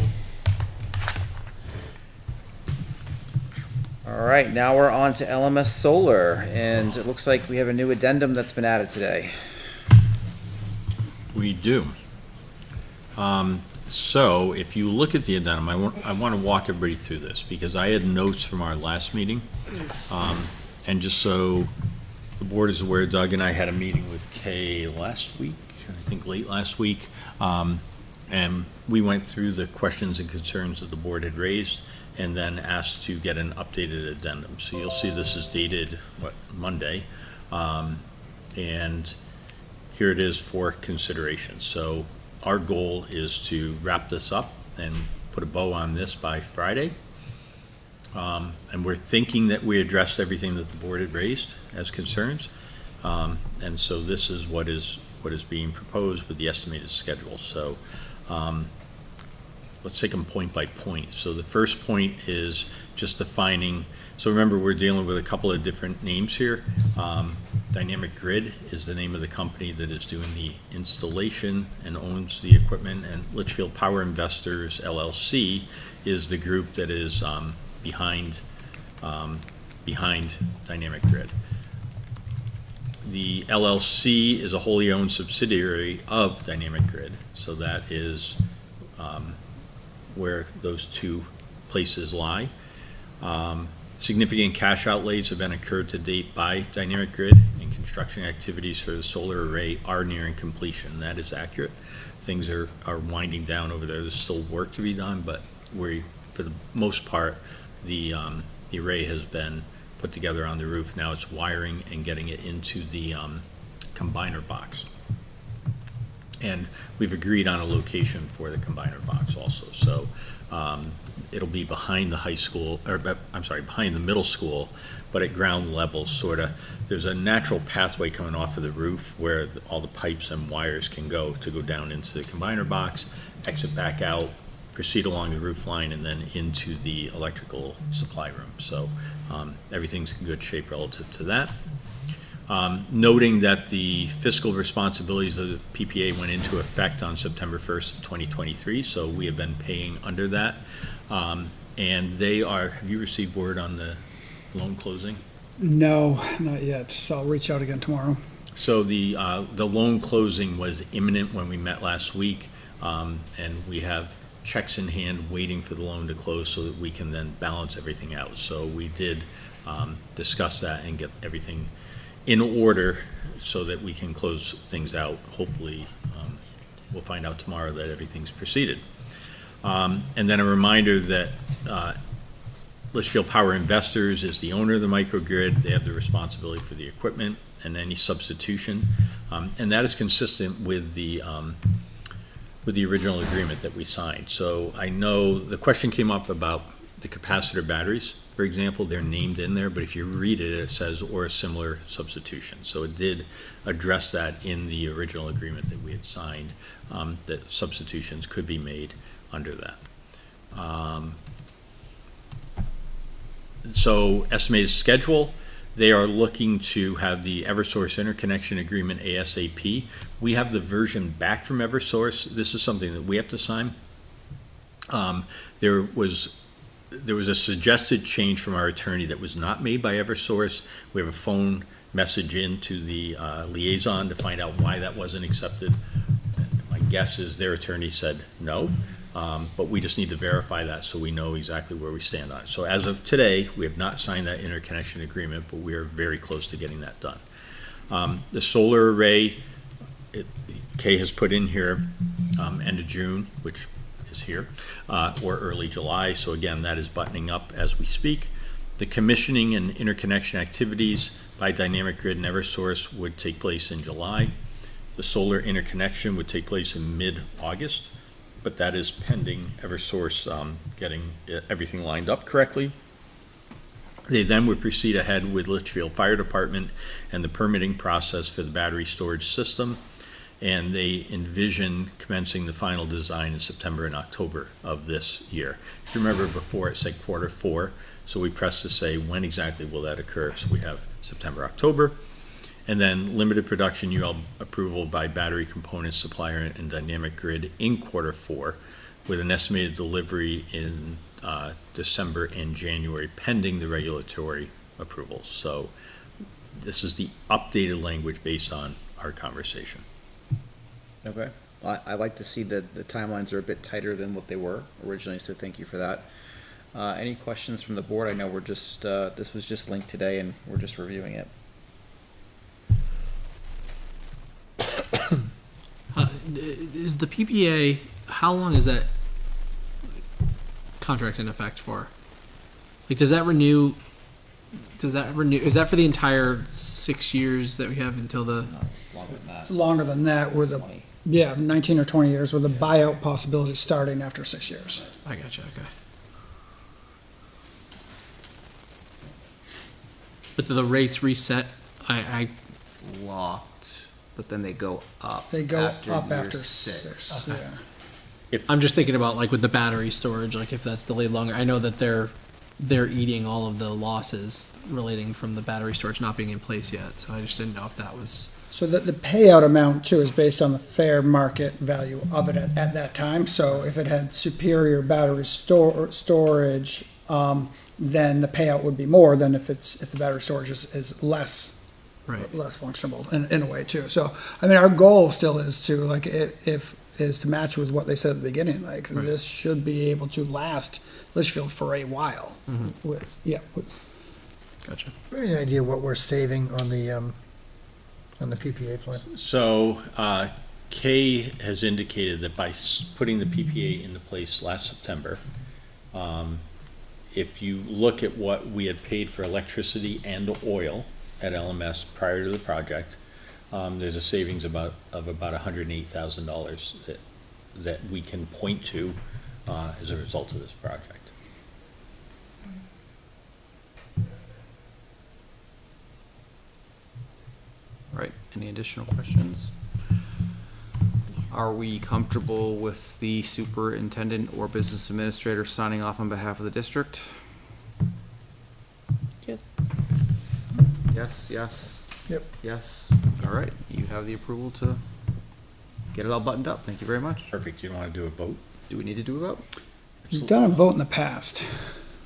All right, now we're on to LMS Solar, and it looks like we have a new addendum that's been added today. We do. So if you look at the addendum, I want to walk everybody through this because I had notes from our last meeting. And just so the board is aware, Doug and I had a meeting with Kay last week, I think late last week. And we went through the questions and concerns that the board had raised and then asked to get an updated addendum. So you'll see this is dated, Monday? And here it is for consideration. So our goal is to wrap this up and put a bow on this by Friday. And we're thinking that we addressed everything that the board had raised as concerns. And so this is what is being proposed with the estimated schedule. So let's take them point by point. So the first point is just defining, so remember we're dealing with a couple of different names here. Dynamic Grid is the name of the company that is doing the installation and owns the equipment, and Litchfield Power Investors LLC is the group that is behind Dynamic Grid. The LLC is a wholly owned subsidiary of Dynamic Grid, so that is where those two places lie. Significant cash outlays have been incurred to date by Dynamic Grid, and construction activities for the solar array are nearing completion. That is accurate. Things are winding down over there. There's still work to be done, but for the most part, the array has been put together on the roof. Now it's wiring and getting it into the combiner box. And we've agreed on a location for the combiner box also. So it'll be behind the high school, or I'm sorry, behind the middle school, but at ground level, sort of. There's a natural pathway coming off of the roof where all the pipes and wires can go to go down into the combiner box, exit back out, proceed along the roof line, and then into the electrical supply room. So everything's in good shape relative to that. Noting that the fiscal responsibilities of the PPA went into effect on September 1st, 2023, so we have been paying under that. And they are, have you received word on the loan closing? No, not yet, so I'll reach out again tomorrow. So the loan closing was imminent when we met last week, and we have checks in hand waiting for the loan to close so that we can then balance everything out. So we did discuss that and get everything in order so that we can close things out. Hopefully, we'll find out tomorrow that everything's proceeded. And then a reminder that Litchfield Power Investors is the owner of the microgrid. They have the responsibility for the equipment and any substitution. And that is consistent with the original agreement that we signed. So I know the question came up about the capacitor batteries, for example. They're named in there, but if you read it, it says or a similar substitution. So it did address that in the original agreement that we had signed, that substitutions could be made under that. So estimated schedule, they are looking to have the Eversource interconnection agreement ASAP. We have the version back from Eversource. This is something that we have to sign. There was a suggested change from our attorney that was not made by Eversource. We have a phone message into the liaison to find out why that wasn't accepted. And my guess is their attorney said no, but we just need to verify that so we know exactly where we stand on it. So as of today, we have not signed that interconnection agreement, but we are very close to getting that done. The solar array, Kay has put in here end of June, which is here, or early July. So again, that is buttoning up as we speak. The commissioning and interconnection activities by Dynamic Grid and Eversource would take place in July. The solar interconnection would take place in mid-August, but that is pending Eversource getting everything lined up correctly. They then would proceed ahead with Litchfield Fire Department and the permitting process for the battery storage system, and they envision commencing the final design in September and October of this year. If you remember before, it said Q4, so we pressed to say when exactly will that occur, so we have September, October. And then limited production UL approval by battery components supplier and Dynamic Grid in Q4, with an estimated delivery in December and January, pending the regulatory approvals. So this is the updated language based on our conversation. Okay. I like to see that the timelines are a bit tighter than what they were originally, so thank you for that. Any questions from the board? I know we're just, this was just linked today and we're just reviewing it. Is the PPA, how long is that contract in effect for? Like, does that renew, is that for the entire 6 years that we have until the? No, it's longer than that. It's longer than that with a, 20. yeah, 19 or 20 years with a buyout possibility starting after 6 years. I gotcha, okay. But the rates reset, It's locked, but then they go up. They go up year after six, yeah. I'm just thinking about like with the battery storage, like if that's delayed longer, I know that they're eating all of the losses relating from the battery storage not being in place yet, so I just didn't know if that was. So the payout amount too is based on the fair market value of it at that time. So if it had superior battery storage, then the payout would be more than if the battery storage is less. Right. Less functional in a way too. So, I mean, our goal still is to like, is to match with what they said at the beginning, like Right. this should be able to last Litchfield for a while. Mm-hmm. Gotcha. Any idea what we're saving on the PPA plan? So Kay has indicated that by putting the PPA into place last September, if you look at what we had paid for electricity and oil at LMS prior to the project, there's a savings of about $108,000 that we can point to as a result of this project. Right, any additional questions? Are we comfortable with the superintendent or business administrator signing off on behalf of the district? Yes. Yes, yes. Yep. Yes, all right, you have the approval to get it all buttoned up, thank you very much. Perfect. You don't want to do a vote? Do we need to do a vote? You've done a vote in the past.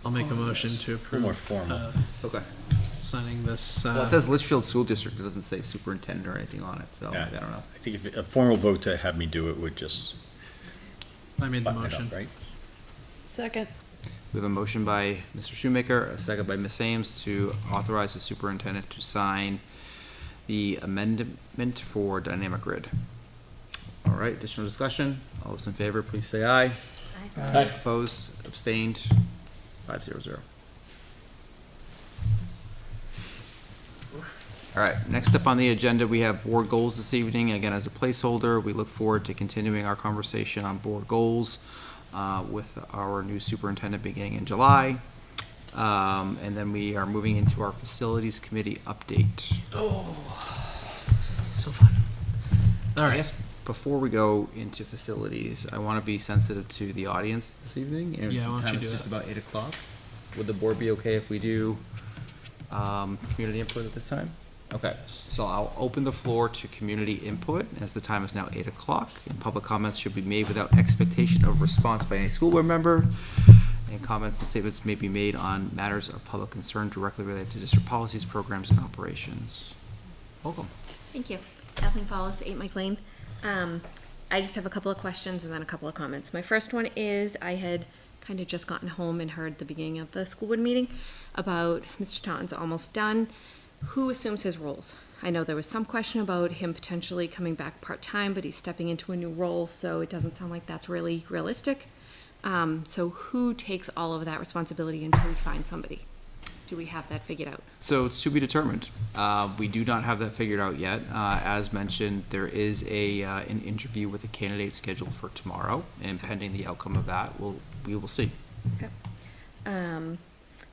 I'll make a motion to approve. more formal. Okay. Signing this. Well, it says Litchfield School District, it doesn't say superintendent or anything on it, so I Yeah. don't know. I think if a formal vote to have me do it would just I made the button it motion. up, right? Second. We have a motion by Mr. Shoemaker, a second by Ms. Ames to authorize the superintendent to sign the amendment for Dynamic Grid. All right, additional discussion. All those in favor, please say aye. Aye. Opposed, abstained, 500. All right, next up on the agenda, we have board goals this evening. Again, as a placeholder, we look forward to continuing our conversation on board goals with our new superintendent beginning in July. And then we are moving into our facilities committee update. So fun. All I right. guess before we go into facilities, I want to be sensitive to the audience this evening. And Yeah, why don't the time you is do just that? about 8 o'clock. Would the board be okay if we do community input at this time? Okay, so I'll open the floor to community input, as the time is now 8 o'clock, and public comments should be made without expectation of response by any school board member. And comments and statements may be made on matters of public concern directly related to district policies, programs, and operations. Welcome. Thank you. Kathleen Follis, 8 Mike Lane. I just have a couple of questions and then a couple of comments. My first one is, I had kind of just gotten home and heard the beginning of the school board meeting about Mr. Taunton's almost done. Who assumes his roles? I know there was some question about him potentially coming back part-time, but he's stepping into a new role, so it doesn't sound like that's really realistic. So who takes all of that responsibility until we find somebody? do we have that figured out? So it's to be determined. We do not have that figured out yet. As mentioned, there is an interview with a candidate scheduled for tomorrow, and pending the outcome of that, we will see. Okay.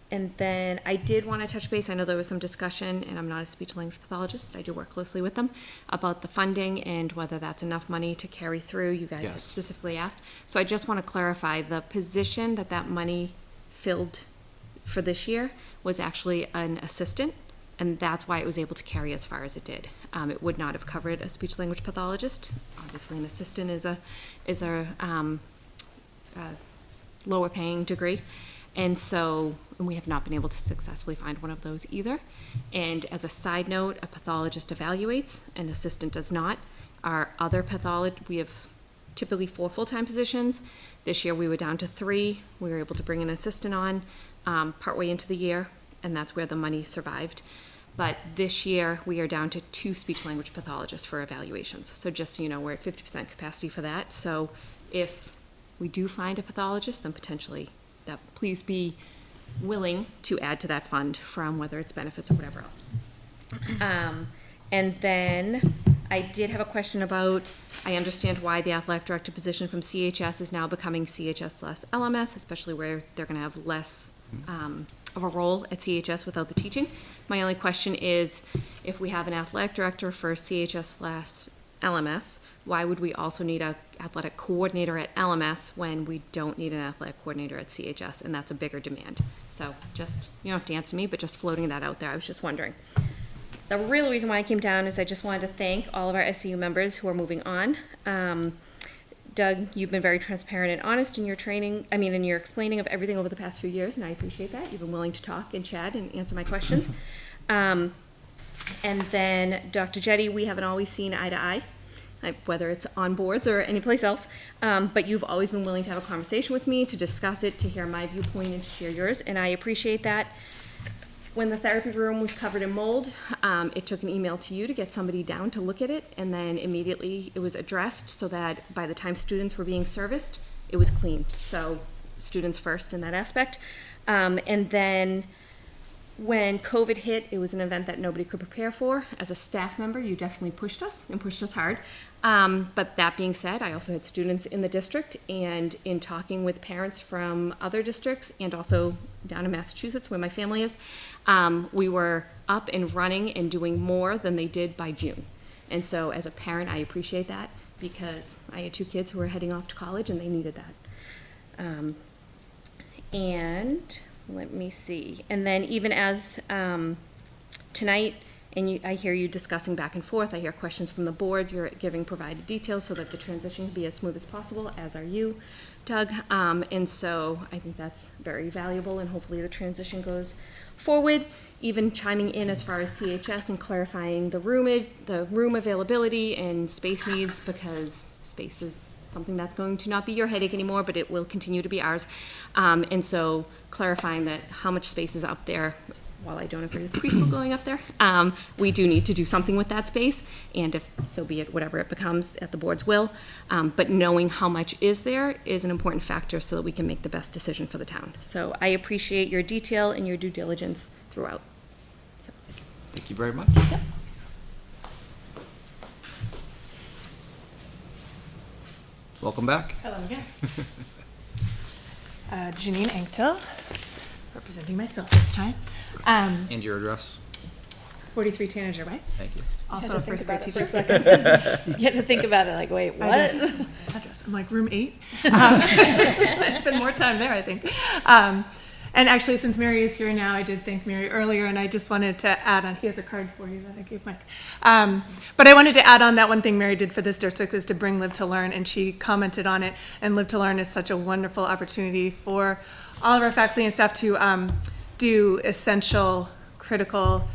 And then I did want to touch base, I know there was some discussion, and I'm not a speech language pathologist, but I do work closely with them, about the funding and whether that's enough money to carry through. You guys have Yes. specifically asked. So I just want to clarify, the position that money filled for this year was actually an assistant, and that's why it was able to carry as far as it did. It would not have covered a speech language pathologist. Obviously, an assistant is a lower paying degree. And so we have not been able to successfully find one of those either. And as a side note, a pathologist evaluates, an assistant does not. Our other we have typically 4 full-time positions. This year we were down to 3. We were able to bring an assistant on partway into the year, and that's where the money survived. But this year we are down to 2 speech language pathologists for evaluations. So just so you know, we're at 50% capacity for that. So if we do find a pathologist, then potentially please be willing to add to that fund from whether it's benefits or whatever else. And then I did have a question about, I understand why the athletic director position from CHS is now becoming CHS less LMS, especially where they're gonna have less of a role at CHS without the teaching. My only question is, if we have an athletic director for CHS slash LMS, why would we also need a athletic coordinator at LMS when we don't need an athletic coordinator at CHS, and that's a bigger demand? So just, you don't have to answer me, but just floating that out there, I was just wondering. The real reason why I came down is I just wanted to thank all of our SCU members who are moving on. Doug, you've been very transparent and honest in your in your explaining of everything over the past few years, and I appreciate that. You've been willing to talk and chat and answer my questions. And then Dr. Jetty, we haven't always seen eye to eye, whether it's on boards or anyplace else, but you've always been willing to have a conversation with me, to discuss it, to hear my viewpoint, and to share yours, and I appreciate that. When the therapy room was covered in mold, it took an email to you to get somebody down to look at it, and then immediately it was addressed so that by the time students were being serviced, it was clean. So students first in that aspect. And then when COVID hit, it was an event that nobody could prepare for. As a staff member, you definitely pushed us, and pushed us hard. But that being said, I also had students in the district, and in talking with parents from other districts, and also down in Massachusetts where my family is, we were up and running and doing more than they did by June. And so as a parent, I appreciate that, because I had 2 kids who were heading off to college and they needed that. And let me see. And then even as tonight, and I hear you discussing back and forth, I hear questions from the board, you're provided details so that the transition can be as smooth as possible, as are you, Doug. And so I think that's very valuable, and hopefully the transition goes forward, even chiming in as far as CHS and clarifying the room availability and space needs, because space is something that's going to not be your headache anymore, but it will continue to be ours. And so clarifying that how much space is up there, while I don't agree with preschool going up there, we do need to do something with that space, and if so be it, whatever it becomes at the board's will. But knowing how much is there is an important factor so that we can make the best decision for the town. So I appreciate your detail and your due diligence throughout. So, Thank you very much. yep. Welcome back. Hello again. Janine Engtel, representing myself this time. And your address. 43 Tanager Way. Thank you. Also a first grade teacher. You get to think about it like, wait, what? Address. I'm like room 8. I spend more time there, I think. And actually, since Mary is here now, I did thank Mary earlier, and I just wanted to add on. He has a card for you that I gave Mike. But I wanted to add on that one thing Mary did for this district is to bring Live to Learn, and she commented on it. And Live to Learn is such a wonderful opportunity for all of our faculty and staff to do essential, critical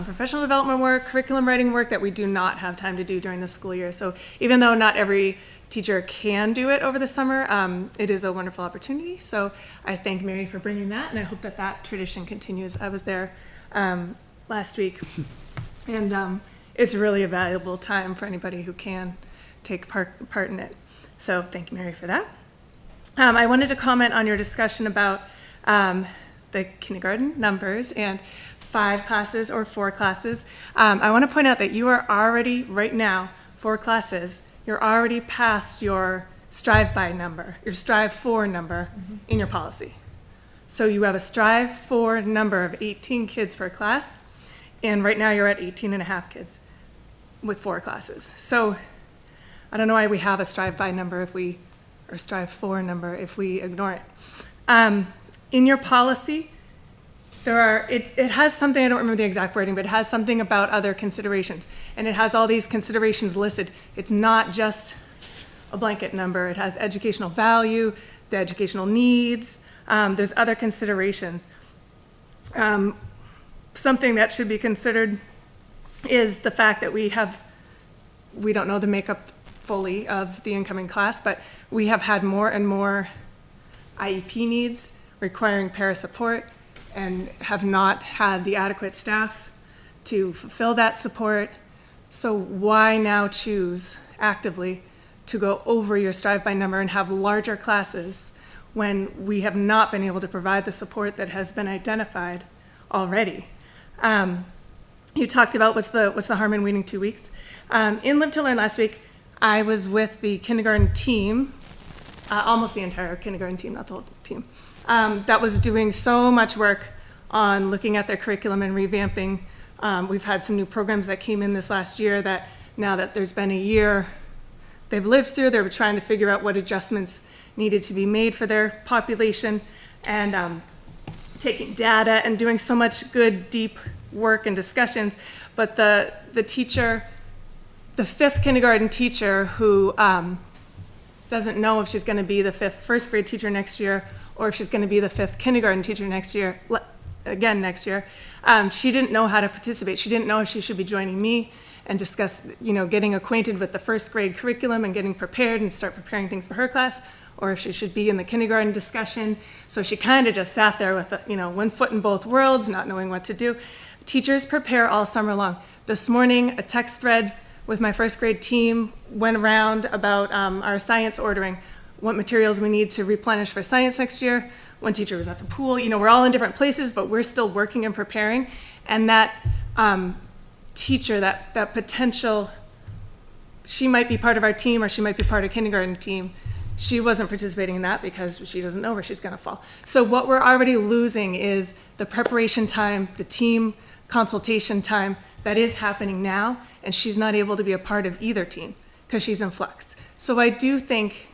professional development work, curriculum writing work that we do not have time to do during the school year. So even though not every teacher can do it over the summer, it is a wonderful opportunity. So I thank Mary for bringing that, and I hope that that tradition continues. I was there last week, and it's really a valuable time for anybody who can take part in it. So thank you, Mary, for that. I wanted to comment on your discussion about the kindergarten numbers and 5 classes or 4 classes. I want to point out that you are already, right now, 4 classes, you're already past your strive by number, your strive for number in your policy. So you have a strive for number of 18 kids per class, and right now you're at 18 and a half kids with 4 classes. So I don't know why we have a strive by number or strive for number if we ignore it. In your policy, it has something, I don't remember the exact wording, but it has something about other considerations. And it has all these considerations listed. It's not just a blanket number. It has educational value, the educational needs. There's other considerations. Something that should be considered is the fact that we don't know the makeup fully of the incoming class, but we have had more and more IEP needs requiring para support and have not had the adequate staff to fulfill that support. So why now choose actively to go over your strive by number and have larger classes when we have not been able to provide the support that has been identified already? You talked about what's the harm in waiting 2 weeks. In Live to Learn last week, I was with the kindergarten team, almost the entire kindergarten team, not the whole team, that was doing so much work on looking at their curriculum and revamping. We've had some new programs that came in this last year that now that there's been a year they've lived through, they're trying to figure out what adjustments needed to be made for their population, and taking data and doing so much good, deep work and discussions. But the teacher, the 5th kindergarten teacher who doesn't know if she's going to be the 5th first grade teacher next year or if she's going to be the 5th kindergarten teacher next year, she didn't know how to participate. She didn't know if she should be joining me and discuss, getting acquainted with the first grade curriculum and getting prepared and start preparing things for her class, or if she should be in the kindergarten discussion. So she kind of just sat there with, one foot in both worlds, not knowing what to do. Teachers prepare all summer long. This morning, a text thread with my first grade team went around about our science ordering, what materials we need to replenish for science next year. One teacher was at the pool. We're all in different places, but we're still working and preparing. And that teacher, that potential, she might be part of our team or she might be part of kindergarten team. She wasn't participating in that because she doesn't know where she's going to fall. So what we're already losing is the preparation time, the team consultation time that is happening now, and she's not able to be a part of either team because she's in flux. So I do think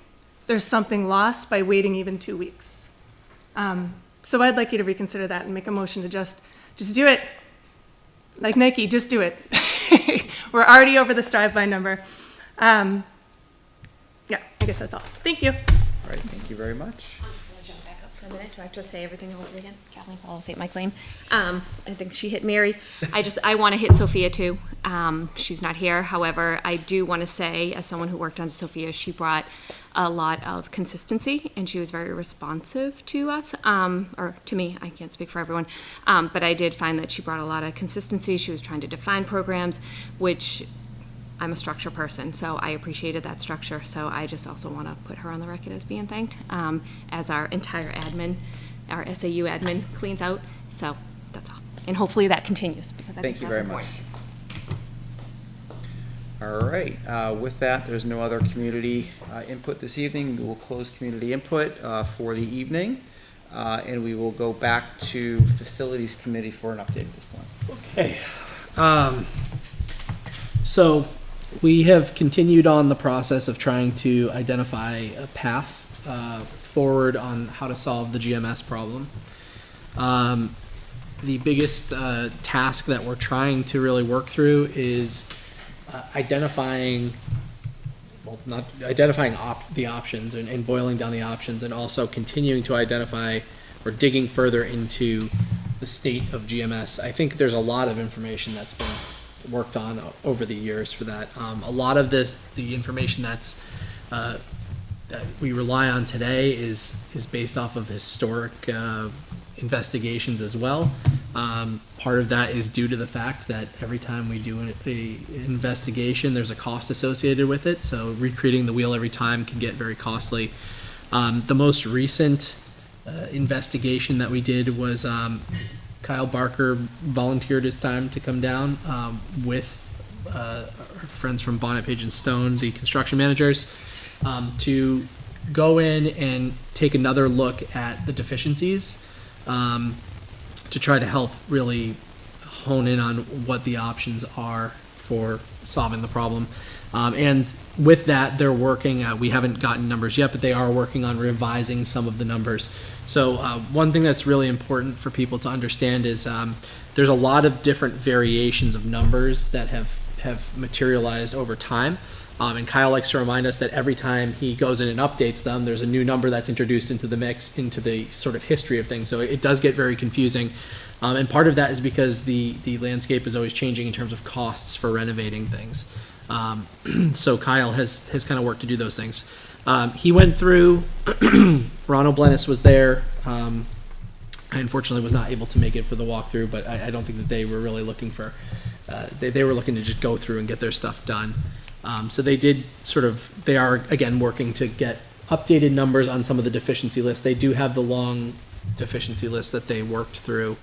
there's something lost by waiting even 2 weeks. So I'd like you to reconsider that and make a motion to just do it. Like Nike, just do it. We're already over the strive by number. Yeah, I guess that's all. Thank you. All right, thank you very much. I'm just gonna jump back up for a minute. Do I have to say everything over again? Kathleen Paul, St. Mike Lane. I think she hit Mary. I want to hit Sophia too. She's not here. However, I do want to say, as someone who worked on Sophia, she brought a lot of consistency and she was very responsive to us, or to me. I can't speak for everyone. But I did find that she brought a lot of consistency. She was trying to define programs, which I'm a structure person, so I appreciated that structure. So I just also want to put her on the record as being thanked, as our entire admin, our SAU admin cleans out. So that's all. And hopefully that continues because I think Thank you that's very much. important. All right, with that, there's no other community input this evening. We will close community input for the evening, and we will go back to Facilities Committee for an update at this point. Okay. So we have continued on the process of trying to identify a path forward on how to solve the GMS problem. The biggest task that we're trying to really work through is identifying the options and boiling down the options, and also continuing to identify or digging further into the state of GMS. I think there's a lot of information that's been worked on over the years for that. A lot of the information that we rely on today is based off of historic investigations as well. Part of that is due to the fact that every time we do an investigation, there's a cost associated with it. So recreating the wheel every time can get very costly. The most recent investigation that we did was Kyle Barker volunteered his time to come down with our friends from Bonnet, Page and Stone, the construction managers, to go in and take another look at the deficiencies, to try to help really hone in on what the options are for solving the problem. And with that, they're working, we haven't gotten numbers yet, but they are working on revising some of the numbers. So one thing that's really important for people to understand is there's a lot of different variations of numbers that have materialized over time. And Kyle likes to remind us that every time he goes in and updates them, there's a new number that's introduced into the mix, into the sort of history of things. So it does get very confusing. And part of that is because the landscape is always changing in terms of costs for renovating things. So Kyle has kind of worked to do those things. He went through, Ronald Blennis was there. I unfortunately was not able to make it for the walkthrough, but I don't think that they were really looking for, they were looking to just go through and get their stuff done. So they did they are again working to get updated numbers on some of the deficiency lists. They do have the long deficiency list that they worked through.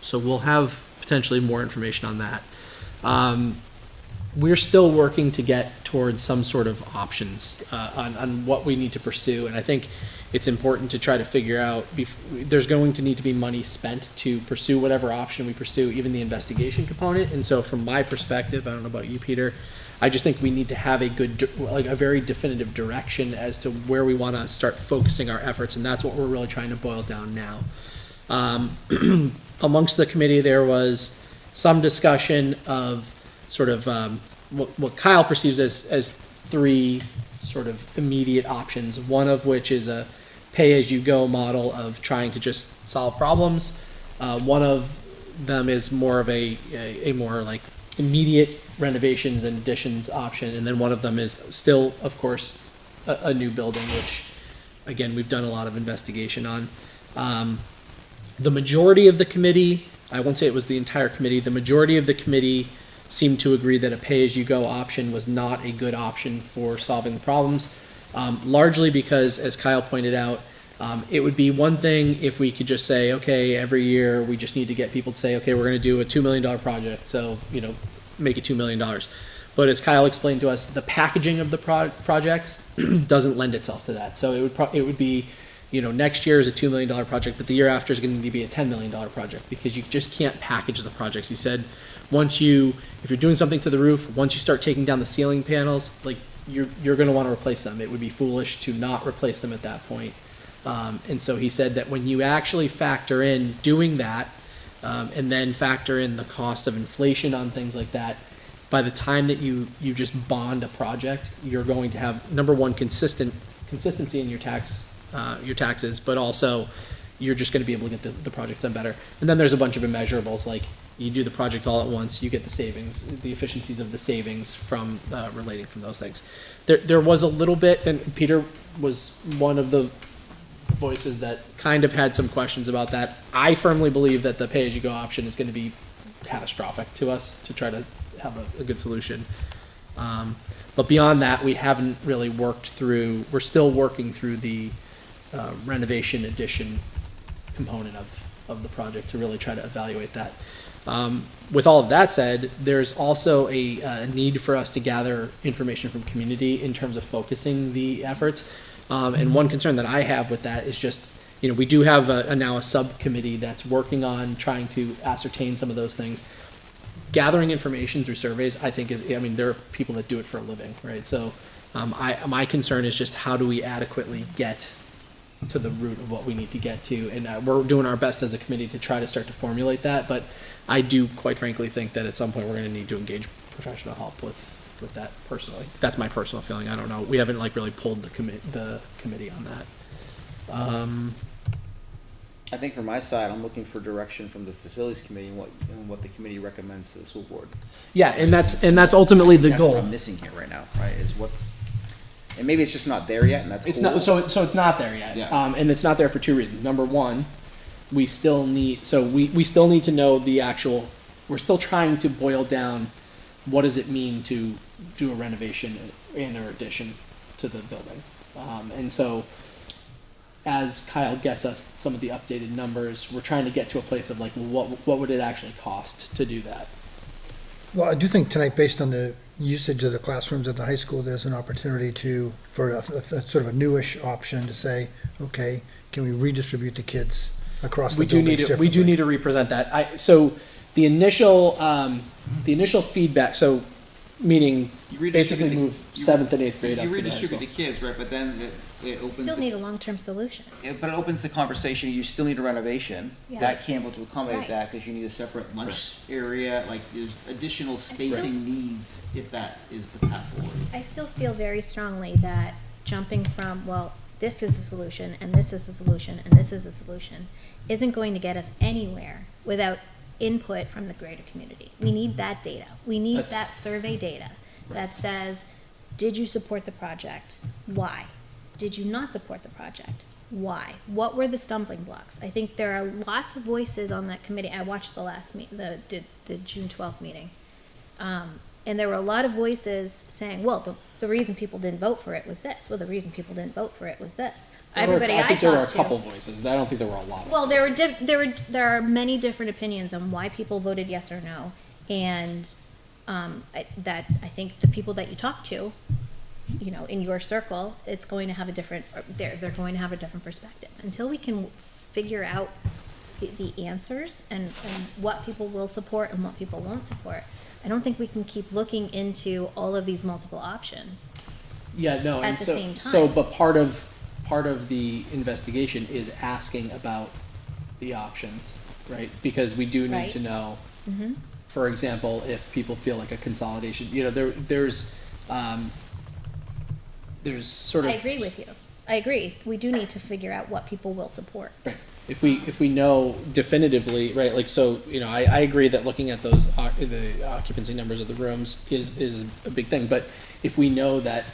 So we'll have potentially more information on that. We're still working to get towards some sort of options on what we need to pursue, and I think it's important to try to figure out, there's going to need to be money spent to pursue whatever option we pursue, even the investigation component. And so from my perspective, I don't know about you, Peter, I just think we need to have a very definitive direction as to where we want to start focusing our efforts, and that's what we're really trying to boil down now. Amongst the committee, there was some discussion of what Kyle perceives as three sort of immediate options, one of which is a pay-as-you-go model of trying to just solve problems. One of them is more of a more like immediate renovations and additions option, and then one of them is still, of course, a new building, which, again, we've done a lot of investigation on. The majority of the committee, I won't say it was the entire committee, the majority of the committee seemed to agree that a pay-as-you-go option was not a good option for solving the problems, largely because, as Kyle pointed out, it would be one thing if we could just say, okay, every year we just need to get people to say, okay, we're going to do a $2 million project, so, make it $2 million. But as Kyle explained to us, the packaging of the projects doesn't lend itself to that. So it would be, next year is a $2 million project, but the year after is going to need to be a $10 million project, because you just can't package the projects. He said, if you're doing something to the roof, once you start taking down the ceiling panels, you're going to want to replace them. It would be foolish to not replace them at that point. And so he said that when you actually factor in doing that, and then factor in the cost of inflation on things like that, by the time that you just bond a project, you're going to have, number one, consistency in your taxes, but also you're just going to be able to get the project done better. And then there's a bunch of immeasurables, like you do the project all at once, you get the savings, the efficiencies of the savings from relating from those things. There was a little bit, and Peter was one of the voices that kind of had some questions about that. I firmly believe that the pay-as-you-go option is going to be catastrophic to us to try to have a good solution. But beyond that, we haven't really we're still working through the renovation addition component of the project to really try to evaluate that. With all of that said, there's also a need for us to gather information from community in terms of focusing the efforts. And one concern that I have with that is just, we do have now a subcommittee that's working on trying to ascertain some of those things. Gathering information through surveys, I think there are people that do it for a living, right? So my concern is just how do we adequately get to the root of what we need to get to, and we're doing our best as a committee to try to start to formulate that, but I do quite frankly think that at some point we're going to need to engage professional help with that personally. That's my personal feeling. I don't know. We haven't really pulled the committee on that. I think from my side, I'm looking for direction from the facilities committee and what the committee recommends to the school board. Yeah, and that's ultimately the That's goal. what I'm missing here right now, right? And maybe it's just not there yet, and that's It's cool. not so it's not there yet. Yeah. And it's not there for two reasons. Number one, we still need to know the actual. We're still trying to boil down what does it mean to do a renovation and or addition to the building, and so as Kyle gets us some of the updated numbers, we're trying to get to a place of like, well, what would it actually cost to do that? Well, I do think tonight, based on the usage of the classrooms at the high school, there's an opportunity for a sort of a newish option to say, okay, can we redistribute the kids across the We do buildings need to, differently? we do need to represent that. So the initial feedback, so meaning You basically redistribute move the- you- seventh and eighth grade up You to the high redistribute school. the kids, right, but then it opens. Still the- need a long-term solution. But it opens the conversation, you still need a renovation. Yeah. That can't be able to accommodate Right. that, because you need a separate lunch area, like, there's additional spacing needs if that is the path forward. I still feel very strongly that jumping from, well, this is a solution, and this is a solution, and this is a solution, isn't going to get us anywhere without input from the greater community. We need that data. We need That's- that survey data that says, did you support the project? Why? Did you not support the project? Why? What were the stumbling blocks? I think there are lots of voices on that committee. I watched the last the June 12th meeting. And there were a lot of voices saying, well, the reason people didn't vote for it was this. Well, the reason people didn't vote for it was this. Everybody I think there were a talked to- couple voices. I don't think there were a lot of well, voices. there are many different opinions on why people voted yes or no, and I think the people that you talk to, you know, in your circle, it's going to have a different. They're going to have a different perspective. Until we can figure out the answers and what people will support and what people won't support, I don't think we can keep looking into all of these multiple options. Yeah, no, at and the so, same so, time. but part of the investigation is asking about the options, right? Because we do need Right. to know, Mm-hmm. for example, if people feel like a consolidation, you know, there's sort of. I agree with you. I agree. We do need to figure out what people will support. Right. If we know definitively, right, like, so, you know, I agree that looking at those, the occupancy numbers of the rooms is a big thing, but if we know that,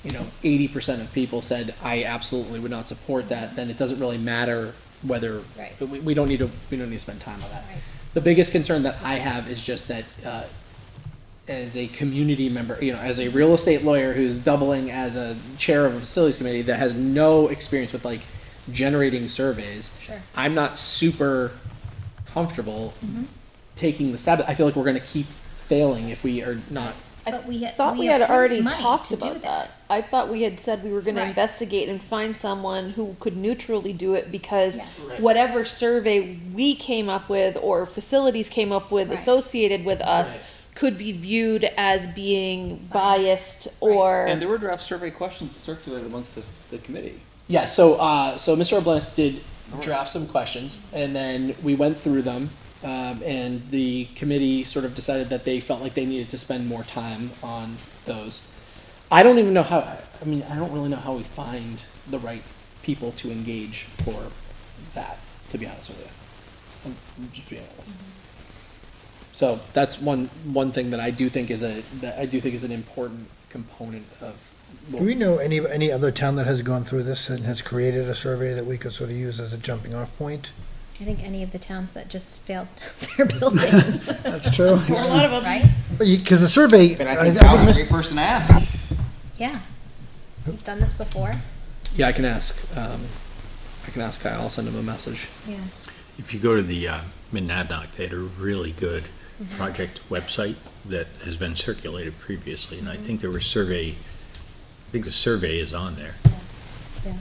you know, 80% of people said, I absolutely would not support that, then it doesn't really matter whether, Right. we don't need to spend time on that. Right. The biggest concern that I have is just that, as a community member, you know, as a real estate lawyer who's doubling as a chair of a facilities committee that has no experience with like generating surveys, Sure. I'm not super comfortable taking the stab. I feel like we're going to keep failing if we are not. But we thought we had approved already money talked to do about that. I thought we had said we were gonna Right. investigate and find someone who could neutrally do it because Yes. whatever survey we came up with or facilities came up with Right. associated with us Right. could be viewed as being Biased. biased or. And there were draft survey questions circulated amongst the committee. Yeah. So Mr. Oblenis did draft some questions, and then we went through them, and the committee sort of decided that they felt like they needed to spend more time on those. I don't even know how. I mean, I don't really know how we find the right people to engage for that. To be honest with you, I'm just being honest. So that's one thing that I do think is an important component of. Do we know any other town that has gone through this and has created a survey that we could sort of use as a jumping off point? I think any of the towns that just failed their buildings, That's true. right? Because the survey, And I I think think Kyle's a Mr. great person to ask. Yeah. He's done this before. Yeah, I can ask. Kyle. I'll send him a message. Yeah. If you go to the Monadnock, they had a really good project website that has been circulated previously, and I think there were I think the survey is on there. Yeah.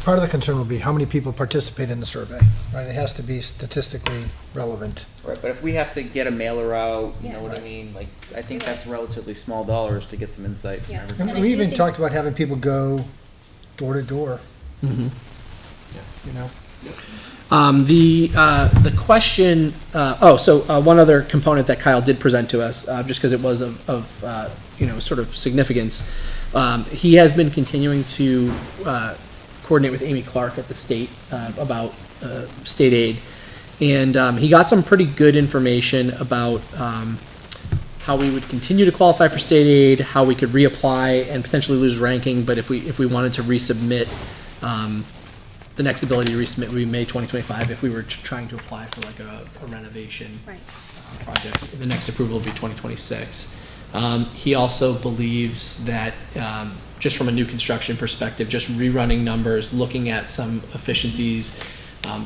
part of the concern will be how many people participate in the survey, right? It has to be statistically relevant. Right, but if we have to get a mailer out, you know Yeah. what I Right. mean, like, I Let's think do it. that's relatively small dollars to get some insight from Yeah. everybody. And I we do even think- talked about having people go door to door, you know? The question, one other component that Kyle did present to us, just because it was of sort of significance. He has been continuing to coordinate with Amy Clark at the state about state aid. And he got some pretty good information about how we would continue to qualify for state aid, how we could reapply and potentially lose ranking, but if we wanted to resubmit, the next ability to resubmit would be May 2025 if we were trying to apply for like a renovation Right. project. The next approval will be 2026. He also believes that just from a new construction perspective, just rerunning numbers, looking at some efficiencies,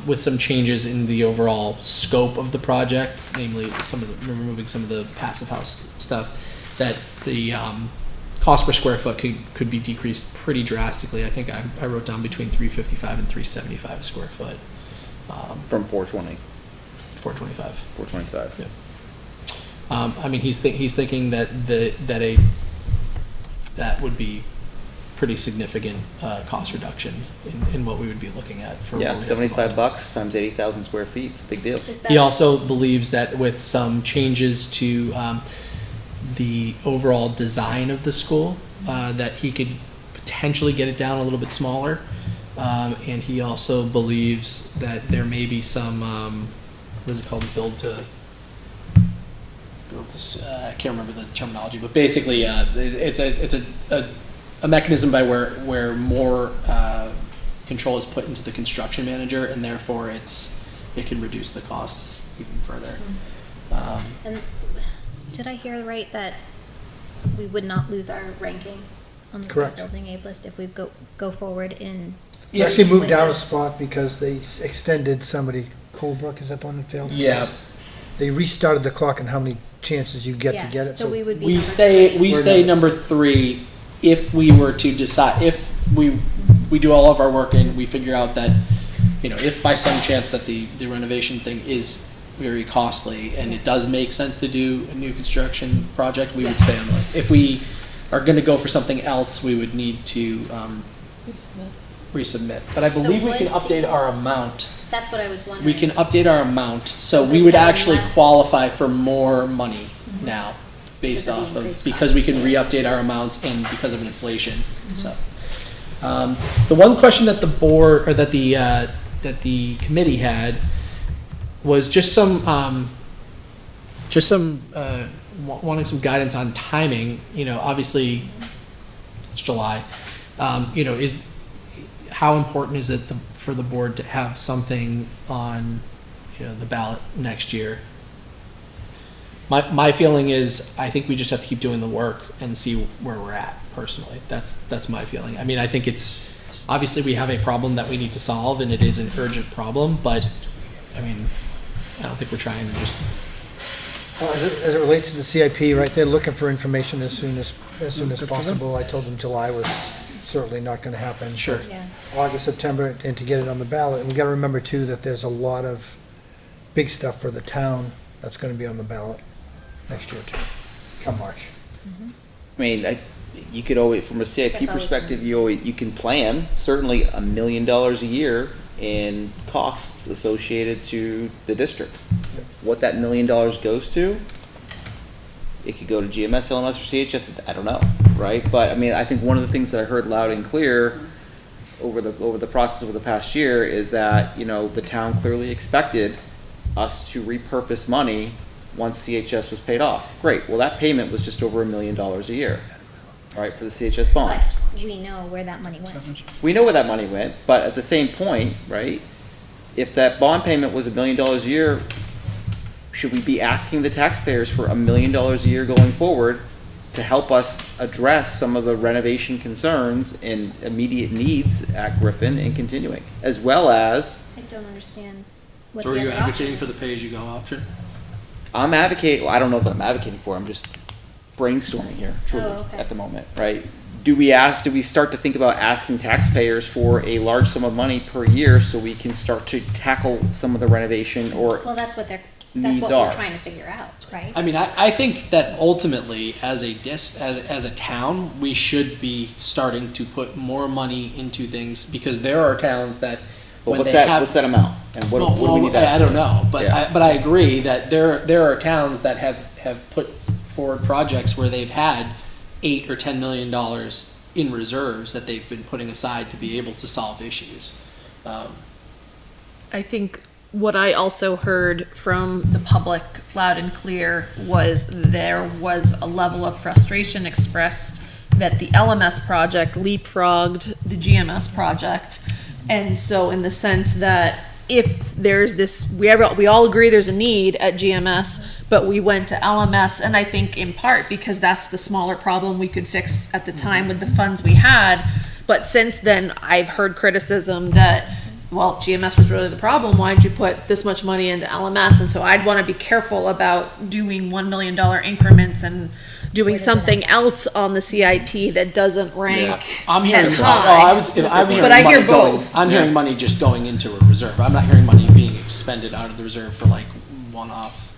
with some changes in the overall scope of the project, namely removing some of the passive house stuff, that the cost per square foot could be decreased pretty drastically. I think I wrote down between $355 and $375 a square foot. From 420, $425. 425. Yeah. I mean, he's thinking that that would be pretty significant cost reduction in what we would be looking at for. Yeah, $75 times 80,000 square feet, it's a big deal. Is that- He also believes that with some changes to the overall design of the school, that he could potentially get it down a little bit smaller. And he also believes that there may be some, what is it called, I can't remember the terminology, but basically, it's a mechanism by where more control is put into the construction manager, and therefore it can reduce the costs even further. And did I hear right that we would not lose our ranking on the Correct. site building aid list if we go forward in? We actually moved down a spot because they extended somebody, Colebrook, is that the one that failed? Yeah. They restarted the clock on how many chances you get to get it, So we would be We number stay, three. we stay number 3 if we were to decide, if we do all of our work and we figure out that, if by some chance that the renovation thing is very costly and it does make sense to do a new construction project, we would stay on the list. If we are gonna go for something else, we would need to, resubmit. But I So believe we what- can update our amount. That's what I was wondering. We can update our amount, so If we we would pay actually less- qualify for more money now, based Because of the off of, increased because we costs. can re-update our amounts and because of inflation, so. The one question that the board, or that the committee had was just some, wanting some guidance on timing, obviously, it's July. How important is it for the board to have something on, the ballot next year? My feeling is, I think we just have to keep doing the work and see where we're at, personally. That's my feeling. I mean, I think obviously we have a problem that we need to solve, and it is an urgent problem, but, I mean, I don't think we're trying to just. As it relates to the CIP, right, they're looking for information as soon as possible. I told them July was certainly not gonna happen. Sure. Yeah. August, September, and to get it on the ballot. And we gotta remember too that there's a lot of big stuff for the town that's gonna be on the ballot next year too, come March. I mean, you could always, from a CIP That's always perspective, you can plan certainly $1 million a year in costs associated to the district. What that $1 million goes to, it could go to GMS, LMS, or CHS, I don't know, right? But I mean, I think one of the things that I heard loud and clear over the process over the past year is that, the town clearly expected us to repurpose money once CHS was paid off. Great, well, that payment was just over $1 million a year, right, for the CHS bond. But we know where that money went. We know where that money went, but at the same point, right, if that bond payment was $1 million a year, should we be asking the taxpayers for $1 million a year going forward to help us address some of the renovation concerns and immediate needs at Griffin and continuing, as well as, I don't understand what So the are you other option advocating for the is. pay-as-you-go option? I'm advocating, well, I don't know that I'm advocating for, I'm just brainstorming here, truly, Oh, okay. at the moment, right? Do we start to think about asking taxpayers for a large sum of money per year so we can start to tackle some of the renovation or Well, that's what needs we're are? trying to figure out, right? I mean, I think that ultimately, as a town, we should be starting to put more money into things, because there are towns that, But when what's they have. that amount? And what do we Well, need to ask I don't for? know, but Yeah. I agree that there are towns that have put forward projects where they've had $8 or $10 million in reserves that they've been putting aside to be able to solve issues. I think what I also heard from the public loud and clear was there was a level of frustration expressed that the LMS project leapfrogged the GMS project. And so in the sense that if there's this, we all agree there's a need at GMS, but we went to LMS, and I think in part because that's the smaller problem we could fix at the time with the funds we had. But since then, I've heard criticism that, well, if GMS was really the problem, why'd you put this much money into LMS? And so I'd want to be careful about doing $1 million increments and doing something else on the CIP that doesn't rank I'm hearing, as well, high. I'm hearing But I hear money going- both. I'm hearing money just going into a reserve. I'm not hearing money being expended out of the reserve for like one-off.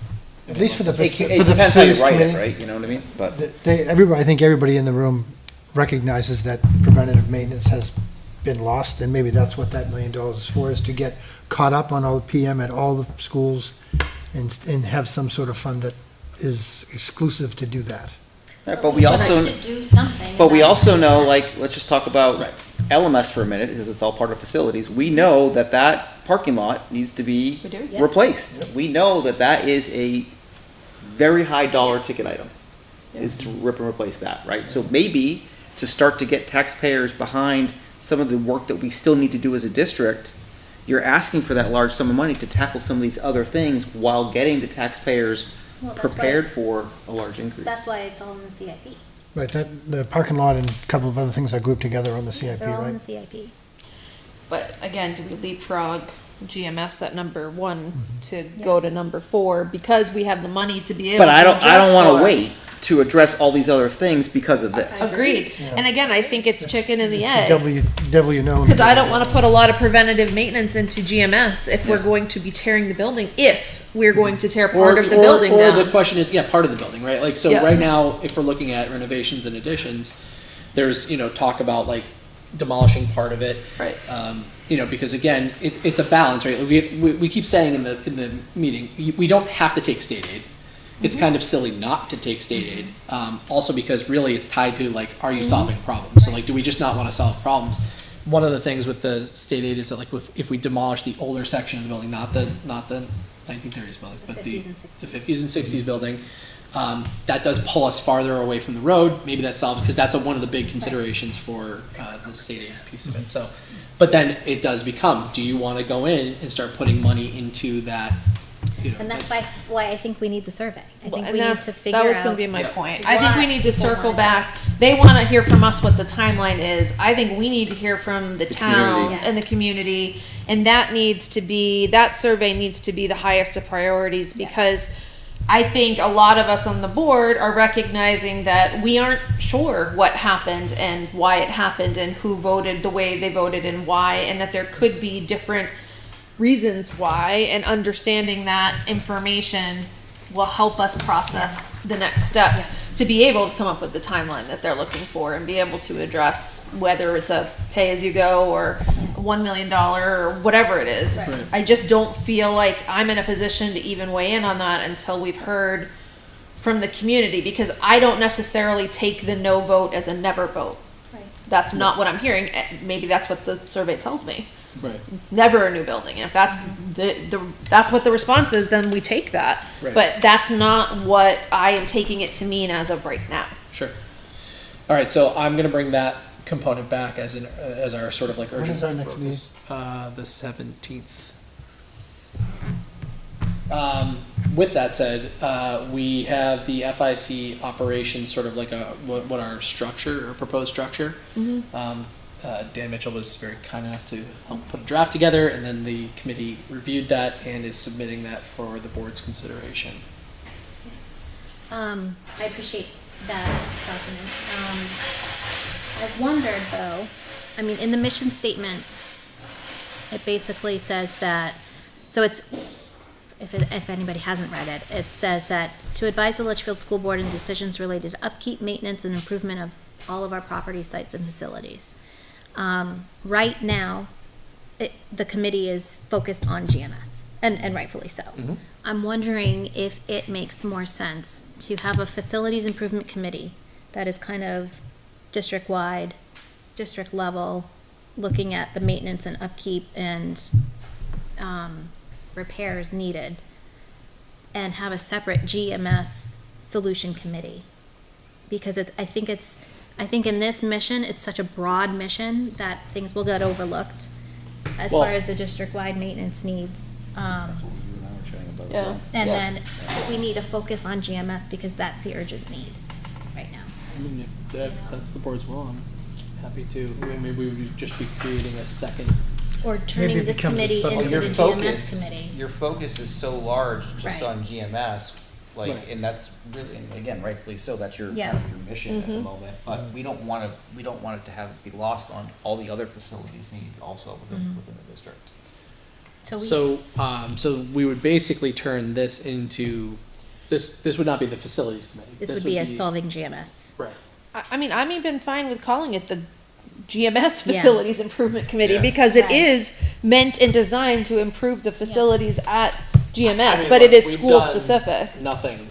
At least for the, It, faci- it for the depends how you facilities write it, committee. right? You know what I mean? But Everybody, I think everybody in the room recognizes that preventative maintenance has been lost, and maybe that's what that $1 million is for, is to get caught up on all the PM at all the schools and have some sort of fund that is exclusive to do that. right, but we also, To do something. but we about also know, GMS. like, let's just talk about Right. LMS for a minute, because it's all part of facilities. We know that that parking lot needs to be We do? Yep. replaced. We know that that is a very high dollar ticket item, is to rip and replace that, right? So maybe to start to get taxpayers behind some of the work that we still need to do as a district, you're asking for that large sum of money to tackle some of these other things while getting the taxpayers Well, that's prepared for a large increase. That's why it's all in the CIP. Right, that, the parking lot and a couple of other things are grouped together on the CIP, They're all in the right? CIP. But again, do we leapfrog GMS at number 1 to go to number 4 because we have the money to be able But to I don't adjust wanna for? wait to address all these other things because of this. Agreed. And again, I think it's chicken and the It's egg. devil you know. Because I don't want to put a lot of preventative maintenance into GMS if we're going to be tearing the building, if we're going to tear part of the building Or the down. question is, yeah, part of the building, right? Like, so Yeah. right now, if we're looking at renovations and additions, there's, talk about like demolishing part of it. Right. Because again, it's a balance, right? We keep saying in the meeting, we don't have to take state aid. It's kind of silly not to take state aid, also because really it's tied to like, are you solving problems? So like, do we just not want to solve problems? One of the things with the state aid is that like, if we demolish the older section of the building, not the 1930s building, but the 50s and 60s. 50s and 60s building, that does pull us farther away from the road. Maybe that solves, because that's one of the big considerations for the state aid piece of it. So, but then it does become, do you want to go in and start putting money into that? And that's why I think we need the survey. I think And we need to that's, figure that out. was gonna be my Yeah. point. I think we what need to people circle wanna back. They wanna hear from us what the timeline is. I think we need to hear from the town community. and the Yes. community. And that survey needs to be the highest of priorities because I think a lot of us on the board are recognizing that we aren't sure what happened and why it happened and who voted the way they voted and why, and that there could be different reasons why, and understanding that information will help us process the next steps to be able to come up with the timeline that they're looking for and be able to address whether it's a pay-as-you-go or $1 million or whatever it is. Right. I just don't feel like I'm in a position to even weigh in on that until we've heard from the community, because I don't necessarily take the no vote as a never vote. Right. That's not what I'm hearing. Maybe that's what the survey tells me. Right. Never a new building. And if that's that's what the response is, then we take that. Right. But that's not what I am taking it to mean as of right now. Sure. All right, so I'm gonna bring that component back as as our sort of like urgent is our next focus. The 17th. With that said, we have the FIC operations sort of like what our structure or proposed structure. Dan Mitchell was very kind enough to help put a draft together, and then the committee reviewed that and is submitting that for the board's consideration. I appreciate that document. I wondered though, I mean, in the mission statement, it basically says that, so it's, if anybody hasn't read it, it says that to advise the Litchfield School Board in decisions related to upkeep, maintenance, and improvement of all of our property, sites, and facilities. Right now, the committee is focused on GMS, and rightfully so. I'm wondering if it makes more sense to have a facilities improvement committee that is kind of district-wide, district level, looking at the maintenance and upkeep and repairs needed, and have a separate GMS solution committee. Because I think in this mission, it's such a broad mission that things will get overlooked. as Well- far as the district-wide maintenance needs. That's what you and I were chatting about as Yeah. well. And then we need a focus on GMS because that's the urgent need right now. I mean, if that's the board's will, I'm happy to. Maybe we would just be creating a second. Or Maybe turning it this becomes a committee sub- into Your the GMS focus, committee. your focus is so large just Right. on GMS, like, Right. and that's really, and again, rightfully so, that's your, Yeah. kind of your mission at the moment. But we don't want it to have, be lost on all the other facilities needs also within the district. So we, So we would basically turn this into, this would not be the facilities committee. this would be a solving GMS. Right. I mean, I'm even fine with calling it the GMS Yeah. Facilities Improvement Committee Yeah. because it Right. is meant and designed to improve the facilities at GMS, I mean, but it look, is we've school done specific. Nothing in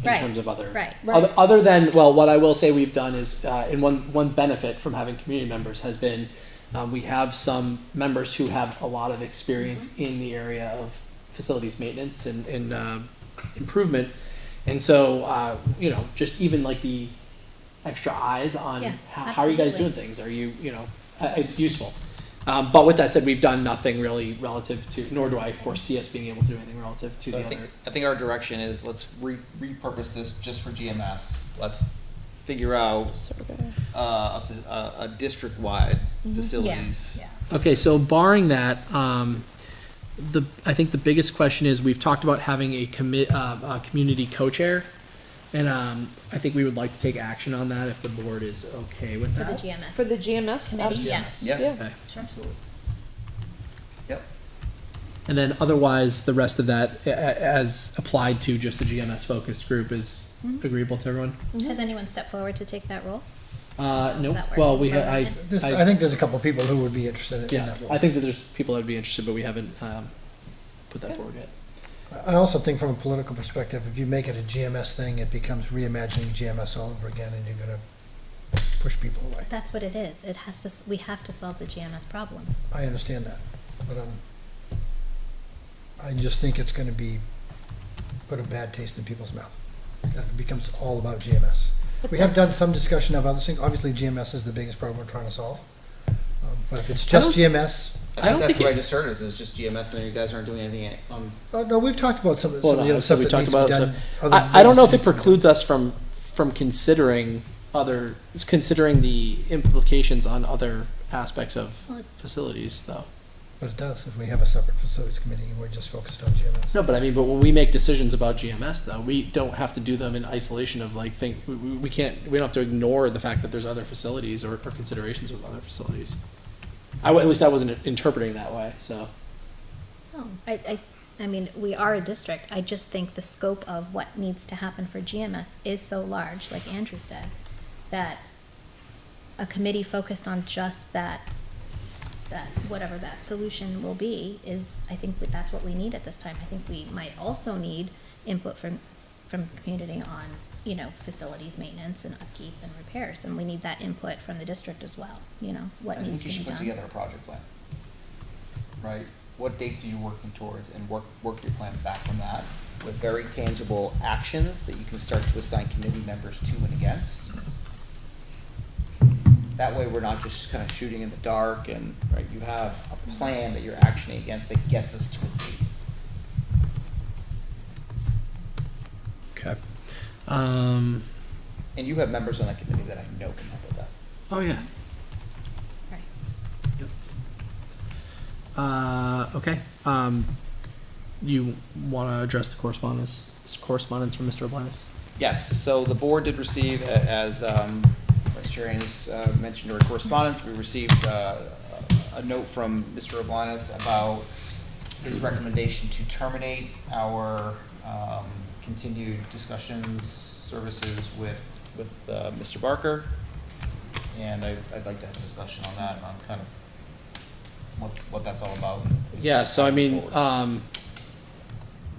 Right. terms of other. Right. Other than, well, what I will say we've done is, and one benefit from having community members has been, we have some members who have a lot of experience in the area of facilities maintenance and improvement. And so, just even like the extra eyes on Yeah, how are you guys doing absolutely. things? Are you, it's useful. But with that said, we've done nothing really relative to, nor do I foresee us being able to do anything relative to So the I think, other. I think our direction is, let's repurpose this just for GMS. Let's figure out, a district-wide facilities. Yeah. Okay, so barring that, I think the biggest question is, we've talked about having a community co-chair. And, I think we would like to take action on that if the board is okay with For the that. GMS. For the GMS? Committee, yeah. Yeah. Okay. Sure. Yep. And then otherwise, the rest of that, as applied to just the GMS focused group, is agreeable to everyone? Has anyone stepped forward to take that role? Nope. that work? Well, Robotic? I think there's a couple of people who would be interested in yeah, that role. I think that there's people that would be interested, but we haven't, put that forward yet. I also think from a political perspective, if you make it a GMS thing, it becomes reimagining GMS all over again, and you're gonna push people away. That's what it is. It has to, we have to solve the GMS problem. I understand that, but I just think it's gonna put a bad taste in people's mouth. If it becomes all about GMS. We have done some discussion of other things. Obviously, GMS is the biggest problem we're trying to solve. But if it's just GMS, I I don't think that's think what I just heard, is it's just GMS and then you guys aren't doing anything no, we've talked about some of Well, the no, other so stuff we that talked needs to be about done. it, other I don't know if it business needs to be precludes us from considering considering the implications on other aspects of Well, facilities, though. done. But it does, if we have a separate facilities committee and we're just focused on GMS. No, but I mean, but when we make decisions about GMS, though, we don't have to do them in isolation of like, we don't have to ignore the fact that there's other facilities or considerations with other facilities. At least I wasn't interpreting that way, so. No, I mean, we are a district. I just think the scope of what needs to happen for GMS is so large, like Andrew said, that a committee focused on just that whatever that solution will be is, I think that's what we need at this time. I think we might also need input from the community on, facilities maintenance and upkeep and repairs. And we need that input from the district as well, what I needs think to you be should put done. together a project plan. Right? What dates are you working towards, and work your plan back from that with very tangible actions that you can start to assign committee members to and against. That way, we're not just kind of shooting in the dark, and, right, you have a plan that you're actioning against that gets us to a date. Okay. And you have members on that committee that I know can help with that. Oh, yeah. Right. Okay. You want to address the correspondence from Mr. Oblinus? Yes, so the board did receive, as Vice Chair Haynes mentioned during correspondence, we received a note from Mr. Oblinus about his recommendation to terminate our continued discussions, services with Mr. Barker. And I'd like to have a discussion on that, on kind of what that's all about. Yeah, so I mean,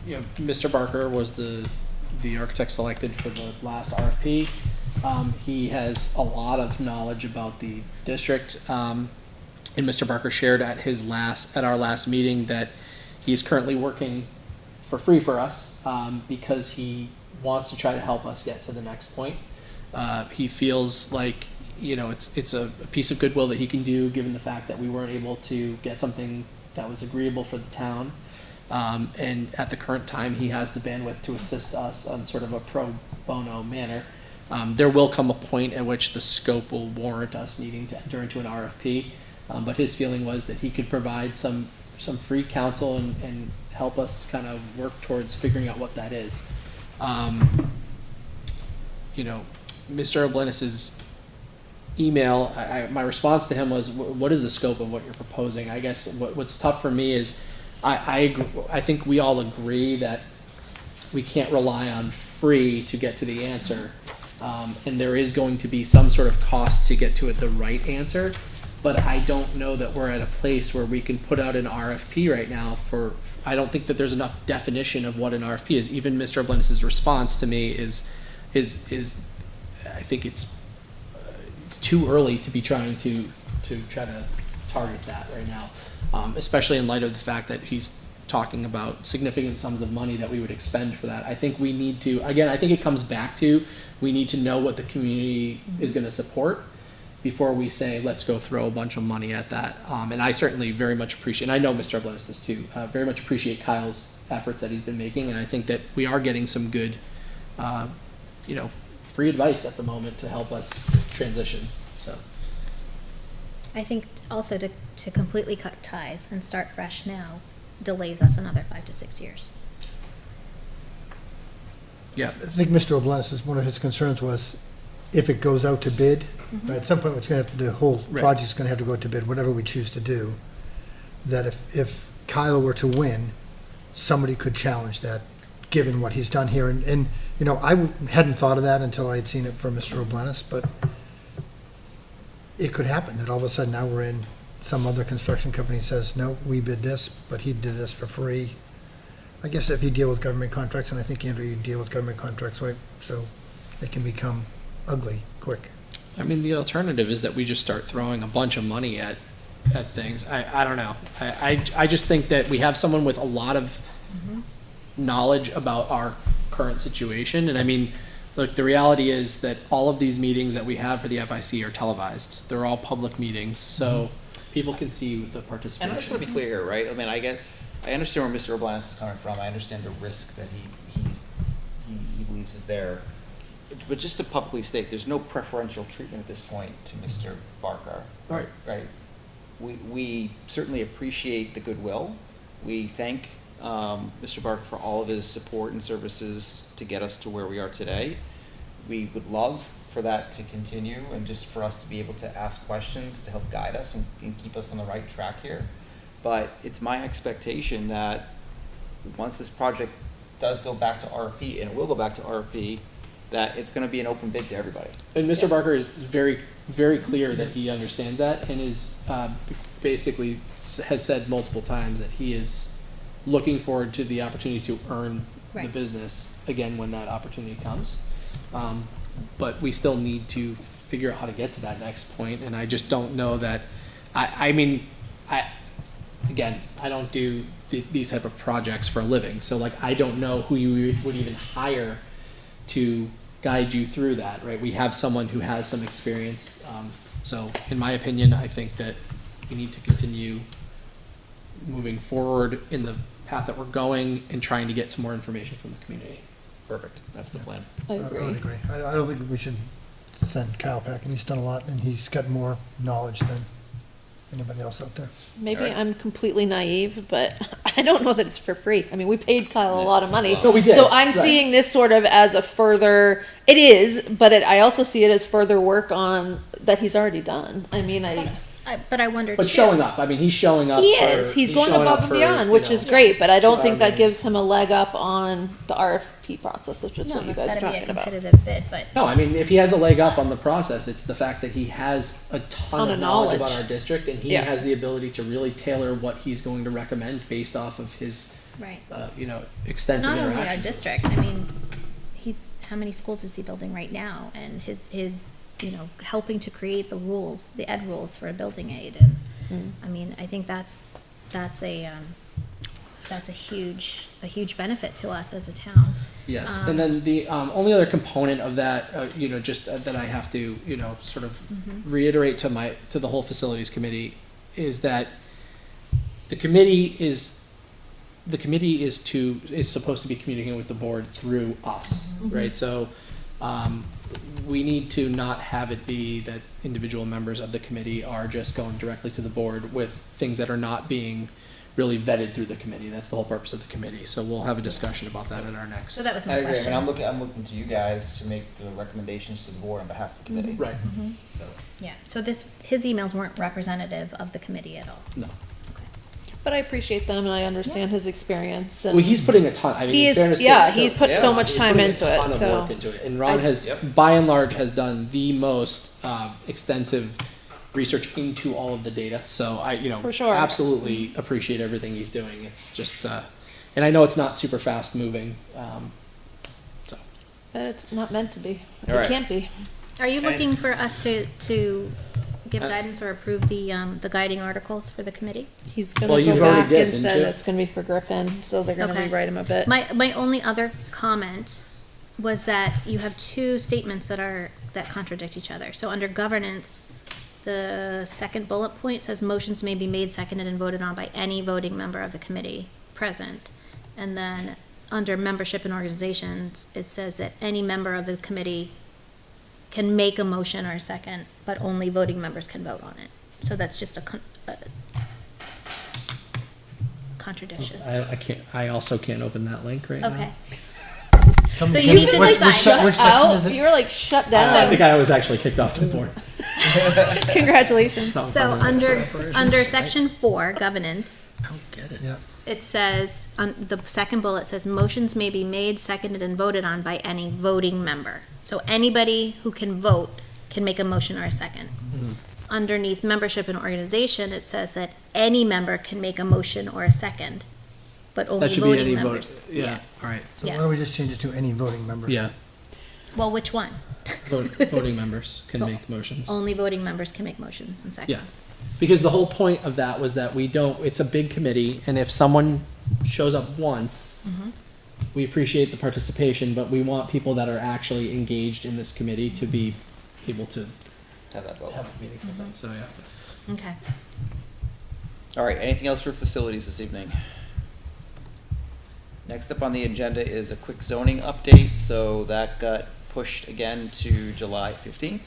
Mr. Barker was the architect selected for the last RFP. He has a lot of knowledge about the district. And Mr. Barker shared at our last meeting that he's currently working for free for us, because he wants to try to help us get to the next point. He feels like you know, it's a piece of goodwill that he can do, given the fact that we weren't able to get something that was agreeable for the town. And at the current time, he has the bandwidth to assist us on sort of a pro bono manner. There will come a point at which the scope will warrant us needing to enter into an RFP. But his feeling was that he could provide some free counsel and help us kind of work towards figuring out what that is. You know, Mr. Oblenis's email, my response to him was, what is the scope of what you're proposing? I guess what's tough for me is I think we all agree that we can't rely on free to get to the answer. And there is going to be some sort of cost to get to it the right answer. But I don't know that we're at a place where we can put out an RFP right now I don't think that there's enough definition of what an RFP is. Even Mr. Oblenis's response to me is I think it's too early to be trying to try to target that right now, especially in light of the fact that he's talking about significant sums of money that we would expend for that. I think we need to, again, I think it comes back to, we need to know what the community is going to support before we say, let's go throw a bunch of money at that. And I certainly very much appreciate, and I know Mr. Oblenis does too, very much appreciate Kyle's efforts that he's been making. And I think that we are getting some good, you know, free advice at the moment to help us transition, so. I think also to completely cut ties and start fresh now delays us another 5 to 6 years. Yeah. I think Mr. Oblenis, one of his concerns was if it goes out to bid, right, at some point it's gonna have, the whole Right. project's gonna have to go out to bid, whatever we choose to do, that if Kyle were to win, somebody could challenge that, given what he's done here. And you know, I hadn't thought of that until I had seen it from Mr. Oblenis, but it could happen, that all of a sudden now we're in, some other construction company says, no, we bid this, but he did this for free. I guess if you deal with government contracts, and I think, Andrew, you deal with government contracts, right, so it can become ugly quick. I mean, the alternative is that we just start throwing a bunch of money at things. I don't know. I just think that we have someone with a lot of knowledge about our current situation. And I mean, look, the reality is that all of these meetings that we have for the FIC are televised. They're all public meetings, so people can see the participation. And I just want to be clear here, right? I mean, I understand where Mr. Oblenis is coming from. I understand the risk that he believes is there. But just to publicly state, there's no preferential treatment at this point to Mr. Barker. Right. Right. We certainly appreciate the goodwill. We thank Mr. Barker for all of his support and services to get us to where we are today. We would love for that to continue and just for us to be able to ask questions to help guide us and keep us on the right track here. But it's my expectation that once this project does go back to RFP, and it will go back to RFP, that it's going to be an open bid to everybody. And Mr. Barker is very, very clear that he understands that, and is basically has said multiple times that he is looking forward to the opportunity to earn the Right. business again when that opportunity comes. But we still need to figure out how to get to that next point, and I just don't know that. I mean, I don't do these type of projects for a living, so like I don't know who you would even hire to guide you through that, right? We have someone who has some experience. So in my opinion, I think that we need to continue moving forward in the path that we're going and trying to get some more information from the community. Perfect. That's the plan. I I agree. would agree. I don't think we should send Kyle back, and he's done a lot, and he's got more knowledge than anybody else out there. Maybe Alright. I'm completely naive, but I don't know that it's for free. I mean, we paid Kyle a lot of money. No, we did. So I'm Right. seeing this sort of as a further, it is, but I also see it as further work on, that he's already done. I mean, But I wonder But too. showing up, I mean, he's showing up. he is, he's going showing up above and for, beyond, you which know, is great, but I don't 2 think that hour gives him a leg up on the RFP process, which is No, what you it's guys are gotta be a talking about. competitive bid, but No, I mean, if he has a leg up on the process, it's the fact that he has a ton Ton of of knowledge knowledge. about our district, and he Yeah. has the ability to really tailor what he's going to recommend based off of his, right. you know, extensive Not only interactions. our district, I mean, how many schools is he building right now? And his, you know, helping to create the rules, the ed rules for a building aid. And, I mean, I think that's a huge benefit to us as a town. Yes, and then the only other component of that, just that I have to, sort of reiterate to the whole facilities committee is that the committee is supposed to be communicating with the board through us, right? So, we need to not have it be that individual members of the committee are just going directly to the board with things that are not being really vetted through the committee. That's the whole purpose of the committee. So we'll have a discussion about that at our next. So that was I my agree. I question. mean, I'm looking to you guys to make the recommendations to the board on behalf of the committee. Right. So, Yeah, so his emails weren't representative of the committee at all. No. But I appreciate them and I understand his experience. And Well, he's putting a ton, I mean, He in is- fairness to- yeah, to- he's put so much he's time putting a into it, ton of so- work into it. And Ron has, by and large, has done the most extensive research into all of the data. So I, For sure. absolutely appreciate everything he's doing. It's just, and I know it's not super fast moving, so. but it's not meant to be. All It right. can't be. Are you looking for us to give guidance or approve the guiding articles for the committee? He's gonna Well, go you've already back did, and didn't said you? it's gonna be for Griffin, so they're gonna Okay. rewrite him a bit. My only other comment was that you have two statements that contradict each other. So under governance, the second bullet point says motions may be made, seconded, and voted on by any voting member of the committee present. And then under membership and organizations, it says that any member of the committee can make a motion or a second, but only voting members can vote on it. So that's just a contradiction. I also can't open that link right now. Okay. So you need to decide. Which section is it? You're like shut I down. think I was actually kicked off the board. Congratulations. So under section 4, governance, I don't get it. Yeah. it says, on the second bullet says, motions may be made, seconded, and voted on by any voting member. So anybody who can vote can make a motion or a second. Underneath membership and organization, it says that any member can make a motion or a second, but only That should be voting any members. vote, yeah, all right, So why Yeah. don't we just change it to any voting member? yeah, Well, which one? voting members can So- make motions. Only voting members can make motions and seconds. Because the whole point of that was that it's a big committee, and if someone shows up once, we appreciate the participation, but we want people that are actually engaged in this committee to be able to have that vote. have a meaningful thing, so, yeah. Okay. All right, anything else for facilities this evening? Next up on the agenda is a quick zoning update, so that got pushed again to July 15th,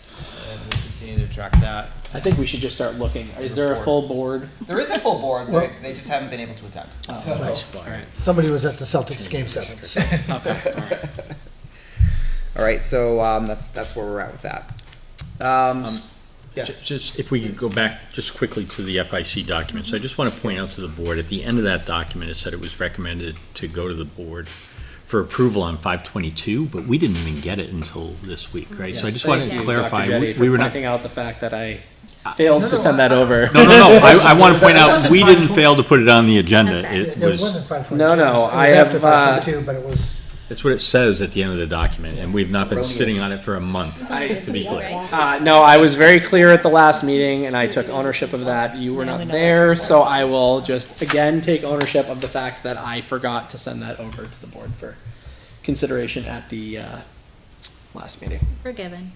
and we'll continue to track that. I think we should just start looking. Is there a full board? There is a full board, Well- they just haven't been able to attend. All right. Somebody was at the Celtics game 7. so. All right, so, that's where we're at with that. Yes. Just, if we could go back just quickly to the FIC documents, I just want to point out to the board, at the end of that document, it said it was recommended to go to the board for approval on 5/22, but we didn't even get it until this week, right? So I just wanted to clarify, we were not. Pointing out the fact that I failed to send that over. No, I want to point out, we didn't fail to put it on the agenda. Okay. It It was, wasn't 522. No, no, It was I after have, 522, but it was, that's what it says at the end of the document, and we've not been sitting on it for a month, This to be week, clear. right? No, I was very clear at the last meeting, and I took ownership of that. You were not there, so I will just, again, take ownership of the fact that I forgot to send that over to the board for consideration at the last meeting. Forgiven.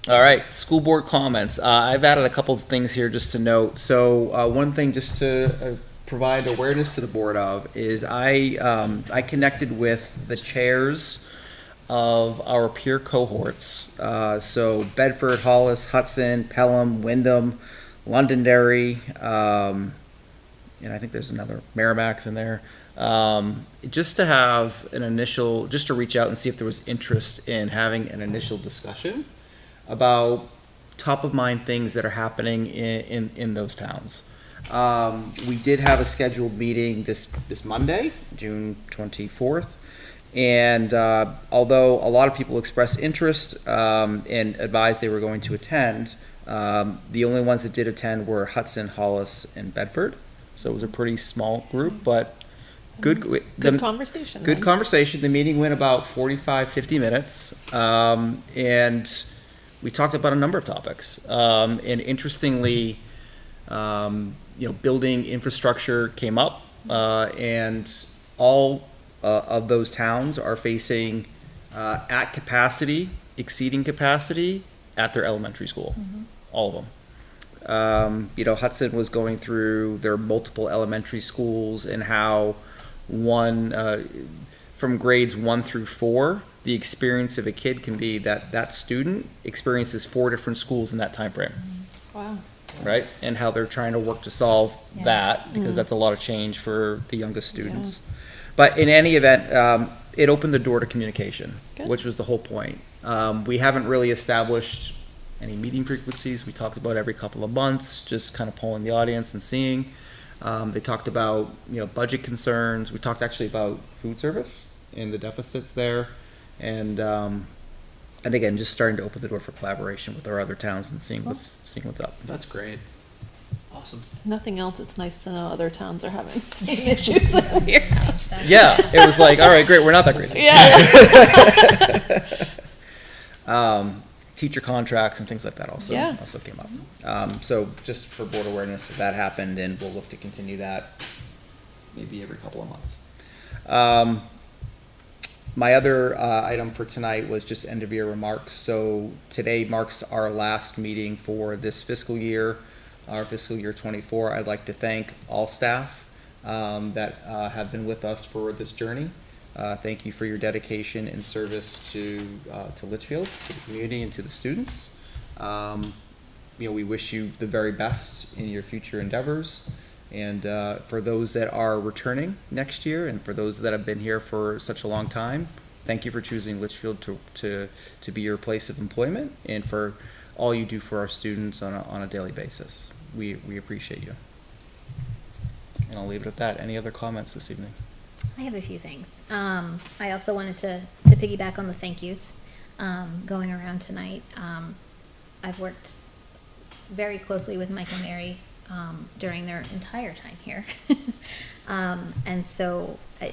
All right, school board comments. I've added a couple of things here just to note. So, one thing just to provide awareness to the board of is I connected with the chairs of our peer cohorts. So Bedford, Hollis, Hudson, Pelham, Wyndham, Londonderry, and I think there's another, Merrimack's in there. Just to have an initial, just to reach out and see if there was interest in having an initial discussion about top of mind things that are happening in those towns. We did have a scheduled meeting this Monday, June 24th. And although a lot of people expressed interest and advised they were going to attend, the only ones that did attend were Hudson, Hollis, and Bedford. So it was a pretty small group, but good Conversation. Good then. conversation. The meeting went about 45, 50 minutes. And we talked about a number of topics. And interestingly, building infrastructure came up, and all of those towns are facing at capacity, exceeding capacity at their elementary school, all of them. You know, Hudson was going through their multiple elementary schools and how from grades 1 through 4, the experience of a kid can be that student experiences 4 different schools in that time frame. Wow. Right? And how they're trying to work to solve Yeah. that, because that's a lot of change for the youngest students. But in any event, it opened the door to communication, Good. which was the whole point. We haven't really established any meeting frequencies. We talked about every couple of months, just kind of polling the audience and seeing. They talked about, you know, budget concerns. We talked actually about food service and the deficits there. And again, just starting to open the door for collaboration with our other towns and seeing what's up. That's great. Awesome. Nothing else, it's nice to know other towns are having the same issues that we're Same stuff. Yeah, it was like, all right, great, we're not that crazy. Yeah. Teacher contracts and things like that also Yeah. came up. So just for board awareness that happened, and we'll look to continue that maybe every couple of months. My other item for tonight was just end of year remarks. So today marks our last meeting for this fiscal year, our fiscal year 24. I'd like to thank all staff that have been with us for this journey. Thank you for your dedication and service to Litchfield, to the community, and to the students. You know, we wish you the very best in your future endeavors. And for those that are returning next year, and for those that have been here for such a long time, thank you for choosing Litchfield to be your place of employment, and for all you do for our students on a daily basis. We appreciate you. And I'll leave it at that. Any other comments this evening? I have a few things. I also wanted to piggyback on the thank yous going around tonight. I've worked very closely with Mike and Mary during their entire time here. And so I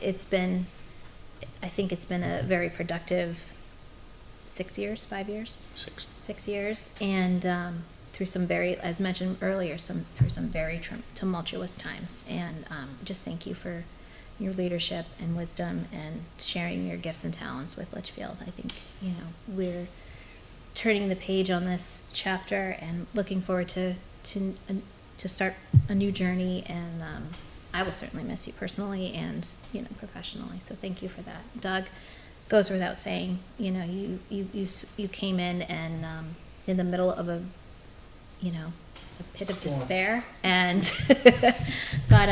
think it's been a very productive 6 years, 5 years? 6 years. And through some very, as mentioned earlier, through some very tumultuous times. And just thank you for your leadership and wisdom and sharing your gifts and talents with Litchfield. I think, you know, we're turning the page on this chapter and looking forward to start a new journey. And I will certainly miss you personally and, you know, professionally. So thank you for that. Doug, goes without saying, you know, you came in and in the middle of a pit of despair and got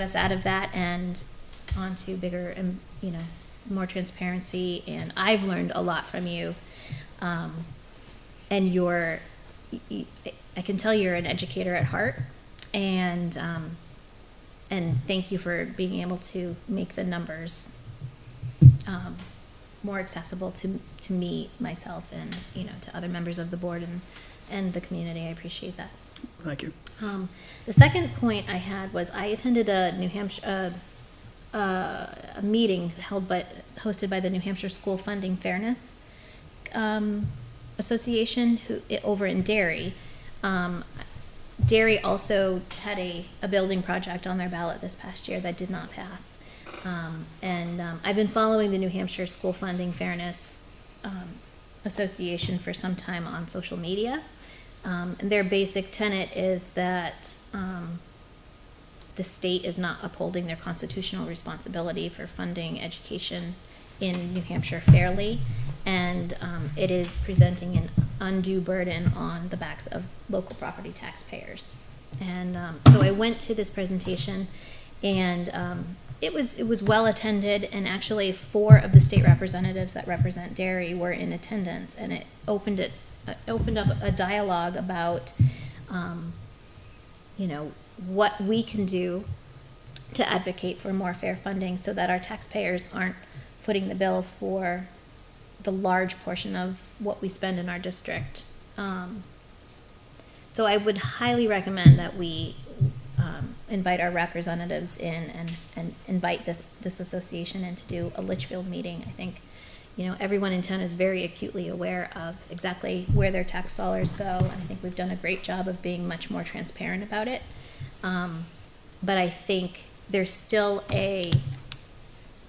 us out of that and onto bigger and, you know, more transparency. And I've learned a lot from you. And I can tell you're an educator at heart, and thank you for being able to make the numbers more accessible to me, myself, and, you know, to other members of the board and the community. I appreciate that. Thank you. The second point I had was I attended a New Hampshire a meeting hosted by the New Hampshire School Funding Fairness Association over in Derry. Derry also had a building project on their ballot this past year that did not pass. I've been following the New Hampshire School Funding Fairness Association for some time on social media. And their basic tenet is that the state is not upholding their constitutional responsibility for funding education in New Hampshire fairly, and it is presenting an undue burden on the backs of local property taxpayers. And so I went to this presentation, and it was well attended, and actually 4 of the state representatives that represent Derry were in attendance, and it opened up a dialogue about you know, what we can do to advocate for more fair funding so that our taxpayers aren't footing the bill for the large portion of what we spend in our district. So I would highly recommend that we invite our representatives in and invite this association in to do a Litchfield meeting. I think, you know, everyone in town is very acutely aware of exactly where their tax dollars go, and I think we've done a great job of being much more transparent about it. But I think there's still a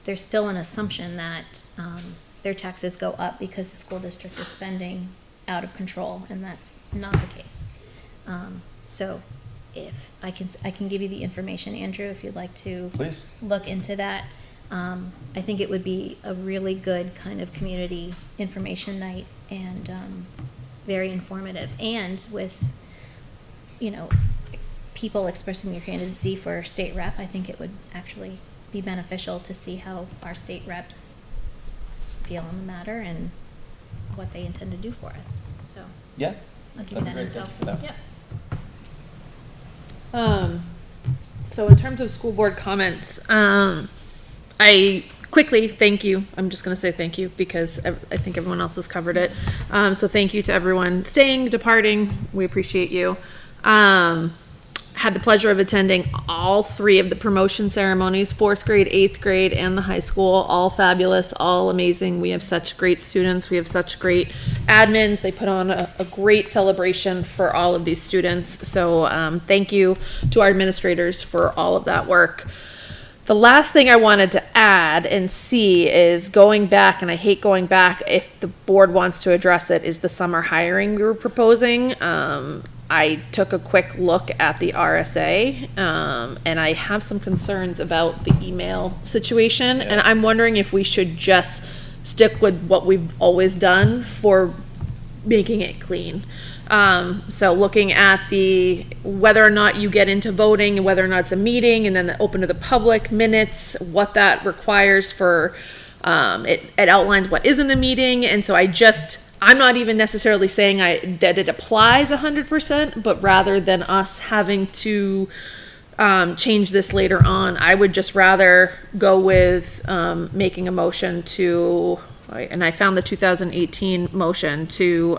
there's still an assumption that, their taxes go up because the school district is spending out of control, and that's not the case. So if I can give you the information, Andrew, if you'd like to Please. look into that. I think it would be a really good kind of community information night, and very informative, and with, you know, people expressing their candidacy for state rep, I think it would actually be beneficial to see how our state reps feel on the matter and what they intend to do for us. So Yeah. I'll give you that That'd be info. great. Thank you for that. Yep. So in terms of school board comments, I quickly thank you. I'm just going to say thank you because I think everyone else has covered it. So thank you to everyone staying, departing. We appreciate you. Had the pleasure of attending all 3 of the promotion ceremonies, 4th grade, 8th grade, and the high school. All fabulous, all amazing. We have such great students. We have such great admins. They put on a great celebration for all of these students. So thank you to our administrators for all of that work. The last thing I wanted to add and see is going back, and I hate going back if the board wants to address it, is the summer hiring we were proposing. I took a quick look at the RSA, and I have some concerns about the email situation, and I'm wondering if we should just stick with what we've always done for making it clean. So looking at whether or not you get into voting, and whether or not it's a meeting, and then open to the public minutes, what that requires for, it outlines what is in the meeting, and so I'm not even necessarily saying that it applies 100%, but rather than us having to change this later on, I would just rather go with making a motion to, and I found the 2018 motion to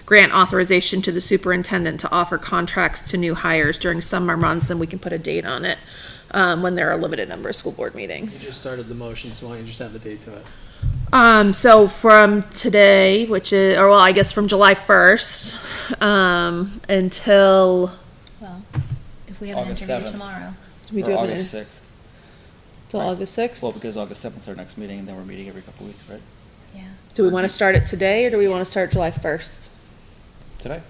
grant authorization to the superintendent to offer contracts to new hires during summer months, and we can put a date on it when there are a limited number of school board You meetings. just started the motion, so why don't you just add the date to it? So from today, I guess from July 1st, until, Well, if we have an August interview 7th. tomorrow. we Or do have August 6th. till August 6th? Well, because August 7th is our next meeting, and then we're meeting every couple weeks, right? Yeah. Do we want to start it today, or do we want to start July 1st? Today.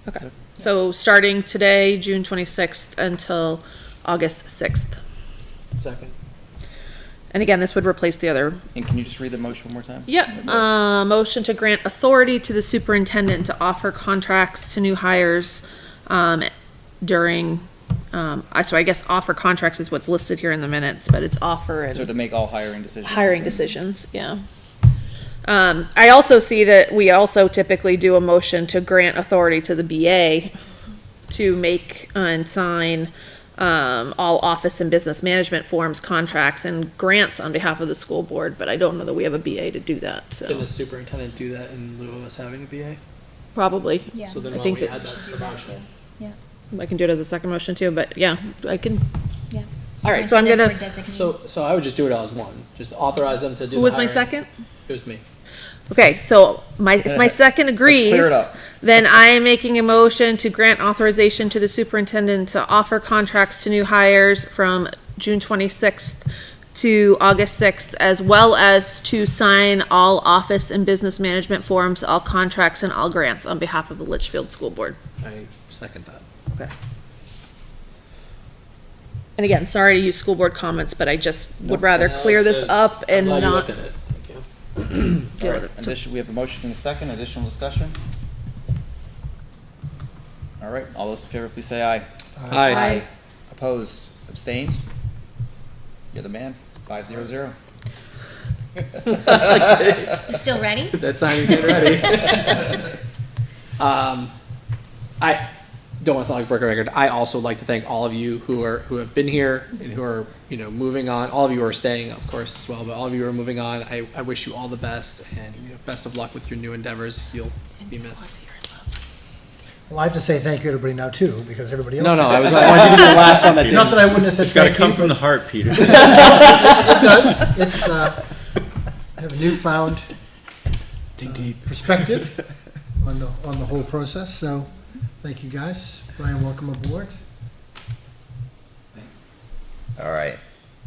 Okay, so starting today, June 26th, until August 6th. Second. And again, this would replace the other. And can you just read the motion one more time? Yep, motion to grant authority to the superintendent to offer contracts to new hires, during, so I guess offer contracts is what's listed here in the minutes, but it's offer So and to make all hiring decisions. hiring decisions, yeah. I also see that we also typically do a motion to grant authority to the BA to make and sign all office and business management forms, contracts, and grants on behalf of the school board, but I don't know that we have a BA to do that, Can so the superintendent do that in lieu of us having a BA? probably. Yeah. So then I why think don't we that- add that to the motion? Yeah. I can do it as a second motion too, but yeah, I can, Yeah. All right, so I'm gonna- Superintendent or designated. So I would just do it all as one, just authorize them to do the who was my hiring. second? It was me. Okay, so if my second agrees, clear it up. then I am making a motion to grant authorization to the superintendent to offer contracts to new hires from June 26th to August 6th, as well as to sign all office and business management forms, all contracts, and all grants on behalf of the Litchfield School Board. I second that. Okay. And again, sorry to use school board comments, but I just would rather clear this up and I'm glad you not. looked at it. Thank you. deal All right, with it. we have a motion and a second, additional discussion? All right, all those in favor, please say aye. Aye. Opposed, abstained? You're the man, 500. You still ready? That sign is getting ready. I don't want to sound like a broken record. I also would like to thank all of you who have been here and who are, moving on. All of you are staying, of course, as well, but all of you are moving on. I wish you all the best and best of luck with your new endeavors. You'll be missed. Well, I have to say thank you to everybody now too, because everybody else. No, I wanted you to be the last one that did. Not that I wouldn't have said It's gotta thank you, come from the but heart, Peter. it does. It's, I have a newfound perspective on the whole process, so thank you guys. Brian, welcome aboard. All right,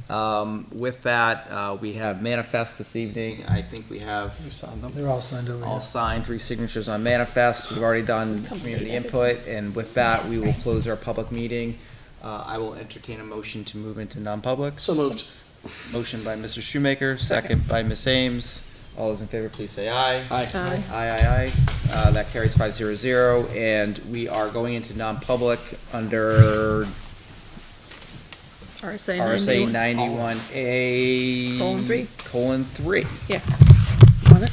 With that, we have manifest this evening. I think we have You signed them. They're all signed over all here. signed, 3 signatures on manifest. We've already done community input, and with that, we will close our public meeting. I will entertain a motion to move into non-public. So moved. Motion by Mr. Shoemaker, second by Ms. Ames. All those in favor, please say aye. Aye. Aye. That carries 500, and we are going into non-public under RSA 91A. Colon 3. 3. Yeah. Want it?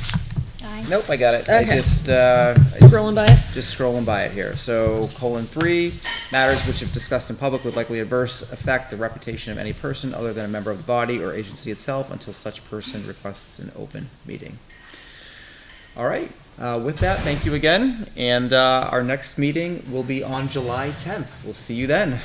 Nope, I got it. Okay. I just, Scrolling by it. just scrolling by it here. So, :3, matters which if discussed in public would likely adverse affect the reputation of any person other than a member of the body or agency itself until such person requests an open meeting. All right, with that, thank you again, and our next meeting will be on July 10th. We'll see you then.